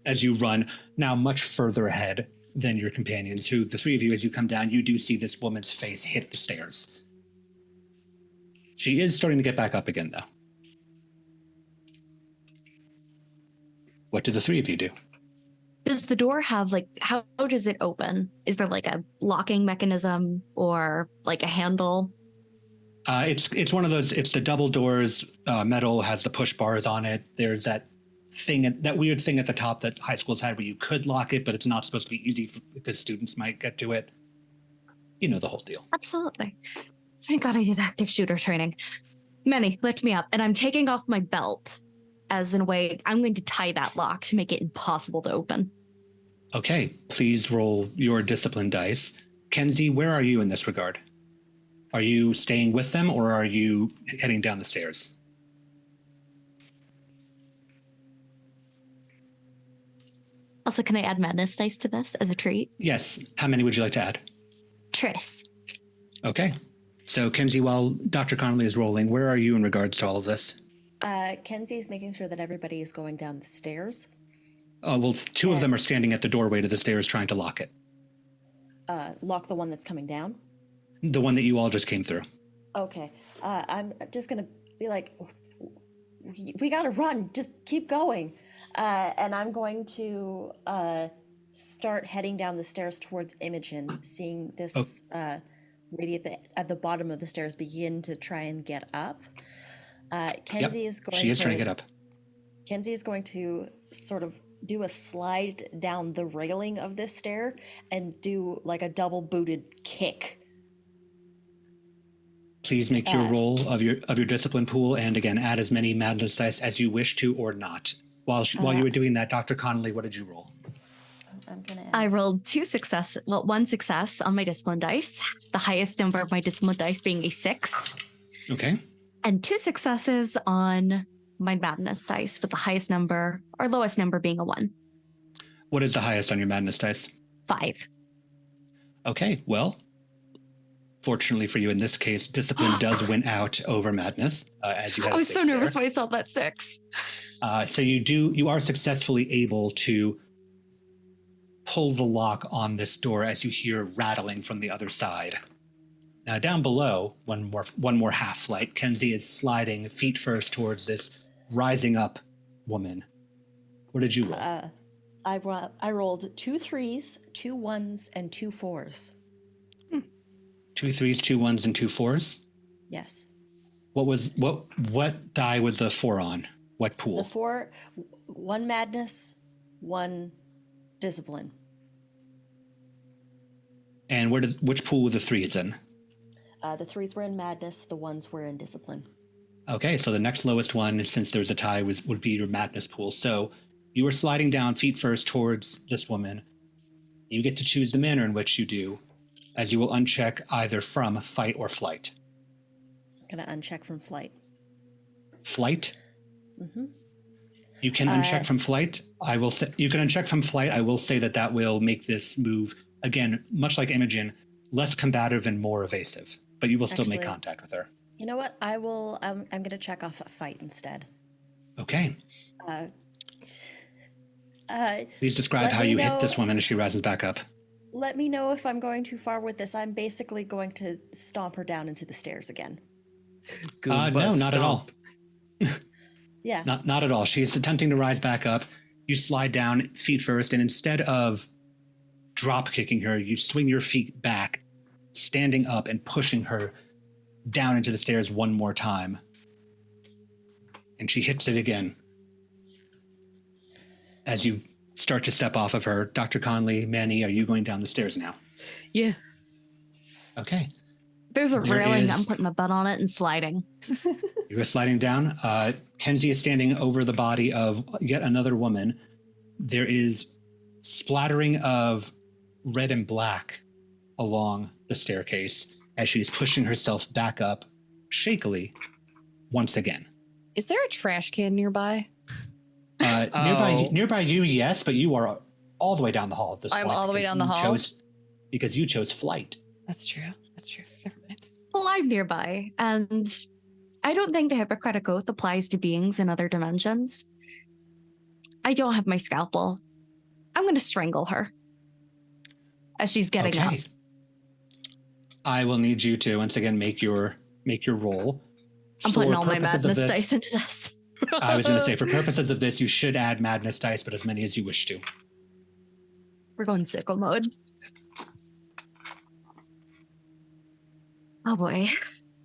as you run, now much further ahead than your companions, who, the three of you, as you come down, you do see this woman's face hit the stairs. She is starting to get back up again, though. What do the three of you do? Does the door have, how does it open? Is there a locking mechanism or a handle? It's one of those, it's the double doors, metal, has the push bars on it. There's that weird thing at the top that high schools had where you could lock it, but it's not supposed to be easy because students might get to it. You know the whole deal. Absolutely. Thank God I did active shooter training. Manny, lift me up, and I'm taking off my belt as in a way I'm going to tie that lock to make it impossible to open. Okay, please roll your discipline dice. Kenzie, where are you in this regard? Are you staying with them or are you heading down the stairs? Also, can I add madness dice to this as a treat? Yes. How many would you like to add? Tris. Okay. So, Kenzie, while Dr. Connolly is rolling, where are you in regards to all of this? Kenzie is making sure that everybody is going down the stairs. Oh, well, two of them are standing at the doorway to the stairs trying to lock it. Lock the one that's coming down. The one that you all just came through. Okay. I'm just going to be like, we got to run. Just keep going. And I'm going to start heading down the stairs towards Imogen, seeing this lady at the bottom of the stairs begin to try and get up. Kenzie is going She is trying to get up. Kenzie is going to sort of do a slide down the railing of this stair and do like a double booted kick. Please make your roll of your discipline pool, and again, add as many madness dice as you wish to or not. While you were doing that, Dr. Connolly, what did you roll? I rolled one success on my discipline dice, the highest number of my discipline dice being a 6. Okay. And 2 successes on my madness dice, with the highest number or lowest number being a 1. What is the highest on your madness dice? 5. Okay, well, fortunately for you in this case, discipline does win out over madness, as you had I was 6 so nervous there. when I saw that 6. So you are successfully able to pull the lock on this door as you hear rattling from the other side. Now down below, one more half flight, Kenzie is sliding feet first towards this rising up woman. What did you roll? I rolled 2 3s, 2 1s, and 2 4s. 2 3s, 2 1s, and 2 4s? Yes. What die was the 4 on? What pool? The 4, 1 madness, 1 discipline. And which pool were the 3s in? The 3s were in madness, the 1s were in discipline. Okay, so the next lowest one, since there's a tie, would be your madness pool. So you are sliding down feet first towards this woman. You get to choose the manner in which you do, as you will uncheck either from fight or flight. I'm going to uncheck from flight. Flight? Mm-hmm. You can uncheck from flight. You can uncheck from flight. I will say that will make this move, again, much like Imogen, less combative and more evasive. But you will still make contact with her. You know what? I will. I'm going to check off a fight instead. Okay. Please describe how you hit this woman as she rises back up. Let me know if I'm going too far with this. I'm basically going to stomp her down into the stairs again. No, not at all. Yeah. Not at all. She's attempting to rise back up. You slide down feet first, and instead of drop kicking her, you swing your feet back, standing up and pushing her down into the stairs one more time. And she hits it again. As you start to step off of her, Dr. Conley, Manny, are you going down the stairs now? Yeah. Okay. There's a railing. I'm putting my butt on it and sliding. You are sliding down. Kenzie is standing over the body of yet another woman. There is splattering of red and black along the staircase as she's pushing herself back up shakily once again. Is there a trash can nearby? Nearby you, yes, but you are all the way down the hall at this point. I'm all the way down the hall? Because you chose flight. That's true. Never mind. Well, I'm nearby, and I don't think the Hippocratic Oath applies to beings in other dimensions. I don't have my scalpel. I'm going to strangle her as she's getting up. I will need you to once again make your roll. I'm putting all my madness dice into this. I was going to say, for purposes of this, you should add madness dice, but as many as you wish to. We're going sicko mode. Oh boy.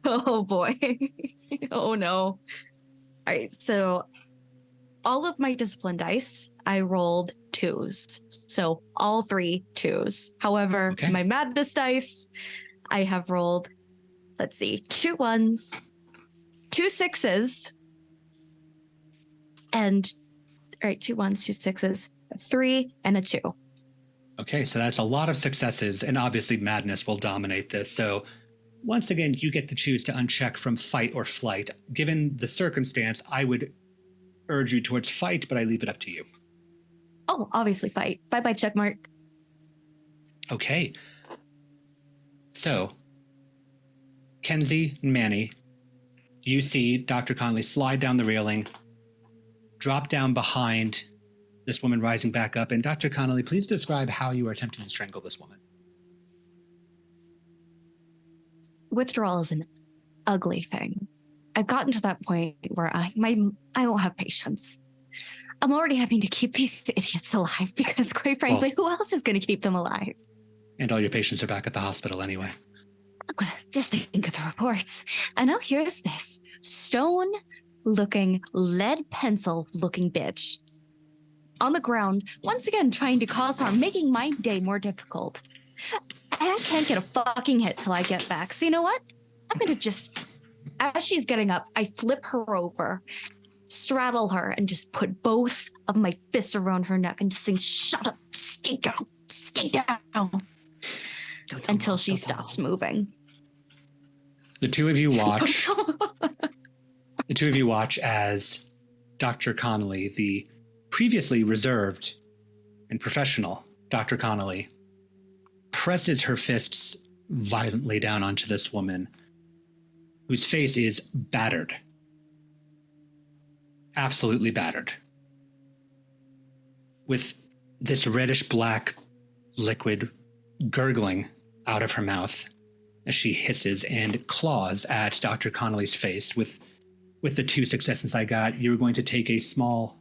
Oh boy. Oh no. All right, so all of my discipline dice, I rolled 2s. So all 3 2s. However, my madness dice, I have rolled, 2 1s, 2 6s, and, 2 1s, 2 6s, 3, and a 2. Okay, so that's a lot of successes, and obviously madness will dominate this. So once again, you get to choose to uncheck from fight or flight. Given the circumstance, I would urge you towards fight, but I leave it up to you. Oh, obviously fight. Bye-bye, checkmark. Okay. So, Kenzie and Manny, you see Dr. Connolly slide down the railing, drop down behind this woman rising back up. And Dr. Connolly, please describe how you are attempting to strangle this woman. Withdrawal is an ugly thing. I've gotten to that point where I don't have patience. I'm already having to keep these idiots alive because, quite frankly, who else is going to keep them alive? And all your patients are back at the hospital anyway. Just think of the reports. And now here's this stone-looking, lead pencil-looking bitch on the ground, once again trying to cause harm, making my day more difficult. And I can't get a fucking hit till I get back. So you know what? I'm going to just, as she's getting up, I flip her over, straddle her, and just put both of my fists around her neck and just sing, "Shut up, stay down, stay down," until she stops moving. The two of you watch. The two of you watch as Dr. Connolly, the previously reserved and professional Dr. Connolly, presses her fists violently down onto this woman, whose face is battered. Absolutely battered. With this reddish-black liquid gurgling out of her mouth as she hisses and claws at Dr. Connolly's face. With the 2 successes I got, you're going to take a small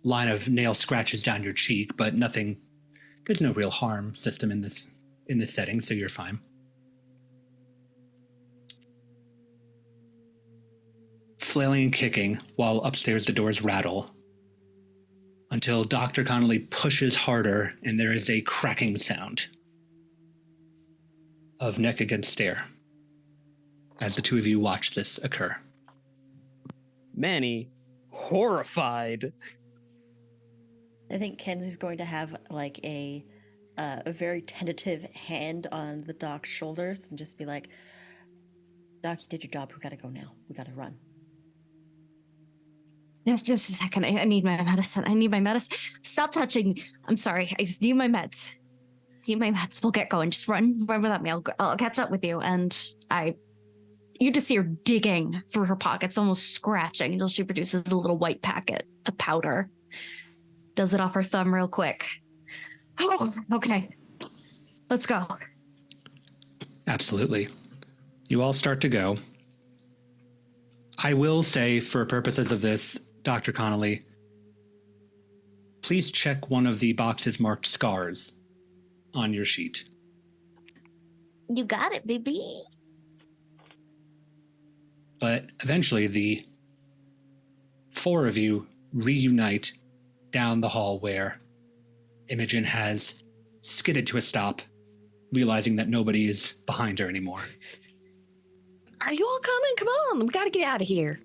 line of nail scratches down your cheek, but nothing. There's no real harm system in this setting, so you're fine. Flailing and kicking while upstairs the doors rattle until Dr. Connolly pushes harder and there is a cracking sound of neck against stair as the two of you watch this occur. Manny, horrified. I think Kenzie's going to have like a very tentative hand on the doc's shoulders and just be like, "Doc, you did your job. We gotta go now. We gotta run." Just a second. I need my medicine. Stop touching me. I'm sorry. I just need my meds. We'll get going. Just run without me. I'll catch up with you. And you just see her digging through her pockets, almost scratching until she produces a little white packet of powder. Does it off her thumb real quick. Oh, okay. Let's go. Absolutely. You all start to go. I will say, for purposes of this, Dr. Connolly, please check one of the boxes marked scars on your sheet. You got it, baby. But eventually the 4 of you reunite down the hall where Imogen has skidded to a stop, realizing that nobody is behind her anymore. Are you all coming? Come on, we gotta get out of here.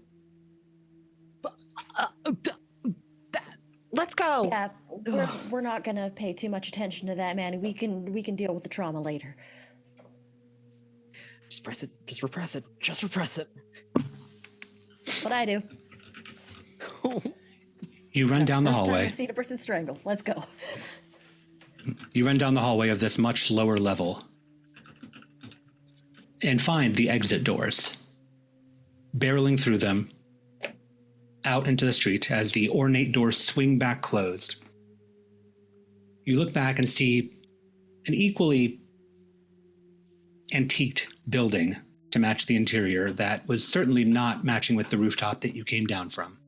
Let's go. Yeah, we're not gonna pay too much attention to that, man. We can deal with the trauma later. Just press it. Just repress it. Just repress it. What I do. You run down the First time hallway. I've seen a person strangled. Let's go. You run down the hallway of this much lower level and find the exit doors. Barreling through them, out into the street as the ornate doors swing back closed. You look back and see an equally antiqued building to match the interior that was certainly not matching with the rooftop that you came down from.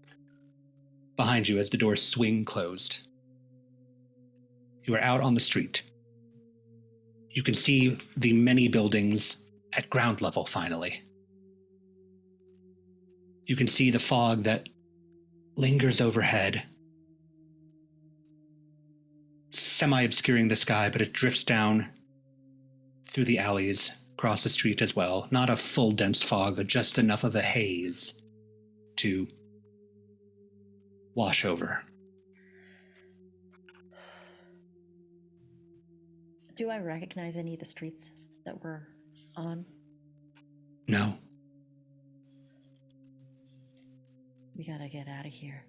Behind you as the doors swing closed. You are out on the street. You can see the many buildings at ground level finally. You can see the fog that lingers overhead, semi-obscuring the sky, but it drifts down through the alleys, across the street as well. Not a full dense fog, but just enough of a haze to wash over. Do I recognize any of the streets that we're on? No. We gotta get out of here.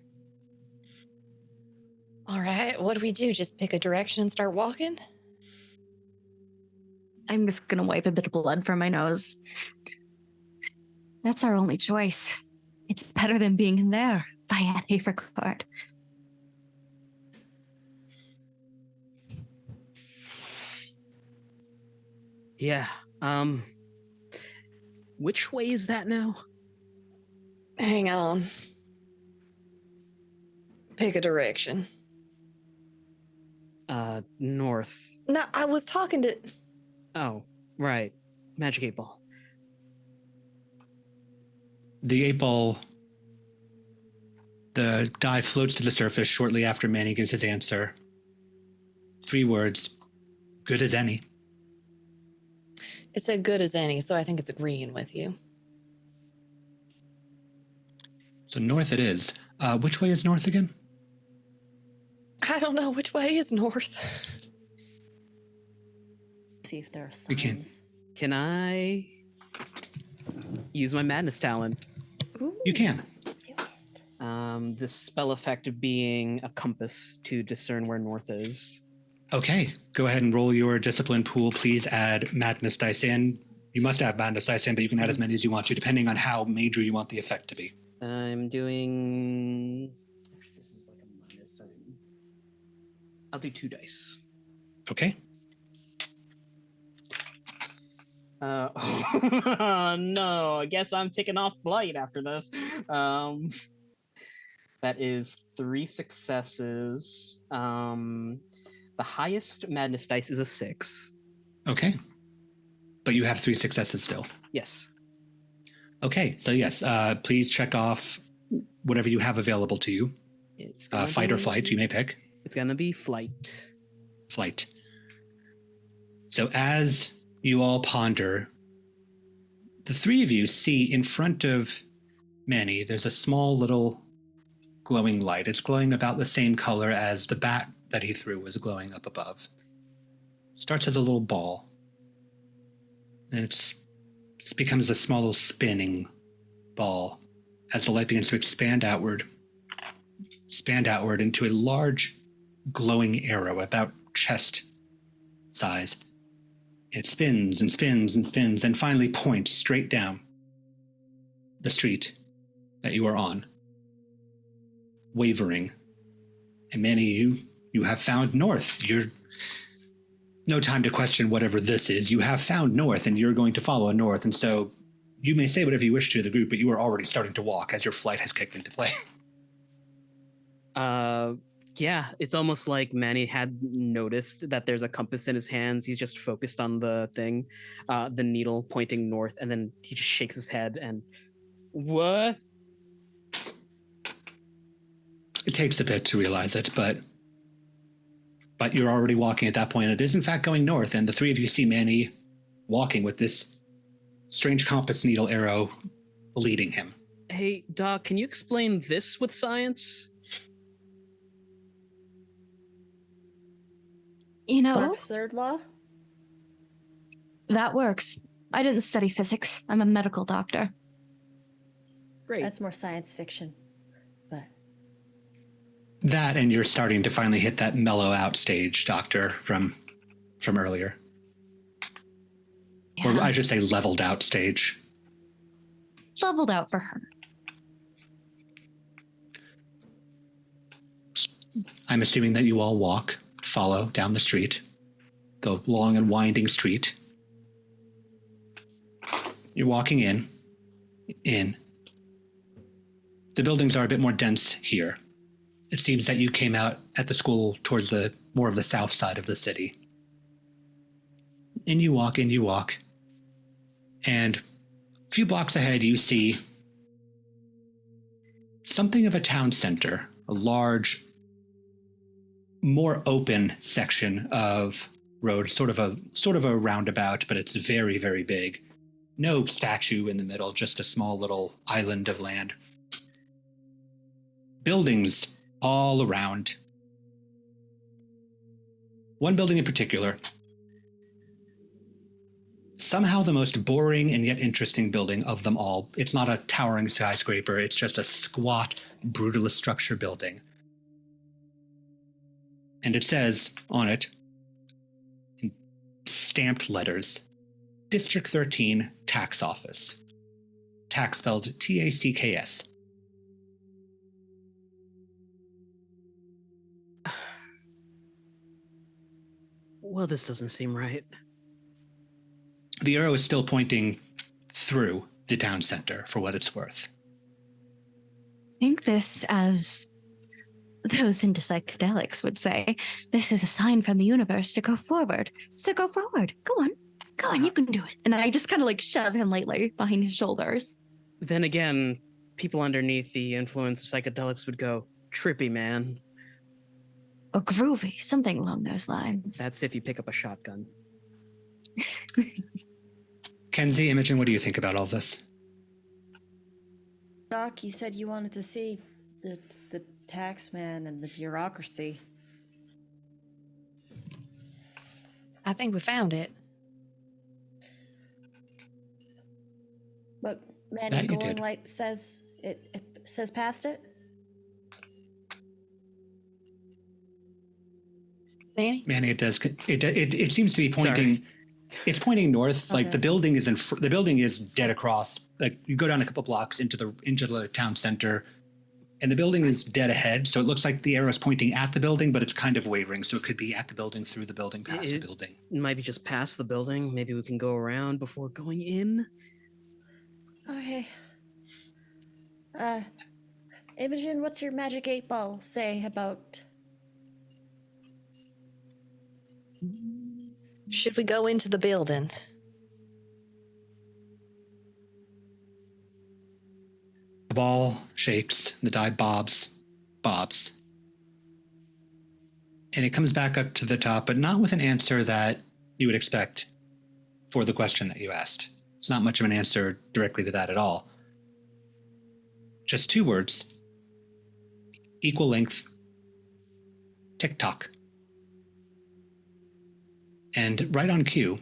All right, what do we do? Just pick a direction and start walking? I'm just going to wipe a bit of blood from my nose. That's our only choice. It's better than being in there by any regard. Yeah. Which way is that now? Hang on. Pick a direction. North. No, I was talking to... Oh, right. Magic 8 Ball. The 8 ball, the die floats to the surface shortly after Manny gives his answer. 3 words, good as any. It said good as any, so I think it's agreeing with you. So north it is. Which way is north again? I don't know. Which way is north? See if there are We can- signs. Can I use my madness talent? You can. This spell effect being a compass to discern where north is. Okay, go ahead and roll your discipline pool. Please add madness dice in. You must add madness dice in, but you can add as many as you want to, depending on how major you want the effect to be. I'm doing... This is like a minor thing. I'll do 2 dice. Okay. No, I guess I'm taking off flight after this. That is 3 successes. The highest madness dice is a 6. Okay. But you have 3 successes still. Yes. Okay, so yes, please check off whatever you have available to you. It's Fight or flight, you may pick. It's gonna be flight. Flight. So as you all ponder, the 3 of you see in front of Manny, there's a small little glowing light. It's glowing about the same color as the bat that he threw was glowing up above. Starts as a little ball. And it becomes a small little spinning ball as the light begins to expand outward into a large glowing arrow about chest size. It spins and spins and spins and finally points straight down the street that you are on, wavering. And Manny, you have found north. You're no time to question whatever this is. You have found north and you're going to follow north. And so you may say whatever you wish to the group, but you are already starting to walk as your flight has kicked into play. Yeah, it's almost like Manny had noticed that there's a compass in his hands. He's just focused on the thing, the needle pointing north, and then he just shakes his head and, what? It takes a bit to realize it, but you're already walking at that point. It is in fact going north, and the 3 of you see Manny walking with this strange compass needle arrow leading him. Hey, Doc, can you explain this with science? You know, Dark's third law? that works. I didn't study physics. I'm a medical doctor. Great. That's more science fiction. But That, and you're starting to finally hit that mellow out stage, Doctor, from earlier. Or Yeah. I should say leveled out stage. Leveled out for her. I'm assuming that you all follow down the street, the long and winding street. You're walking in. The buildings are a bit more dense here. It seems that you came out at the school towards the more of the south side of the city. In you walk. And a few blocks ahead, you see something of a town center, a large, more open section of road, sort of a roundabout, but it's very, very big. No statue in the middle, just a small little island of land. Buildings all around. One building in particular, somehow the most boring and yet interesting building of them all. It's not a towering skyscraper, it's just a squat, brutalist structure building. And it says on it, in stamped letters, District 13 Tax Office. Tax spelled T-A-C-K-S. Well, this doesn't seem right. The arrow is still pointing through the town center for what it's worth. Think this as those into psychedelics would say. This is a sign from the universe to go forward. So go forward. Go on, you can do it. And I just kind of like shove him lightly behind his shoulders. Then again, people underneath the influence of psychedelics would go, trippy, man. Or groovy, something along those lines. That's if you pick up a shotgun. Kenzie, Imogen, what do you think about all this? Doc, you said you wanted to see the tax man and the bureaucracy. I think we found it. But That Manny you Golden did. Light says it says past it. Manny? It does. It seems to be pointing. Sorry. It's pointing north. Like Okay. the building is the building is dead across. Like you go down a couple blocks into the town center, and the building is dead ahead. So it looks like the arrow is pointing at the building, but it's kind of wavering. So it could be at the building, through the building, past the It- building. It might be just past the building. Maybe we can go around before going in. Okay. Imogen, what's your magic 8-ball say about? Should we go into the building? The ball shakes. The die bobs, and it comes back up to the top, but not with an answer that you would expect for the question that you asked. It's not much of an answer directly to that at all. Just 2 words. Equal length. Tick-tock. And right on cue,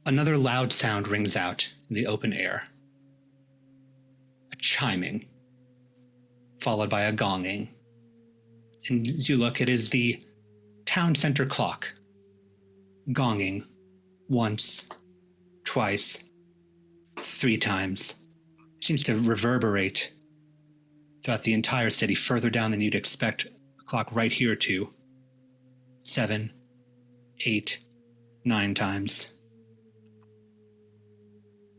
another loud sound rings out in the open air. A chiming, followed by a gonging. And as you look, it is the town center clock, gonging once, twice, 3 times. It seems to reverberate throughout the entire city, further down than you'd expect a clock right here to. 7, 8, 9 times.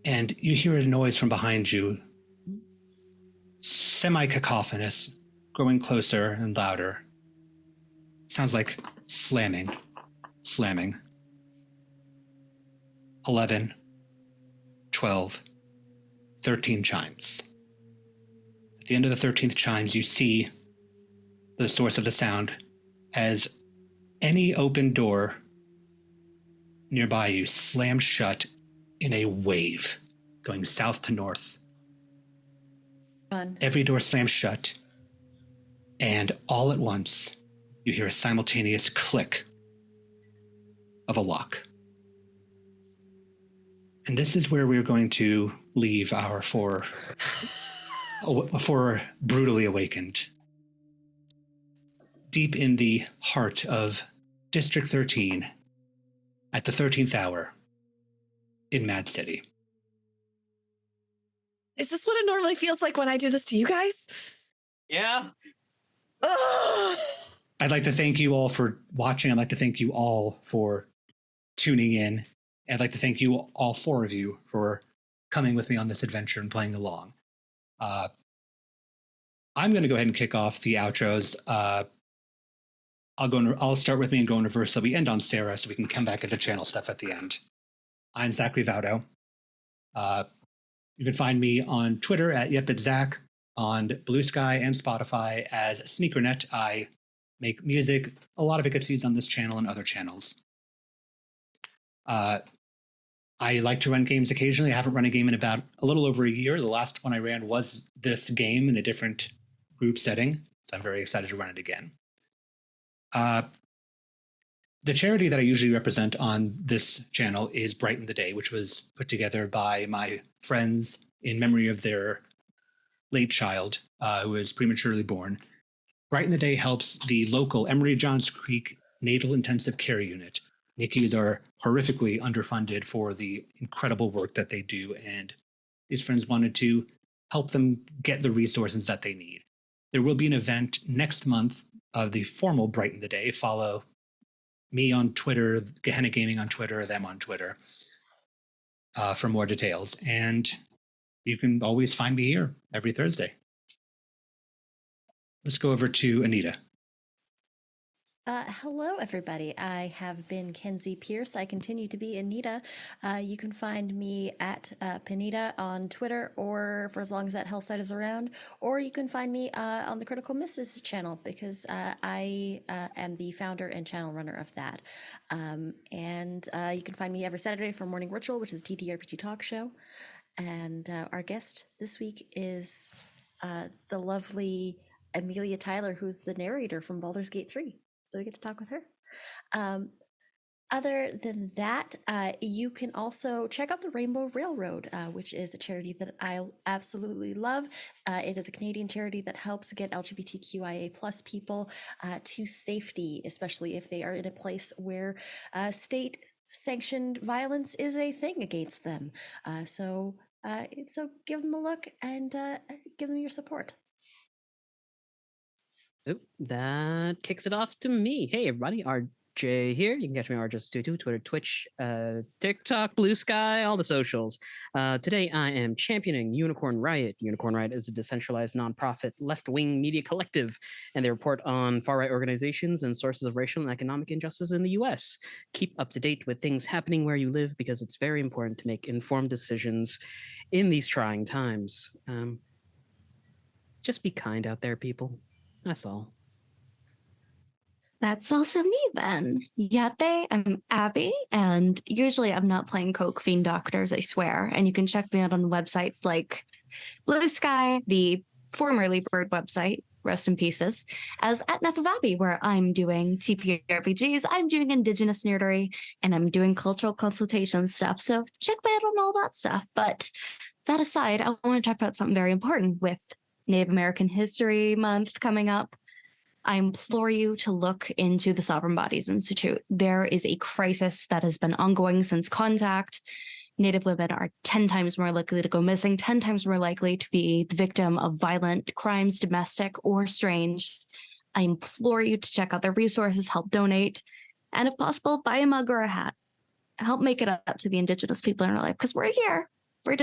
And you hear a noise from behind you, semi-cacophonous, growing closer and louder. Sounds like slamming. 11, 12, 13 chimes. At the end of the 13th chimes, you see the source of the sound as any open door nearby you slams shut in a wave, going south to north. Fun. Every door slams shut, and all at once, you hear a simultaneous click of a lock. And this is where we're going to leave our four brutally awakened. Deep in the heart of District 13, at the 13th hour, in Mad City. Is this what it normally feels like when I do this to you guys? Yeah. Ugh. I'd like to thank you all for watching. I'd like to thank you all for tuning in. I'd like to thank you, all 4 of you, for coming with me on this adventure and playing along. I'm going to go ahead and kick off the outros. I'll start with me and go in reverse so we end on Sarah so we can come back into channel stuff at the end. I'm Zachary Vaudo. You can find me on Twitter at YepItZach, on Blue Sky and Spotify as SneakerNet. I make music. A lot of it gets used on this channel and other channels. I like to run games occasionally. I haven't run a game in about a little over a year. The last one I ran was this game in a different group setting, so I'm very excited to run it again. The charity that I usually represent on this channel is Brighten the Day, which was put together by my friends in memory of their late child who was prematurely born. Brighten the Day helps the local Emory Johns Creek Natal Intensive Care Unit. NICUs are horrifically underfunded for the incredible work that they do, and these friends wanted to help them get the resources that they need. There will be an event next month of the formal Brighten the Day. Follow me on Twitter, Gehenna Gaming on Twitter, them on Twitter for more details. And you can always find me here every Thursday. Let's go over to Anita. Hello, everybody. I have been Kenzie Pierce. I continue to be Anita. You can find me at Panita on Twitter, or for as long as that hell site is around, or you can find me on the Critical Misses channel, because I am the founder and channel runner of that. And you can find me every Saturday for Morning Ritual, which is a TTRPG talk show. And our guest this week is the lovely Amelia Tyler, who's the narrator from Baldur's Gate 3. So we get to talk with her. Other than that, you can also check out the Rainbow Railroad, which is a charity that I absolutely love. It is a Canadian charity that helps get LGBTQIA plus people to safety, especially if they are in a place where state sanctioned violence is a thing against them. So give them a look and give them your support. Oh, that kicks it off to me. Hey, everybody, RJ here. You can catch me on RJ22, Twitter, Twitch, TikTok, Blue Sky, all the socials. Today, I am championing Unicorn Riot. Unicorn Riot is a decentralized nonprofit left-wing media collective, and they report on far-right organizations and sources of racial and economic injustice in the U.S. Keep up to date with things happening where you live, because it's very important to make informed decisions in these trying times. Just be kind out there, people. That's all. That's also me then. Yate, I'm Abby, and usually I'm not playing Coke Fiend Doctors, I swear. And you can check me out on websites like Blue Sky, the formerly Bird website, rest in pieces, as at Neff of Abby, where I'm doing TPRPGs, I'm doing Indigenous nerdery, and I'm doing cultural consultation stuff. So check me out on all that stuff. But that aside, I want to talk about something very important with Native American History Month coming up. I implore you to look into the Sovereign Bodies Institute. There is a crisis that has been ongoing since contact. Native women are 10 times more likely to go missing, 10 times more likely to be the victim of violent crimes, domestic or strange. I implore you to check out their resources, help donate, and if possible, buy a mug or a hat. Help make it up to the Indigenous people in our life, because we're here. There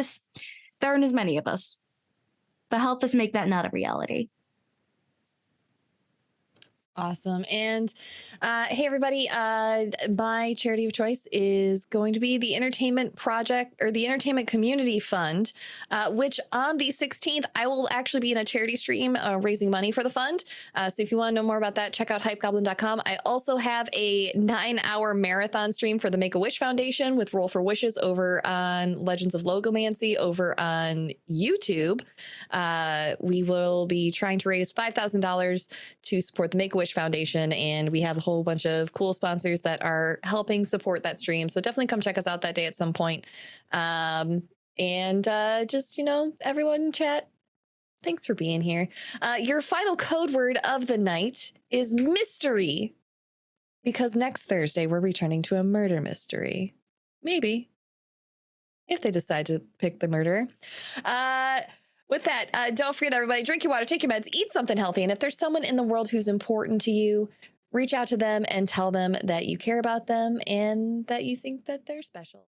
aren't as many of us. But help us make that not a reality. Awesome. And hey, everybody, my charity of choice is going to be the Entertainment Project, or the Entertainment Community Fund, which on the 16th, I will actually be in a charity stream raising money for the fund. So if you want to know more about that, check out hypegoblin.com. I also have a 9-hour marathon stream for the Make-A-Wish Foundation with Roll for Wishes over on Legends of Logomancy over on YouTube. We will be trying to raise $5,000 to support the Make-A-Wish Foundation, and we have a whole bunch of cool sponsors that are helping support that stream. So definitely come check us out that day at some point. Just, everyone in chat, thanks for being here. Your final code word of the night is mystery, because next Thursday we're returning to a murder mystery. Maybe, if they decide to pick the murderer. With that, don't forget, everybody, drink your water, take your meds, eat something healthy. And if there's someone in the world who's important to you, reach out to them and tell them that you care about them and that you think that they're special.